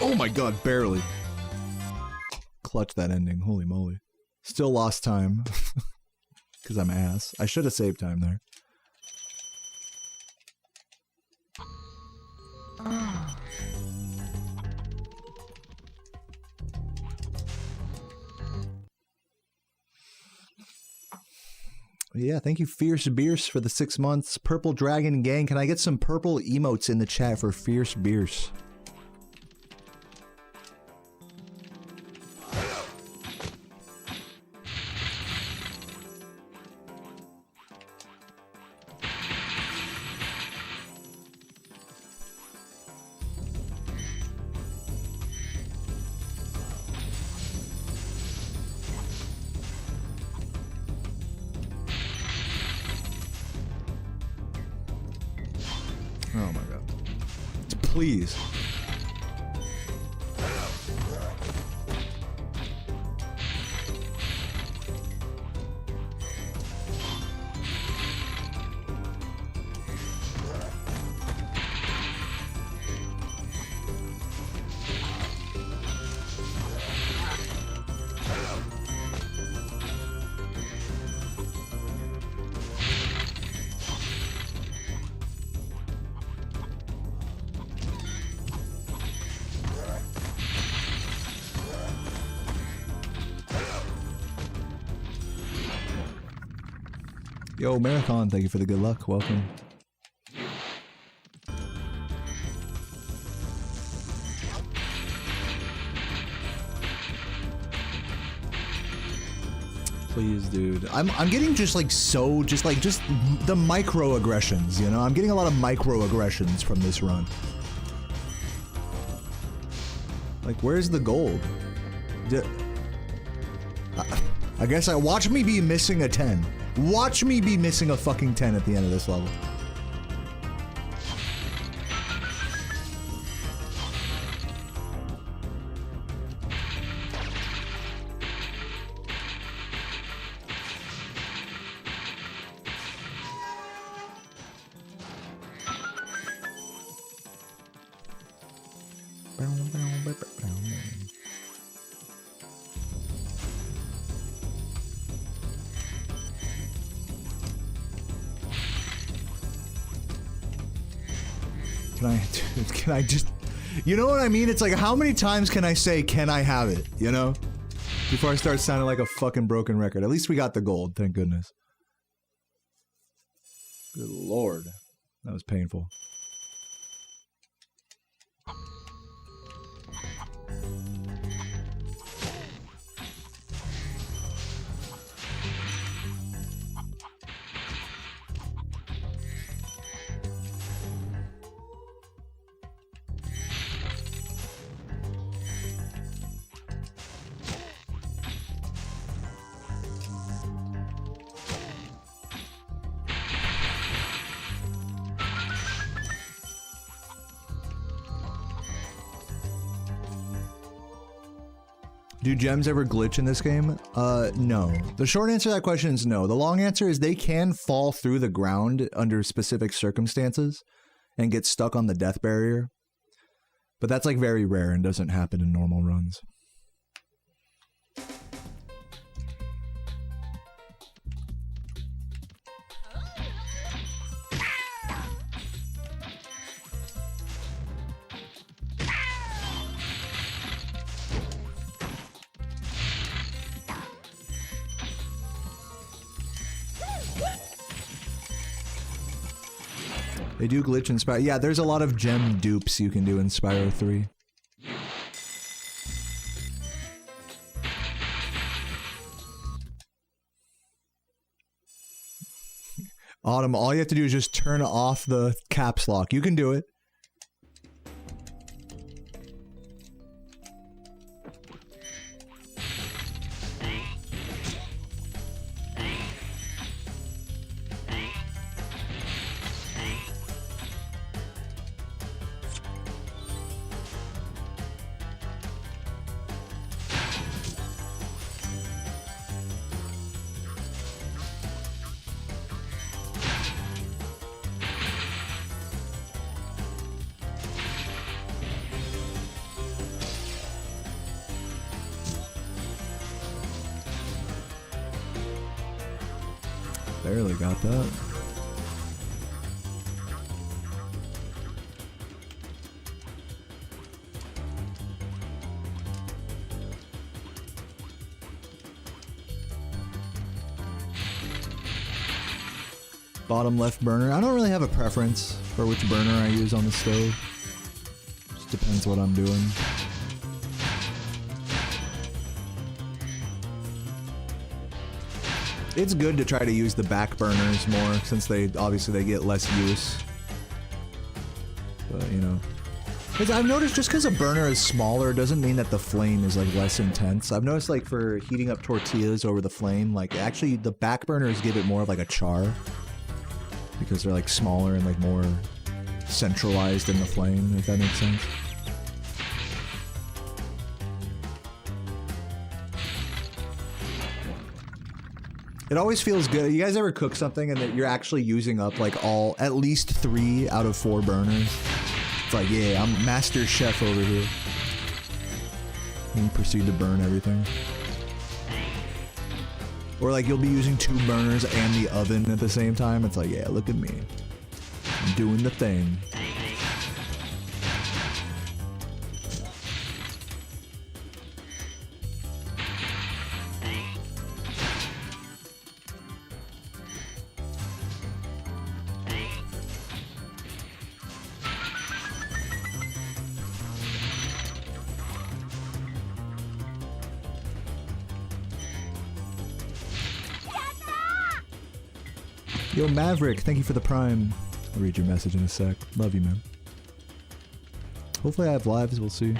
Oh my god, barely. Clutch that ending, holy moly. Still lost time. Because I'm ass. I should have saved time there. Yeah, thank you, Fierce Beers, for the 6 months. Purple Dragon Gang, can I get some purple emotes in the chat for Fierce Beers? Oh my god. Please. Yo, Marathon, thank you for the good luck. Welcome. Please, dude. I'm getting just like just the microaggressions, you know? I'm getting a lot of microaggressions from this run. Like, where's the gold? I guess watch me be missing a 10. Watch me be missing a fucking 10 at the end of this level. Can I just, you know what I mean? It's like, how many times can I say, can I have it, you know? Before I start sounding like a fucking broken record. At least we got the gold, thank goodness. Good lord. That was painful. Do gems ever glitch in this game? No. The short answer to that question is no. The long answer is they can fall through the ground under specific circumstances and get stuck on the death barrier. But that's like very rare and doesn't happen in normal runs. They do glitch in Spyro. Yeah, there's a lot of gem dupes you can do in Spyro 3. Autumn, all you have to do is just turn off the caps lock. You can do it. Barely got that. Bottom left burner. I don't really have a preference for which burner I use on the stove. Just depends what I'm doing. It's good to try to use the back burners more since they obviously they get less use. But you know, I've noticed just because a burner is smaller doesn't mean that the flame is like less intense. I've noticed like for heating up tortillas over the flame, like actually the back burners give it more of like a char because they're like smaller and like more centralized in the flame, if that makes sense. It always feels good. You guys ever cook something and that you're actually using up like at least 3 out of 4 burners? It's like, yeah, I'm master chef over here. And you proceed to burn everything. Or like you'll be using 2 burners and the oven at the same time. It's like, yeah, look at me. I'm doing the thing. Yo, Maverick, thank you for the prime. I'll read your message in a sec. Love you, man. Hopefully I have lives, we'll see.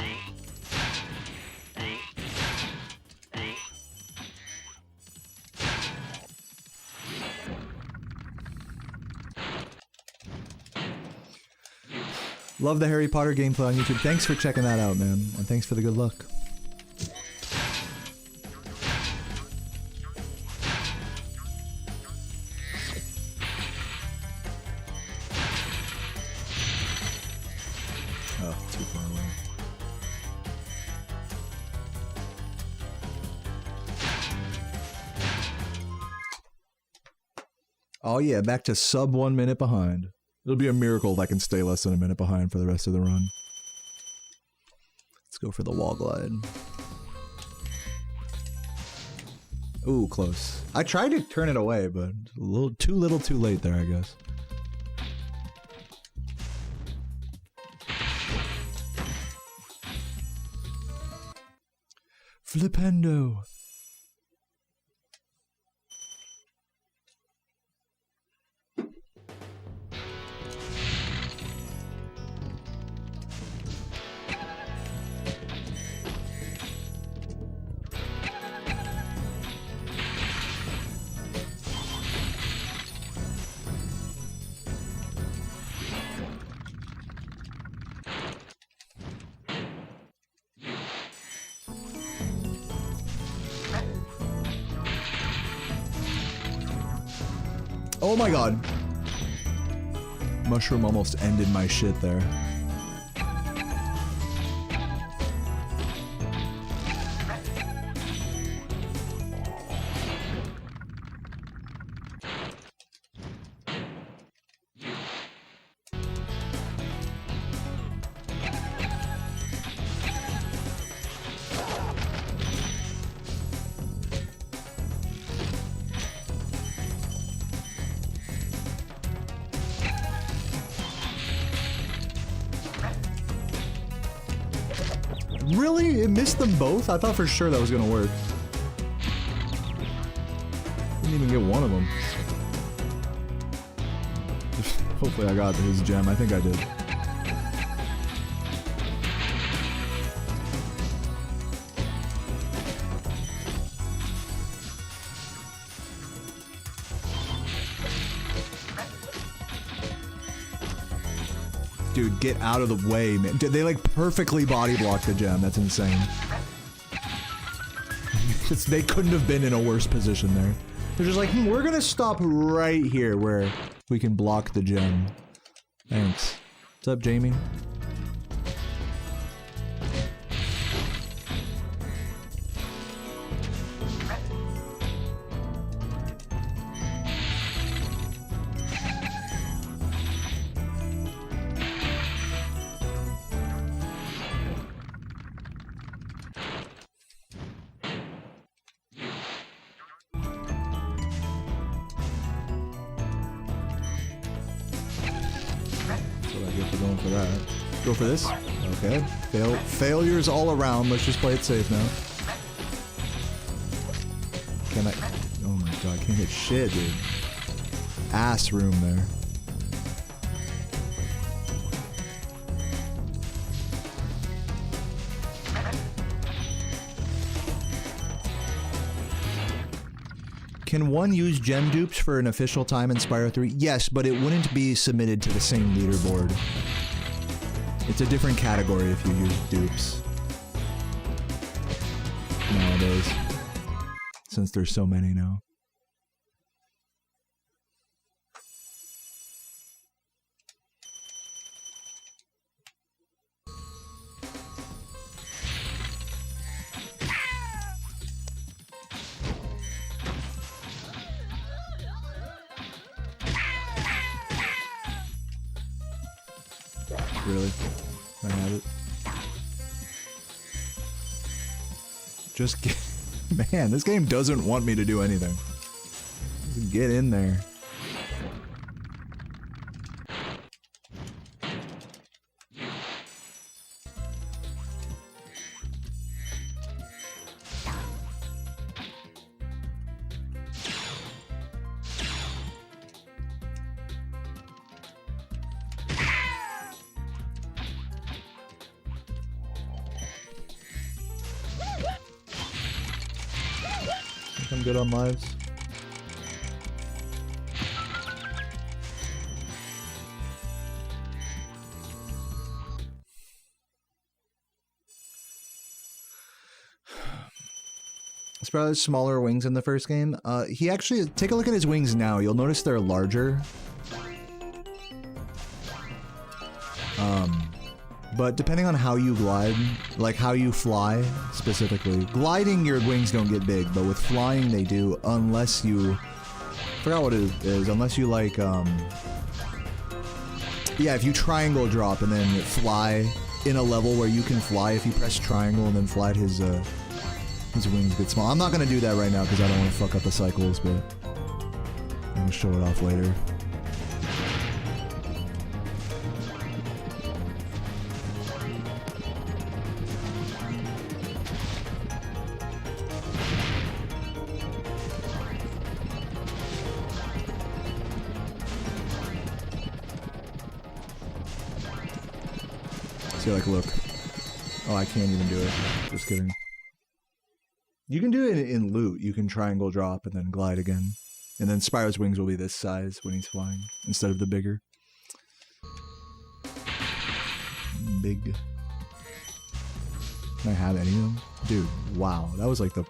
Love the Harry Potter gameplay on YouTube. Thanks for checking that out, man. And thanks for the good luck. Oh yeah, back to sub 1 minute behind. It'll be a miracle if I can stay less than a minute behind for the rest of the run. Let's go for the wall glide. Ooh, close. I tried to turn it away, but a little too late there, I guess. Flipendo. Oh my god. Mushroom almost ended my shit there. Really? It missed them both? I thought for sure that was gonna work. Didn't even get one of them. Hopefully I got his gem. I think I did. Dude, get out of the way, man. They like perfectly body blocked the gem. That's insane. They couldn't have been in a worse position there. They're just like, we're gonna stop right here where we can block the gem. Thanks. What's up, Jamie? for that. Go for this. Okay. Failures all around. Let's just play it safe now. Can I? Oh my god, I can't hit shit, dude. Ass room there. Can one use gem dupes for an official time in Spyro 3? Yes, but it wouldn't be submitted to the same leaderboard. It's a different category if you use dupes. Nowadays. Since there's so many now. Really? I have it. Just get... Man, this game doesn't want me to do anything. Just get in there. I'm good on lives. Spyro has smaller wings in the first game. He actually, take a look at his wings now. You'll notice they're larger. But depending on how you glide, like how you fly specifically, gliding your wings don't get big, but with flying they do, unless you, I forgot what it is, unless you like, yeah, if you triangle drop and then fly in a level where you can fly, if you press triangle and then fly, his wings get small. I'm not gonna do that right now because I don't want to fuck up the cycles, but I'm gonna show it off later. See, like, look. Oh, I can't even do it. Just kidding. You can do it in loot. You can triangle drop and then glide again. And then Spyro's wings will be this size when he's flying, instead of the bigger. Big. Can I have any of them? Dude, wow. That was like the...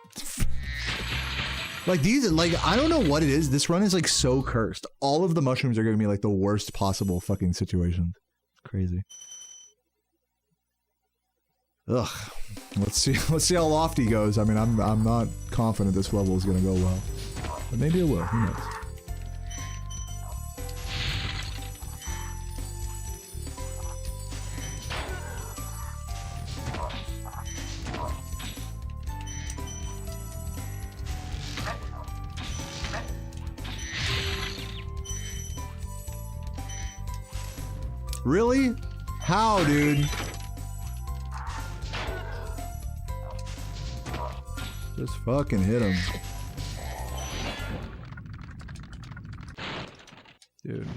Like these, like, I don't know what it is. This run is like so cursed. All of the mushrooms are giving me like the worst possible fucking situation. It's crazy. Ugh. Let's see how lofty goes. I mean, I'm not confident this level is gonna go well. But maybe it will, who knows. Really? How, dude? Just fucking hit him. Dude.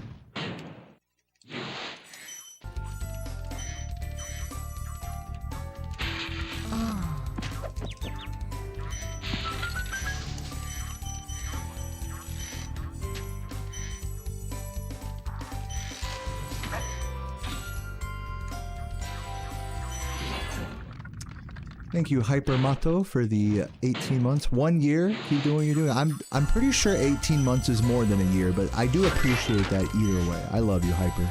Thank you, Hypermato, for the 18 months. 1 year. Keep doing what you're doing. I'm pretty sure 18 months is more than a year, but I do appreciate that either way. I love you, Hyper.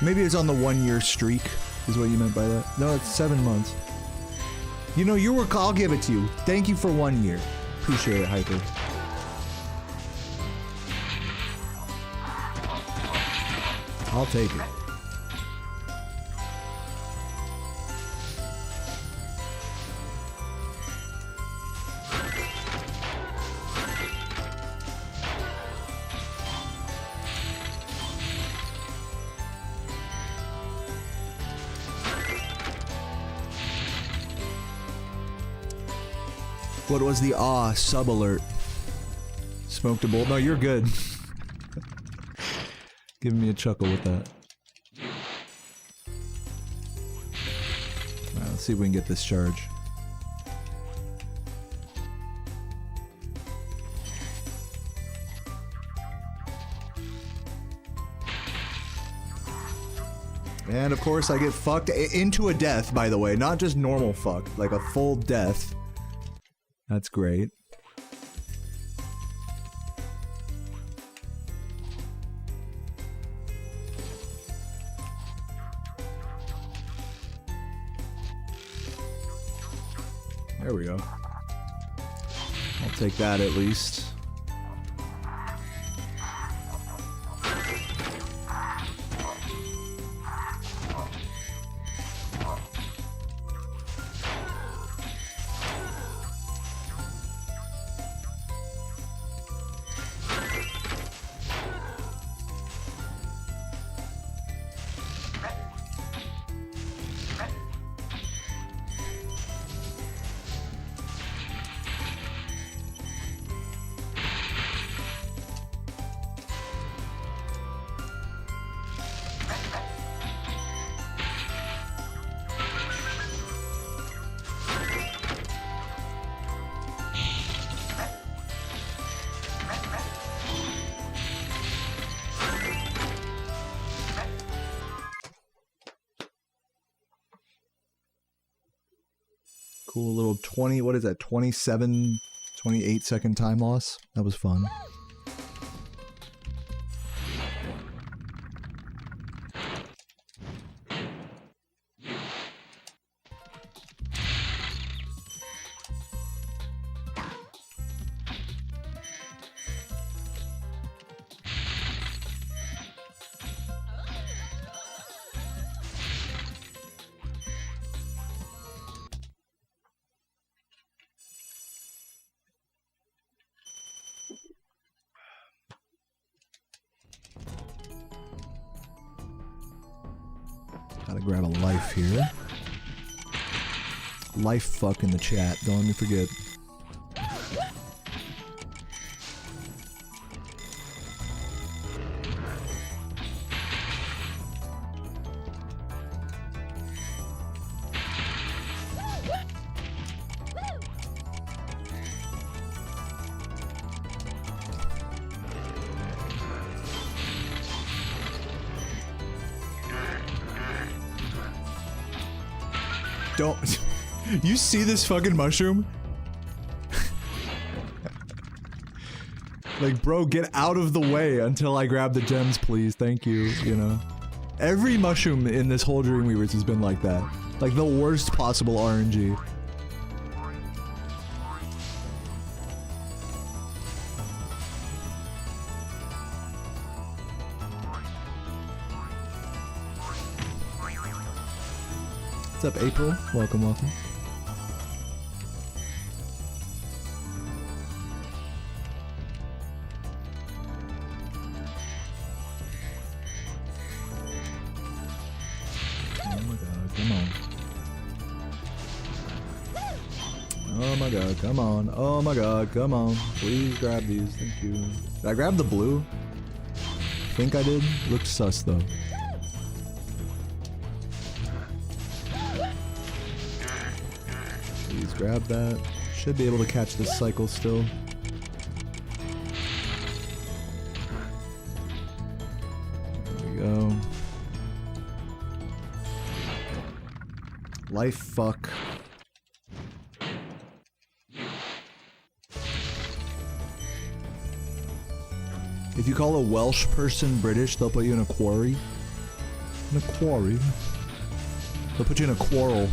Maybe it's on the 1 year streak, is what you meant by that. No, it's 7 months. You know, your work, I'll give it to you. Thank you for 1 year. Appreciate it, Hyper. I'll take it. What was the sub alert? Smoked a bowl? No, you're good. Giving me a chuckle with that. Alright, let's see if we can get this charge. And of course I get fucked into a death, by the way. Not just normal fuck, like a full death. That's great. There we go. I'll take that at least. Cool little 20, what is that, 27, 28 second time loss? That was fun. Gotta grab a life here. Life fuck in the chat, don't let me forget. Don't... You see this fucking mushroom? Like, bro, get out of the way until I grab the gems, please. Thank you, you know? Every mushroom in this whole Dreamweavers has been like that. Like, the worst possible RNG. What's up, April? Welcome, welcome. Oh my god, come on. Oh my god, come on. Oh my god, come on. Please grab these, thank you. Did I grab the blue? I think I did. Looks sus though. Grab that. Should be able to catch this cycle still. There we go. Life fuck. If you call a Welsh person British, they'll put you in a quarry. In a quarry? They'll put you in a quarrel.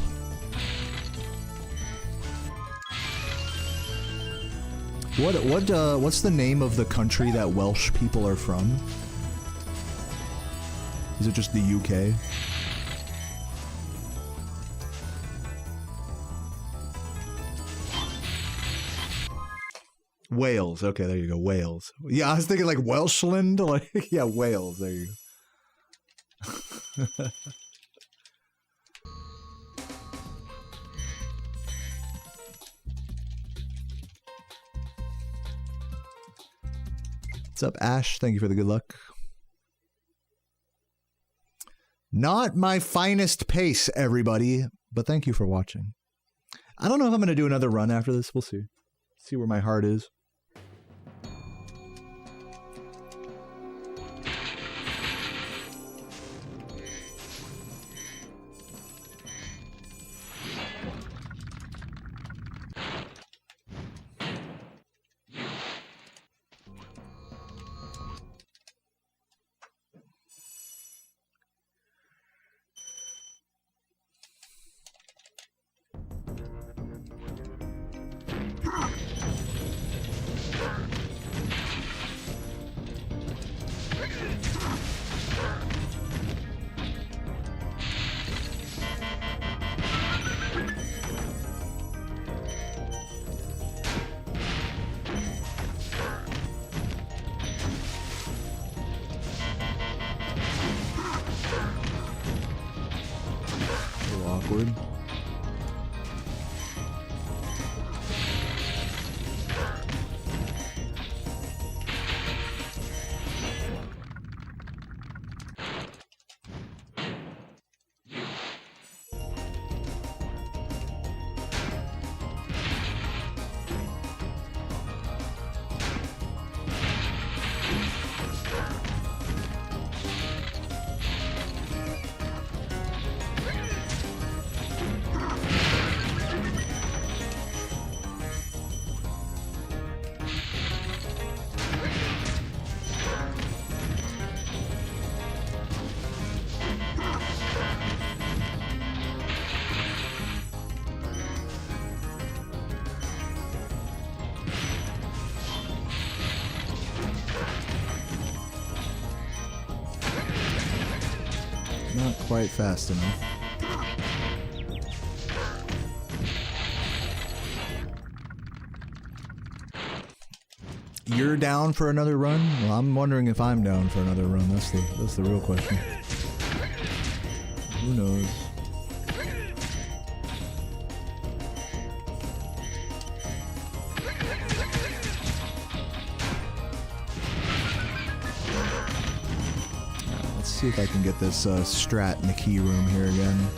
What's the name of the country that Welsh people are from? Is it just the UK? Wales. Okay, there you go. Wales. Yeah, I was thinking like Welshland. Like, yeah, Wales. There you go. What's up, Ash? Thank you for the good luck. Not my finest pace, everybody, but thank you for watching. I don't know if I'm going to do another run after this. We'll see. See where my heart is. Awkward. Not quite fast enough. You're down for another run? Well, I'm wondering if I'm down for another run. That's the real question. Who knows? Let's see if I can get this strat in the key room here again.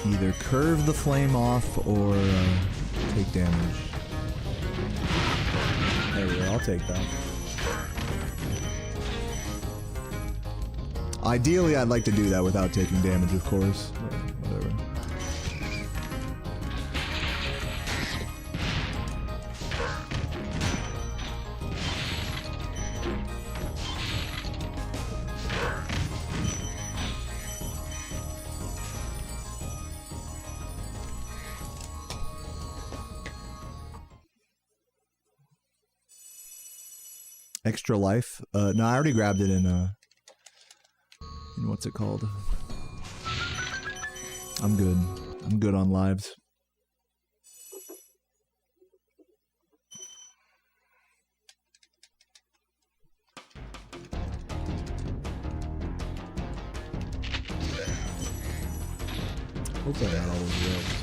Either curve the flame off or take damage. There we go, I'll take that. Ideally, I'd like to do that without taking damage, of course. Whatever. Extra life? No, I already grabbed it in what's it called? I'm good. I'm good on lives. Hopefully I got all those rails.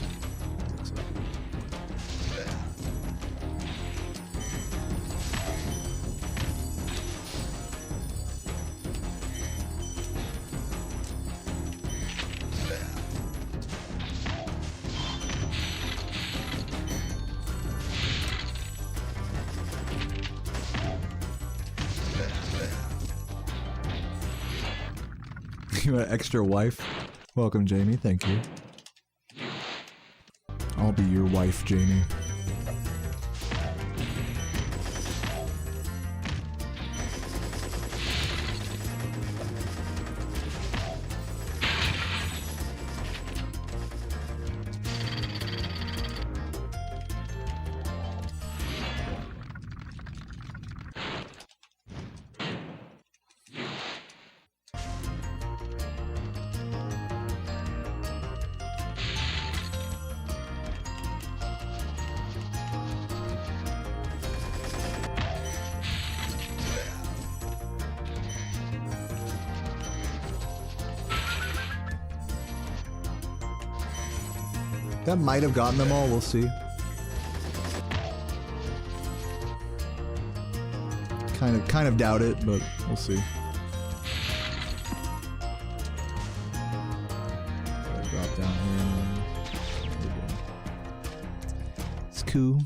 You an extra wife? Welcome, Jamie. Thank you. I'll be your wife, Jamie. That might have gotten them all, we'll see. Kind of doubt it, but we'll see. Drop down here. It's cool.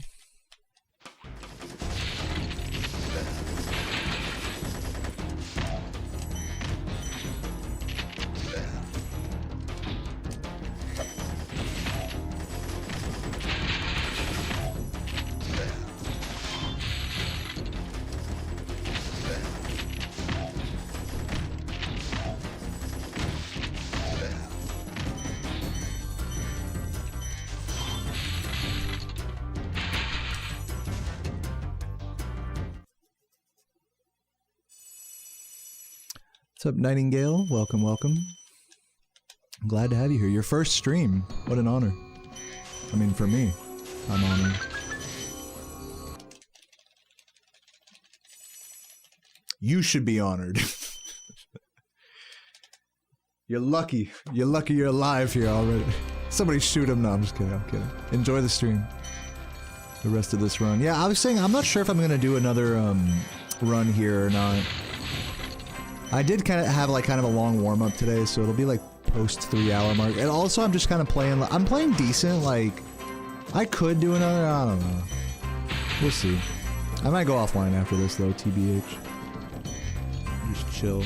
What's up, Nightingale? Welcome, welcome. I'm glad to have you here. Your first stream. What an honor. I mean, for me, I'm honored. You should be honored. You're lucky. You're lucky you're alive here already. Somebody shoot him. No, I'm just kidding. I'm kidding. Enjoy the stream. The rest of this run. Yeah, I was saying, I'm not sure if I'm going to do another run here or not. I did kind of have like kind of a long warm-up today, so it'll be like post 3 hour mark. And also I'm just kind of playing, I'm playing decent, like, I could do another, I don't know. We'll see. I might go offline after this though, TBH. Just chill.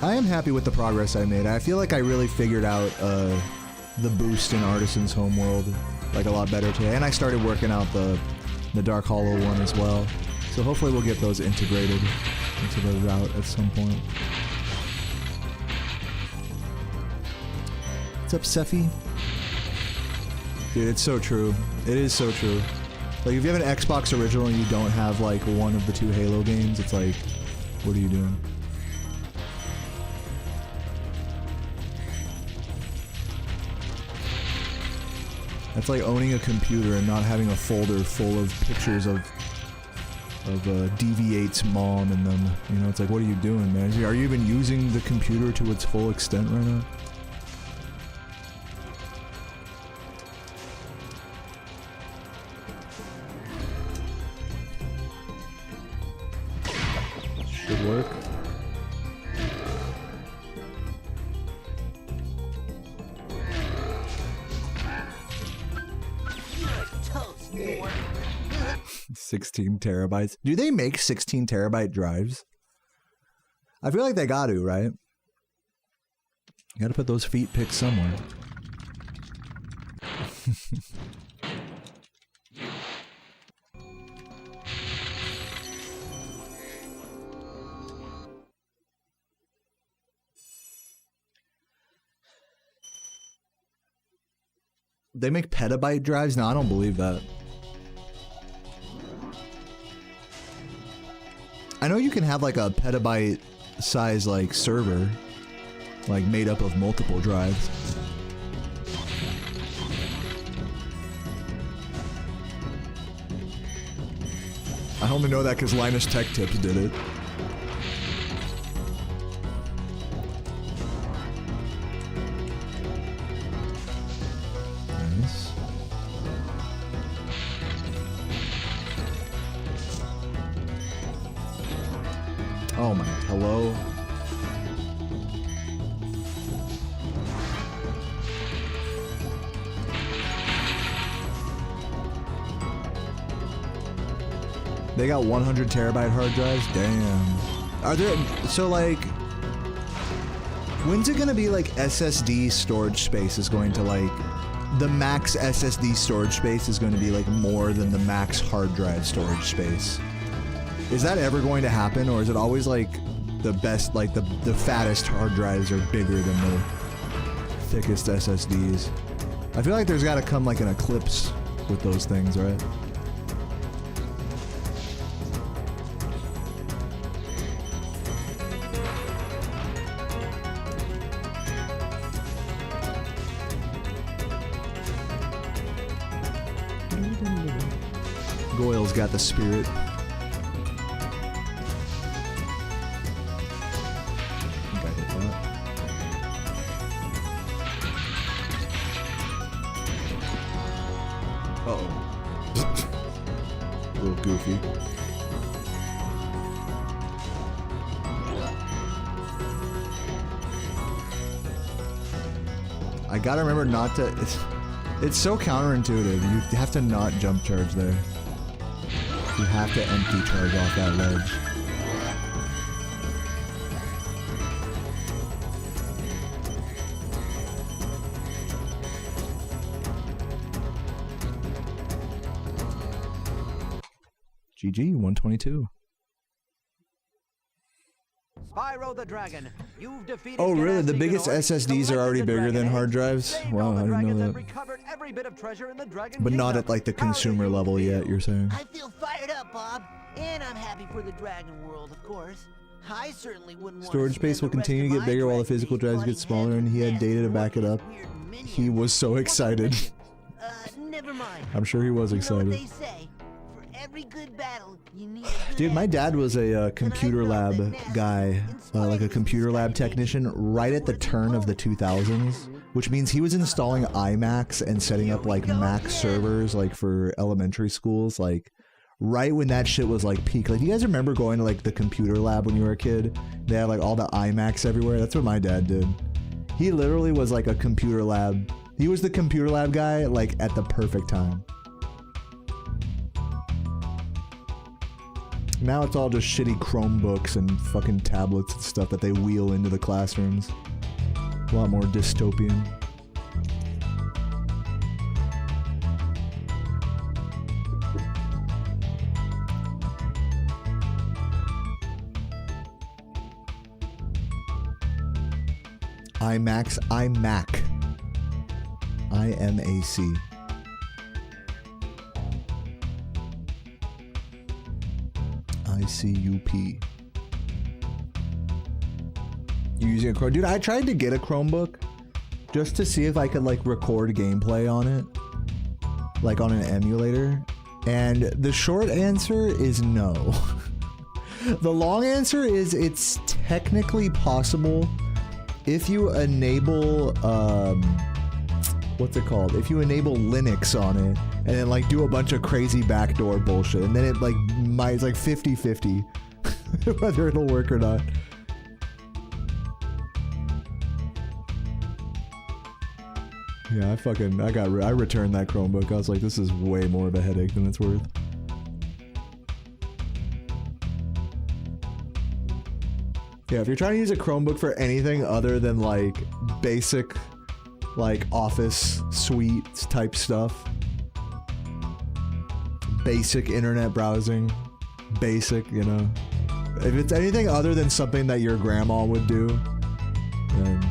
I am happy with the progress I made. I feel like I really figured out the boost in Artisans Homeworld like a lot better today, and I started working out the Dark Hollow one as well. So hopefully we'll get those integrated into the route at some point. What's up, Seffi? Dude, it's so true. It is so true. Like, if you have an Xbox original and you don't have like one of the 2 Halo games, it's like, what are you doing? That's like owning a computer and not having a folder full of pictures of DV8's mom in them. You know, it's like, what are you doing, man? Are you even using the computer to its full extent right now? Should work. Toast, boy. 16 terabytes. Do they make 16 terabyte drives? I feel like they got to, right? You gotta put those feet pics somewhere. They make petabyte drives? No, I don't believe that. I know you can have like a petabyte size like server, like made up of multiple drives. I only know that because Linus Tech Tips did it. Nice. Oh my, hello? They got 100 terabyte hard drives? Damn. Are there, so like, when's it gonna be like SSD storage space is going to like, the max SSD storage space is going to be like more than the max hard drive storage space? Is that ever going to happen, or is it always like the best, like the fattest hard drives are bigger than the thickest SSDs? I feel like there's gotta come like an eclipse with those things, right? Goyle's got the spirit. Uh-oh. A little goofy. I gotta remember not to... It's so counterintuitive. You have to not jump charge there. You have to empty charge off that ledge. GG, 122. Spyro the Dragon, you've defeated. Oh, really? The biggest Ganassi SSDs are already bigger than hard drives? Wow, I didn't know that. But not at like the consumer level yet, you're saying? I feel fired up, Bob. And I'm happy for the Dragon World, of course. I certainly wouldn't want Storage space will continue to get bigger while the physical drives get smaller, and he had data to back it up. He was so excited. Never mind. I'm sure he was excited. You know what they say? For every good battle, you need a good Dude, my dad was a computer lab guy, like a computer lab technician, right at the turn of the 2000s, which means he was installing iMacs and setting up like Mac servers, like for elementary schools, like right when that shit was like peak. Like, you guys remember going to like the computer lab when you were a kid? They had like all the iMacs everywhere. That's what my dad did. He literally was like a computer lab. He was the computer lab guy like at the perfect time. Now it's all just shitty Chromebooks and fucking tablets and stuff that they wheel into the classrooms. A lot more dystopian. iMac. IMAC. ICUP. You using a Chrome? Dude, I tried to get a Chromebook just to see if I could like record gameplay on it, like on an emulator, and the short answer is no. The long answer is it's technically possible if you enable what's it called? If you enable Linux on it and then like do a bunch of crazy backdoor bullshit, and then it like it's like 50-50 whether it'll work or not. Yeah, I returned that Chromebook. I was like, this is way more of a headache than it's worth. Yeah, if you're trying to use a Chromebook for anything other than like basic like office suite type stuff, basic internet browsing, basic, you know, if it's anything other than something that your grandma would do, then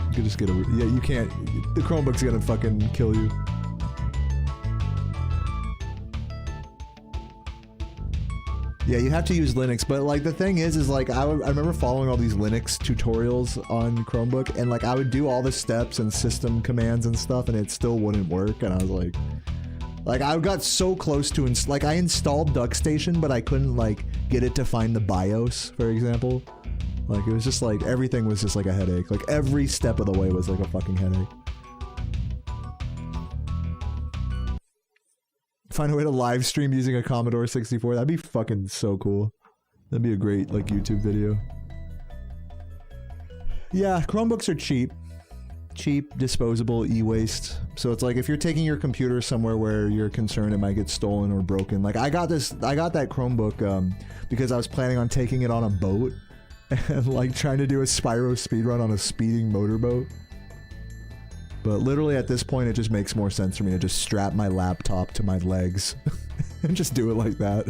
you can just get a, yeah, you can't, the Chromebook's gonna fucking kill you. Yeah, you have to use Linux, but like the thing is like I remember following all these Linux tutorials on Chromebook, and like I would do all the steps and system commands and stuff, and it still wouldn't work, and I was like I got so close to, like I installed DuckStation, but I couldn't like get it to find the BIOS, for example. Like it was just like, everything was just like a headache. Like every step of the way was like a fucking headache. Find a way to live stream using a Commodore 64. That'd be fucking so cool. That'd be a great like YouTube video. Yeah, Chromebooks are cheap. Cheap, disposable, e-waste. So it's like if you're taking your computer somewhere where you're concerned it might get stolen or broken. Like I got that Chromebook because I was planning on taking it on a boat and like trying to do a Spyro speedrun on a speeding motorboat. But literally at this point, it just makes more sense for me to just strap my laptop to my legs and just do it like that.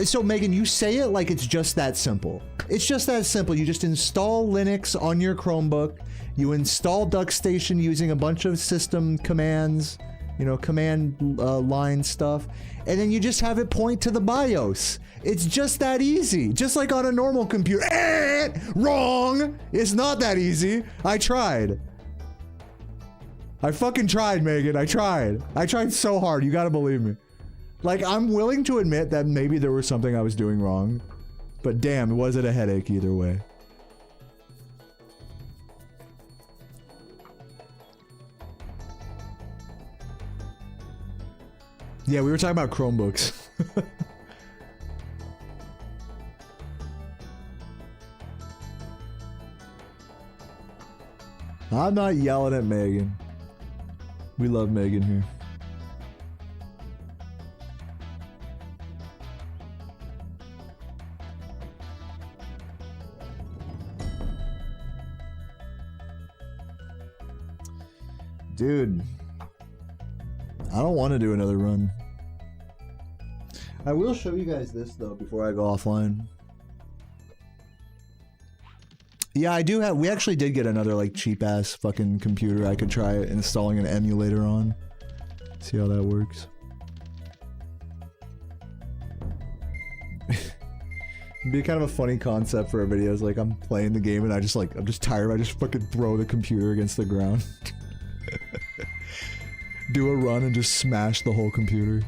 So Megan, you say it like it's just that simple. It's just that simple. You just install Linux on your Chromebook. You install DuckStation using a bunch of system commands, you know, command line stuff, and then you just have it point to the BIOS. It's just that easy. Just like on a normal computer. Wrong! It's not that easy. I tried. I fucking tried, Megan. I tried. I tried so hard. You gotta believe me. Like, I'm willing to admit that maybe there was something I was doing wrong, but damn, was it a headache either way. Yeah, we were talking about Chromebooks. I'm not yelling at Megan. We love Megan here. Dude, I don't want to do another run. I will show you guys this though before I go offline. Yeah, I do have. We actually did get another like cheap ass fucking computer. I could try installing an emulator on. See how that works. It'd be kind of a funny concept for a video. It's like I'm playing the game and I'm just tired. I just fucking throw the computer against the ground. Do a run and just smash the whole computer.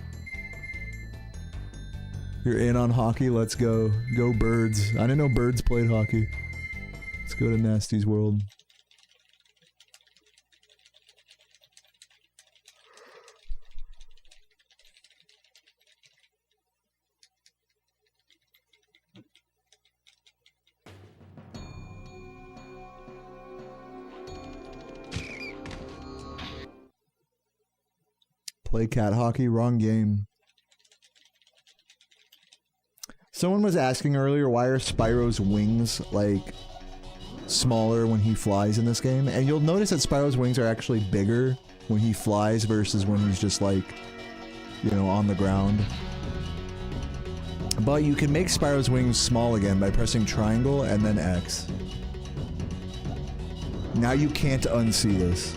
You're in on hockey? Let's go. Go Birds. I didn't know Birds played hockey. Let's go to Nasty's world. Play cat hockey, wrong game. Someone was asking earlier, why are Spyro's wings, like, smaller when he flies in this game? And you'll notice that Spyro's wings are actually bigger when he flies versus when he's just, like, you know, on the ground. But you can make Spyro's wings small again by pressing triangle and then X. Now you can't unsee this.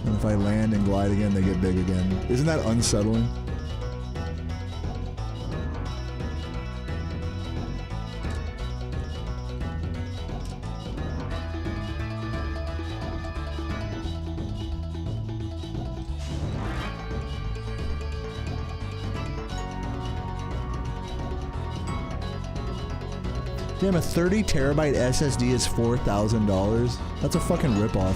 And if I land and glide again, they get big again. Isn't that unsettling? Damn, a 30 terabyte SSD is $4,000. That's a fucking ripoff.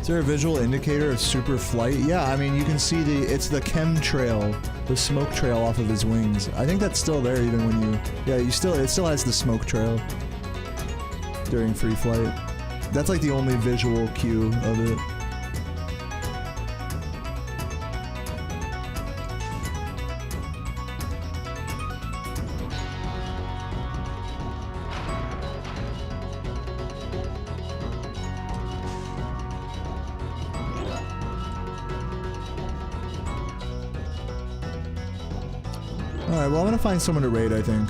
Is there a visual indicator of super flight? Yeah, I mean, you can see it's the chemtrail, the smoke trail off of his wings. I think that's still there even when you, yeah, it still has the smoke trail during free flight. That's like the only visual cue of it. Alright, well I'm gonna find someone to raid, I think.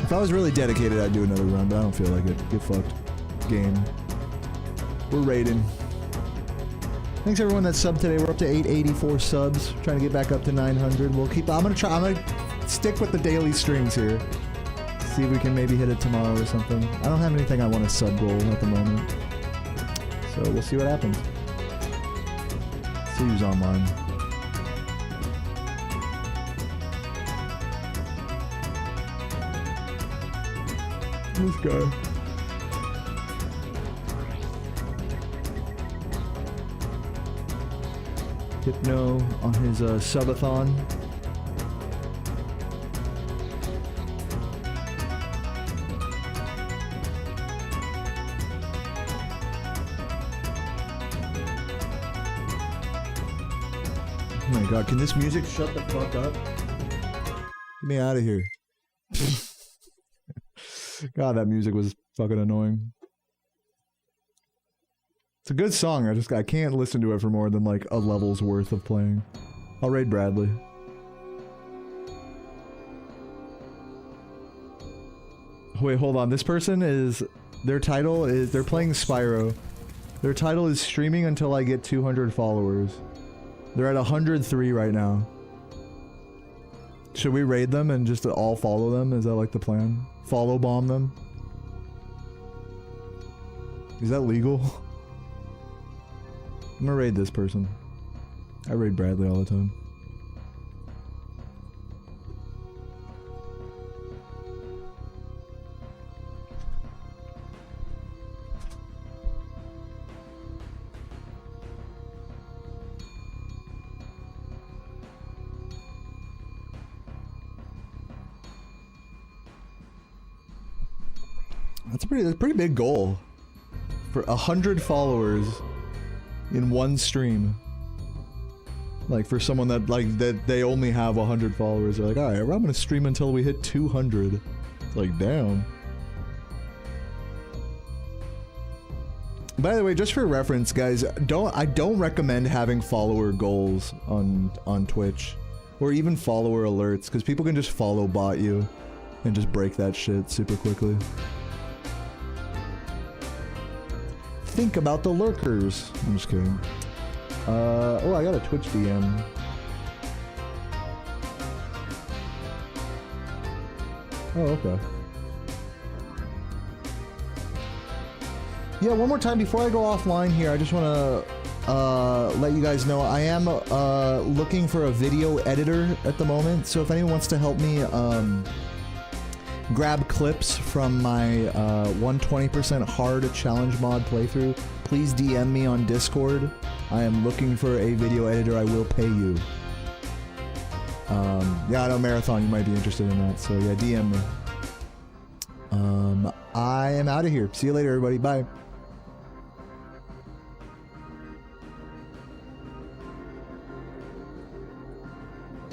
If I was really dedicated, I'd do another run, but I don't feel like it. Get fucked. Game. We're raiding. Thanks everyone that subbed today. We're up to 884 subs. Trying to get back up to 900. We'll keep, I'm gonna stick with the daily streams here. See if we can maybe hit it tomorrow or something. I don't have anything I want to sub goal at the moment. So we'll see what happens. See who's online. This guy. Hypno on his subathon. Oh my god, can this music shut the fuck up? Get me out of here. God, that music was fucking annoying. It's a good song, I can't listen to it for more than like a level's worth of playing. I'll raid Bradley. Wait, hold on, this person is Their title is, they're playing Spyro. Their title is streaming until I get 200 followers. They're at 103 right now. Should we raid them and just all follow them? Is that like the plan? Follow bomb them? Is that legal? I'm gonna raid this person. I raid Bradley all the time. That's a pretty big goal. For 100 followers in one stream. Like for someone that they only have 100 followers, they're like, alright, I'm gonna stream until we hit 200. It's like, damn. By the way, just for reference, guys, I don't recommend having follower goals on Twitch. Or even follower alerts, because people can just follow bot you and just break that shit super quickly. Think about the lurkers. I'm just kidding. Oh, I got a Twitch DM. Oh, okay. Yeah, one more time before I go offline here, I just want to let you guys know I am looking for a video editor at the moment. So if anyone wants to help me grab clips from my 120% hard challenge mod playthrough, please DM me on Discord. I am looking for a video editor. I will pay you. Yeah, I know Marathon, you might be interested in that, so yeah, DM me. I am out of here. See you later, everybody. Bye.